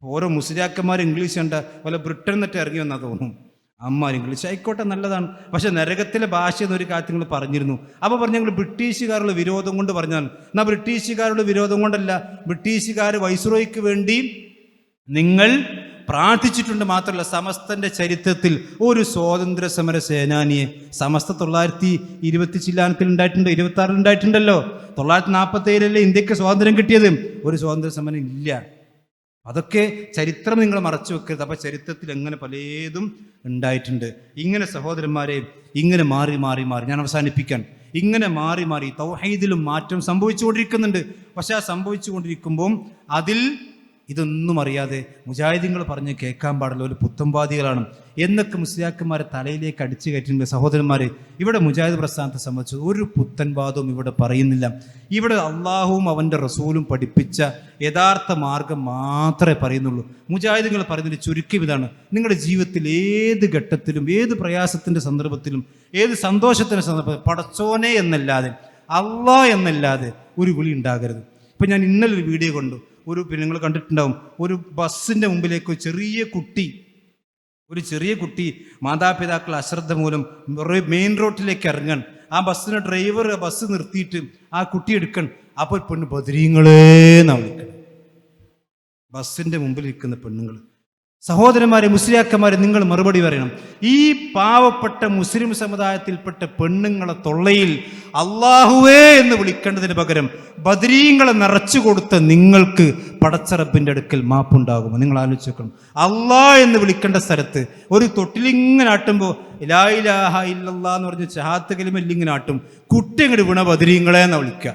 ഓരോ മുസ്ലിയാക്കന്മാർ ഇംഗ്ലീഷ് കണ്ട പോലെ ബ്രിട്ടൻ എന്നിട്ട് ഇറങ്ങി വന്നാൽ തോന്നും. അമ്മാർ ഇംഗ്ലീഷ് ആയിക്കോട്ടെ, നല്ലതാണ്. പക്ഷെ നരകത്തിലെ ഭാഷ എന്നൊരു കാര്യത്തിൽ നിങ്ങൾ പറഞ്ഞിരുന്നു. അപ്പോൾ പറഞ്ഞു ഞങ്ങൾ ബ്രിട്ടീഷുകാരുടെ വിരോധം കൊണ്ട് പറഞ്ഞാൽ, എന്നാൽ ബ്രിട്ടീഷുകാരുടെ വിരോധം കൊണ്ടല്ല, ബ്രിട്ടീഷുകാർ വൈസ്രോയ്ക്ക് വേണ്ടി നിങ്ങൾ പ്രാർത്ഥിച്ചിട്ടുണ്ട്. മാത്രമല്ല സമസ്തന്റെ ചരിത്രത്തിൽ ഒരു സ്വാതന്ത്ര്യ സമര സേനാനിയെ സമസ്ത 920 ഉണ്ടായിട്ടുണ്ട്, 26 ഉണ്ടായിട്ടുണ്ടല്ലോ. 947 ഇന്ത്യക്ക് സ്വാതന്ത്ര്യം കിട്ടിയത്. ഒരു സ്വാതന്ത്ര്യ സമരം ഇല്ല. അതൊക്കെ ചരിത്രം നിങ്ങൾ മറച്ചു വെക്കരുത്. അപ്പം ചരിത്രത്തിൽ എങ്ങനെ പലതും ഉണ്ടായിട്ടുണ്ട്. ഇങ്ങനെ സഹോദരന്മാരെ ഇങ്ങനെ മാറി ഞാൻ അവസാനിപ്പിക്കാൻ, ഇങ്ങനെ മാറി തൗഹീദിലും മാറ്റം സംഭവിച്ചുകൊണ്ടിരിക്കുന്നുണ്ട്. പക്ഷെ ആ സംഭവിച്ചുകൊണ്ടിരിക്കുമ്പോൾ അതിൽ ഇതൊന്നും അറിയാതെ മുജാഹിദീങ്ങൾ പറഞ്ഞ് കേൾക്കാൻ പാടില്ല, ഒരു പുത്തംവാദികളാണ് എന്നൊക്കെ മുസ്ലിയാക്കന്മാരെ തലയിലേക്ക് അടിച്ചു കയറ്റുന്ന സഹോദരന്മാരെ, ഇവിടെ മുജാഹിദ് പ്രസ്ഥാനത്തെ സംബന്ധിച്ച് ഒരു പുത്തൻവാദവും ഇവിടെ പറയുന്നില്ല. ഇവിടെ അള്ളാഹുവും അവൻ്റെ റസൂലും പഠിപ്പിച്ച യഥാർത്ഥ മാർഗം മാത്രമേ പറയുന്നുള്ളൂ. മുജാഹിദീങ്ങൾ പറയുന്നതിൻ്റെ ചുരുക്കം ഇതാണ്: നിങ്ങളുടെ ജീവിതത്തിൽ ഏത് ഘട്ടത്തിലും, ഏത് പ്രയാസത്തിൻ്റെ സന്ദർഭത്തിലും, ഏത് സന്തോഷത്തിൻ്റെ സന്ദർഭത്തിലും പടച്ചോനെ എന്നല്ലാതെ, അള്ളാഹ് എന്നല്ലാതെ ഒരു വിളി ഉണ്ടാകരുത്. ഇപ്പം ഞാൻ ഇന്നലെ ഒരു വീഡിയോ കണ്ടു. പിന്നെ നിങ്ങൾ കണ്ടിട്ടുണ്ടാവും, ഒരു ബസ്സിൻ്റെ മുമ്പിലേക്ക് ഒരു ചെറിയ കുട്ടി മാതാപിതാക്കൾ അശ്രദ്ധ മൂലം മെയിൻ റോഡിലേക്ക് ഇറങ്ങാൻ. ആ ബസ്സിന് ഡ്രൈവർ ബസ് നിർത്തിയിട്ട് ആ കുട്ടി എടുക്കണം. അപ്പോൾ പെണ്ണ് ബദരീങ്ങളെന്നാണ് വിളിക്കണം. ബസ്സിൻ്റെ മുമ്പിൽ ഇരിക്കുന്ന പെണ്ണുങ്ങൾ. സഹോദരന്മാരെ, മുസ്ലിയാക്കന്മാരെ, നിങ്ങൾ മറുപടി പറയണം. ഈ പാവപ്പെട്ട മുസ്ലിം സമുദായത്തിൽപ്പെട്ട പെണ്ണുങ്ങളെ തൊള്ളയിൽ അള്ളാഹുവേ എന്ന് വിളിക്കേണ്ടതിന് പകരം ബദരീങ്ങളെ നിറച്ചു കൊടുത്ത നിങ്ങൾക്ക് പടച്ചറബിൻ്റെ അടുക്കൽ മാപ്പുണ്ടാകുമോ? നിങ്ങൾ ആലോചിക്കണം. അള്ളാഹ് എന്ന് വിളിക്കേണ്ട സ്ഥലത്ത് ഒരു തൊട്ടിലിങ്ങനെ ആട്ടുമ്പോൾ ലാ ഇലാഹ ഇല്ലല്ലാഹ് എന്ന് പറഞ്ഞ് ഷഹാദത്ത് കലിമ ഇങ്ങനെ ആട്ടും. കുട്ടി അങ്ങോട്ട് വീണ ബദരീങ്ങളെ എന്നാ വിളിക്കുക.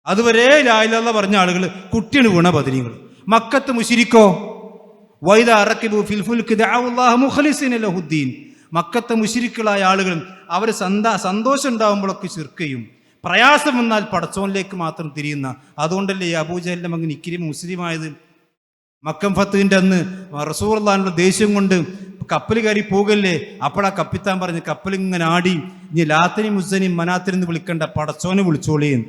അതുവരെ ലാ ഇലാഹ പറഞ്ഞ ആളുകൾ കുട്ടിയാണ് വീണ ബദരീങ്ങൾ. മക്കത്ത് മുശ്രിക്കോ വൈദ അറക്കിബു ഫിൽ ഫുൽകി ദഅവുല്ലാഹ മുഖ്ലിസീന ലഹുദ്ദീൻ. മക്കത്തെ മുശ്രിക്കുകളായ ആളുകളും അവർ സന്തോഷം ഉണ്ടാകുമ്പോഴൊക്കെ ശിർക്ക് ചെയ്യും. പ്രയാസം വന്നാൽ പടച്ചോനിലേക്ക് മാത്രം തിരിയുന്ന. അതുകൊണ്ടല്ലേ ഈ അബൂജഹലിന്റെ മകൻ ഇക്രിമ മുസ്ലിമായത്. മക്കം ഫത്തുവിൻ്റെ അന്ന് റസൂലുള്ളാഹിയുടെ ദേഷ്യം കൊണ്ട് കപ്പൽ കയറി പോകല്ലേ. അപ്പോഴാ കപ്പിത്താൻ പറഞ്ഞ് കപ്പലിങ്ങനെ ആടി, ഇനി ലാത്തിനും മുസ്സനും മനാത്തിനും വിളിക്കണ്ട, പടച്ചോനെ വിളിച്ചോളിയെന്ന്.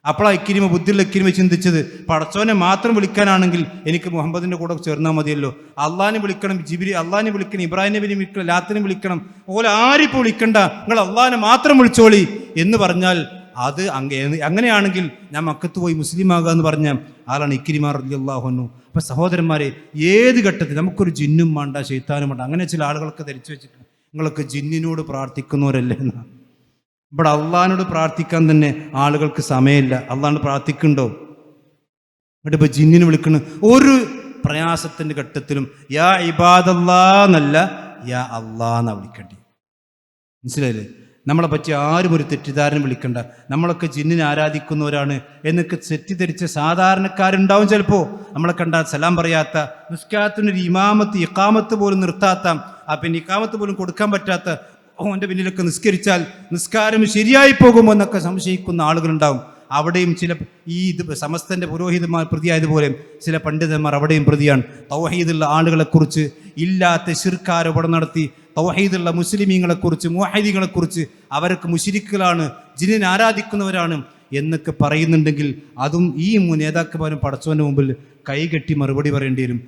അപ്പോഴാ ഇക്കിരിമ ബുദ്ധിയുള്ള ഇക്കിരിമ ചിന്തിച്ചത്, പടച്ചോനെ മാത്രം വിളിക്കാനാണെങ്കിൽ എനിക്ക് മുഹമ്മദിന്റെ കൂടെ ചേർന്നാൽ മതിയല്ലോ. അള്ളാഹിനെ വിളിക്കണം, അള്ളാഹിനെ വിളിക്കണം, ഇബ്രാഹിം നബിനെ വിളിക്കണം, ലാത്തിനെ വിളിക്കണം, ഓലെ ആരിപ്പോൾ വിളിക്കണ്ട, നിങ്ങൾ അള്ളാഹിനെ മാത്രം വിളിച്ചോളി എന്ന് പറഞ്ഞാൽ അത് അങ്ങനെയാണെങ്കിൽ ഞാൻ മക്കത്ത് പോയി മുസ്ലിം ആകുക എന്ന് പറഞ്ഞ ആളാണ് ഇക്രിമ റളിയല്ലാഹു അൻഹു. അപ്പൊ സഹോദരന്മാരെ, ഏത് ഘട്ടത്തിൽ നമുക്കൊരു ജിന്നും വേണ്ട, ശൈത്താനും വേണ്ട. അങ്ങനെ ചില ആളുകളൊക്കെ ധരിച്ചു വെച്ചിട്ട് നിങ്ങളൊക്കെ ജിന്നിനോട് പ്രാർത്ഥിക്കുന്നവരല്ലേ എന്നാ. ഇവിടെ അള്ളാഹിനോട് പ്രാർത്ഥിക്കാൻ തന്നെ ആളുകൾക്ക് സമയമില്ല. അള്ളാഹിനോട് പ്രാർത്ഥിക്കുന്നുണ്ടോ? എന്നിട്ട് ഇപ്പൊ ജിന്നിനെ വിളിക്കുന്നു. ഒരു പ്രയാസത്തിന്റെ ഘട്ടത്തിലും യാ ഇബാദല്ലാ എന്നല്ല, യാ അള്ളാ എന്നാ വിളിക്കേണ്ടി. മനസ്സിലായില്ലേ? നമ്മളെ പറ്റി ആരും ഒരു തെറ്റിദ്ധാരണ വിളിക്കണ്ട. നമ്മളൊക്കെ ജിന്നിനെ ആരാധിക്കുന്നവരാണ് എന്നൊക്കെ തെറ്റിദ്ധരിച്ച സാധാരണക്കാരുണ്ടാവും. ചിലപ്പോൾ നമ്മളെ കണ്ടാൽ സലാം പറയാത്ത, നിസ്കാരത്തിനൊരു ഇമാമത്ത് ഇഖാമത്ത് പോലും നിർത്താത്ത, പിന്നെ ഇഖാമത്ത് പോലും കൊടുക്കാൻ പറ്റാത്ത, ഓൻ്റെ പിന്നിലൊക്കെ നിസ്കരിച്ചാൽ നിസ്കാരം ശരിയായി പോകുമോ എന്നൊക്കെ സംശയിക്കുന്ന ആളുകളുണ്ടാവും. അവിടെയും ചില സമസ്തന്റെ പുരോഹിതന്മാർ പ്രതിയായതുപോലെ ചില പണ്ഡിതന്മാർ അവിടെയും പ്രതിയാണ്. തൗഹീദുള്ള ആളുകളെക്കുറിച്ച് ഇല്ലാത്ത ശിർക്ക് നടത്തി, തൗഹീദുള്ള മുസ്ലിമീങ്ങളെക്കുറിച്ച്, മുവഹിദീങ്ങളെക്കുറിച്ച് അവരൊക്കെ മുശ്രിക്കുകളാണ്, ജിന്നിനെ ആരാധിക്കുന്നവരാണ് എന്നൊക്കെ പറയുന്നുണ്ടെങ്കിൽ അതും ഈ നേതാക്കന്മാരും പടച്ചവൻ്റെ മുമ്പിൽ കൈകെട്ടി മറുപടി പറയേണ്ടി വരും.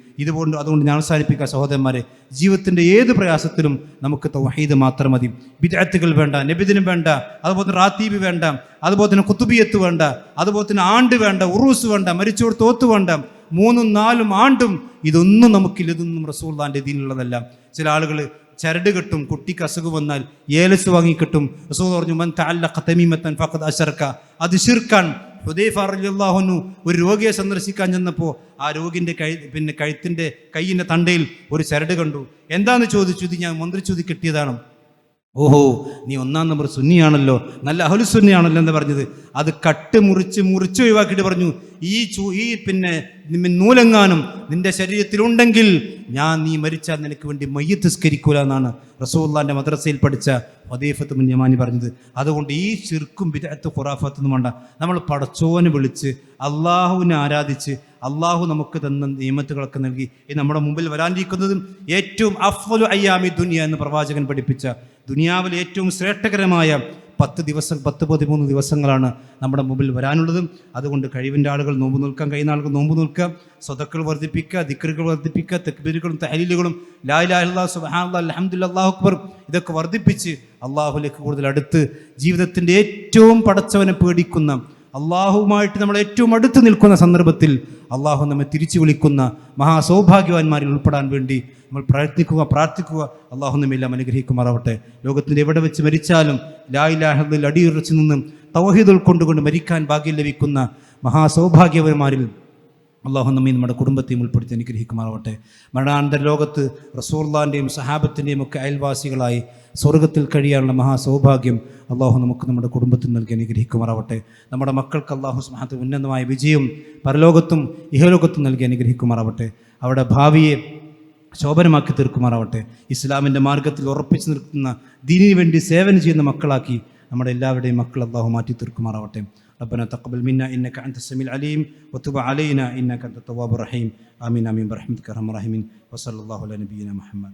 അതുകൊണ്ട് ഞാൻ അവസാനിപ്പിക്കാം സഹോദരന്മാരെ, ജീവിതത്തിൻ്റെ ഏത് പ്രയാസത്തിലും നമുക്ക് തൗഹീദ് മാത്രം മതി. ബിദ്അത്തുകൾ വേണ്ട, നബിദിനം വേണ്ട, അതുപോലെ തന്നെ റാത്തീബ് വേണ്ട, അതുപോലെ തന്നെ കുത്തുബിയത്ത് വേണ്ട, അതുപോലെ തന്നെ ആണ്ട് വേണ്ട, ഉറൂസ് വേണ്ട, മരിച്ചോടത്ത് ഓത്ത് വേണ്ട, 3ഉം 4ഉം ആണ്ടും ഇതൊന്നും നമുക്കില്ല, ഇതൊന്നും റസൂലുള്ളാഹിന്റെ ദീനിലുള്ളതല്ല. ചില ആളുകൾ ചരട് കെട്ടും, കുട്ടിക്ക് അസുഖം വന്നാൽ ഏലസ് വാങ്ങിക്കിട്ടും. റസൂൽ പറഞ്ഞു മൻ തഅല്ലഖ തമീമത്തൻ ഫഖദ് അശ്റക, അത് ശിർക്കാണ്. ഹുദൈഫ റളിയല്ലാഹു അൻഹു ഒരു രോഗിയെ സന്ദർശിക്കാൻ ചെന്നപ്പോൾ ആ രോഗിൻ്റെ കഴുത്തിൻ്റെ കയ്യിൻ്റെ തണ്ടയിൽ ഒരു ചരട് കണ്ടു. എന്താന്ന് ചോദിച്ചു. ഇത് ഞാൻ മന്ത്രിച്ചൂതി കിട്ടിയതാണ്. ഓഹോ, നീ 1-ാം നമ്പർ സുന്നിയാണല്ലോ, നല്ല അഹ്ലുസുന്നിയാണല്ലോ എന്ന് പറഞ്ഞത്. അത് മുറിച്ച് ഒഴിവാക്കിയിട്ട് പറഞ്ഞു, ഈ നൂലെങ്ങാനും നിന്റെ ശരീരത്തിലുണ്ടെങ്കിൽ നീ മരിച്ചാൽ നിനക്ക് വേണ്ടി മയ്യത്ത് സ്കരിക്കൂല എന്നാണ് റസൂലുള്ളാഹിന്റെ മദ്രസയിൽ പഠിച്ച ഹുദൈഫത്ത് ബിൻ യമാനി പറഞ്ഞത്. അതുകൊണ്ട് ഈ ശിർക്കും ബിദ്അത്ത് ഖുറാഫത്തൊന്നും വേണ്ട. നമ്മൾ പടച്ചോനെ വിളിച്ച് അള്ളാഹുവിനെ ആരാധിച്ച് അള്ളാഹു നമുക്ക് തന്ന നിയമത്തുകളൊക്കെ നൽകി നമ്മുടെ മുമ്പിൽ വരാനിരിക്കുന്നതും ഏറ്റവും അഫ്ളു അയ്യാമി ദുനിയ എന്ന് പ്രവാചകൻ പഠിപ്പിച്ച ദുനിയാവിലെ ഏറ്റവും ശ്രേഷ്ഠകരമായ 13 ദിവസങ്ങളാണ് നമ്മുടെ മുമ്പിൽ വരാനുള്ളതും. അതുകൊണ്ട് കഴിവിൻ്റെ ആളുകൾ നോമ്പ് നിൽക്കാൻ, കഴിയുന്ന ആളുകൾ നോമ്പ് നിൽക്കുക, സ്വതക്കൾ വർദ്ധിപ്പിക്കുക, ദിക്റുകൾ വർദ്ധിപ്പിക്കുക, തക്ബീറുകളും തഹ്ലീലുകളും ലാ ഇലാഹ ഇല്ലല്ലാഹ് സുബ്ഹാനല്ലാഹ് അൽഹംദുലില്ലാഹ് അല്ലാഹു അക്ബർ ഇതൊക്കെ വർദ്ധിപ്പിച്ച് അള്ളാഹുലേക്ക് കൂടുതൽ അടുത്ത് ജീവിതത്തിൻ്റെ ഏറ്റവും പടച്ചവനെ പേടിക്കുന്ന, അള്ളാഹുവുമായിട്ട് നമ്മൾ ഏറ്റവും അടുത്ത് നിൽക്കുന്ന സന്ദർഭത്തിൽ അള്ളാഹു നമ്മെ തിരിച്ചു വിളിക്കുന്ന മഹാസൗഭാഗ്യവാന്മാരിൽ ഉൾപ്പെടാൻ വേണ്ടി നമ്മൾ പ്രയത്നിക്കുക, പ്രാർത്ഥിക്കുക. അള്ളാഹു നമ്മെല്ലാം അനുഗ്രഹിക്കുമാറാവട്ടെ. ലോകത്തിൻ്റെ എവിടെ വെച്ച് മരിച്ചാലും ലാ ഇലാഹ ഇല്ലല്ലാഹ് അടിയുറച്ചു നിന്നും തൗഹീദ് ഉൾക്കൊണ്ടുകൊണ്ട് മരിക്കാൻ ഭാഗ്യം ലഭിക്കുന്ന മഹാസൗഭാഗ്യവാന്മാരിൽ അള്ളാഹു നമ്മെ നമ്മുടെ കുടുംബത്തെയും ഉൾപ്പെടുത്തി അനുഗ്രഹിക്കുമാറാവട്ടെ. മരണാനന്തര ലോകത്ത് റസൂലുള്ളാഹിൻ്റെയും സഹാബത്തിൻ്റെയും ഒക്കെ അയൽവാസികളായി സ്വർഗത്തിൽ കഴിയാനുള്ള മഹാസൗഭാഗ്യം അള്ളാഹു നമുക്ക് നമ്മുടെ കുടുംബത്തിൽ നൽകി അനുഗ്രഹിക്കുമാറാവട്ടെ. നമ്മുടെ മക്കൾക്ക് അള്ളാഹു സുബ്ഹാനഹു വ തആല ഉന്നതമായ വിജയം പരലോകത്തും ഇഹലോകത്തും നൽകി അനുഗ്രഹിക്കുമാറാവട്ടെ. അവരുടെ ഭാവിയെ ശോഭനമാക്കി തീർക്കുമാറാവട്ടെ. ഇസ്ലാമിൻ്റെ മാർഗത്തിൽ ഉറപ്പിച്ചു നിർത്തുന്ന ദീനിന് വേണ്ടി സേവനം ചെയ്യുന്ന മക്കളാക്കി നമ്മുടെ എല്ലാവരുടെയും മക്കൾ അള്ളാഹു മാറ്റി തീർക്കുമാറാവട്ടെ. ربنا تقبل منا إنك أنت السميع العليم وتب علينا إنك أنت التواب الرحيم آمين آمين برحمتك يا أرحم الراحمين وصلى الله على نبينا محمد.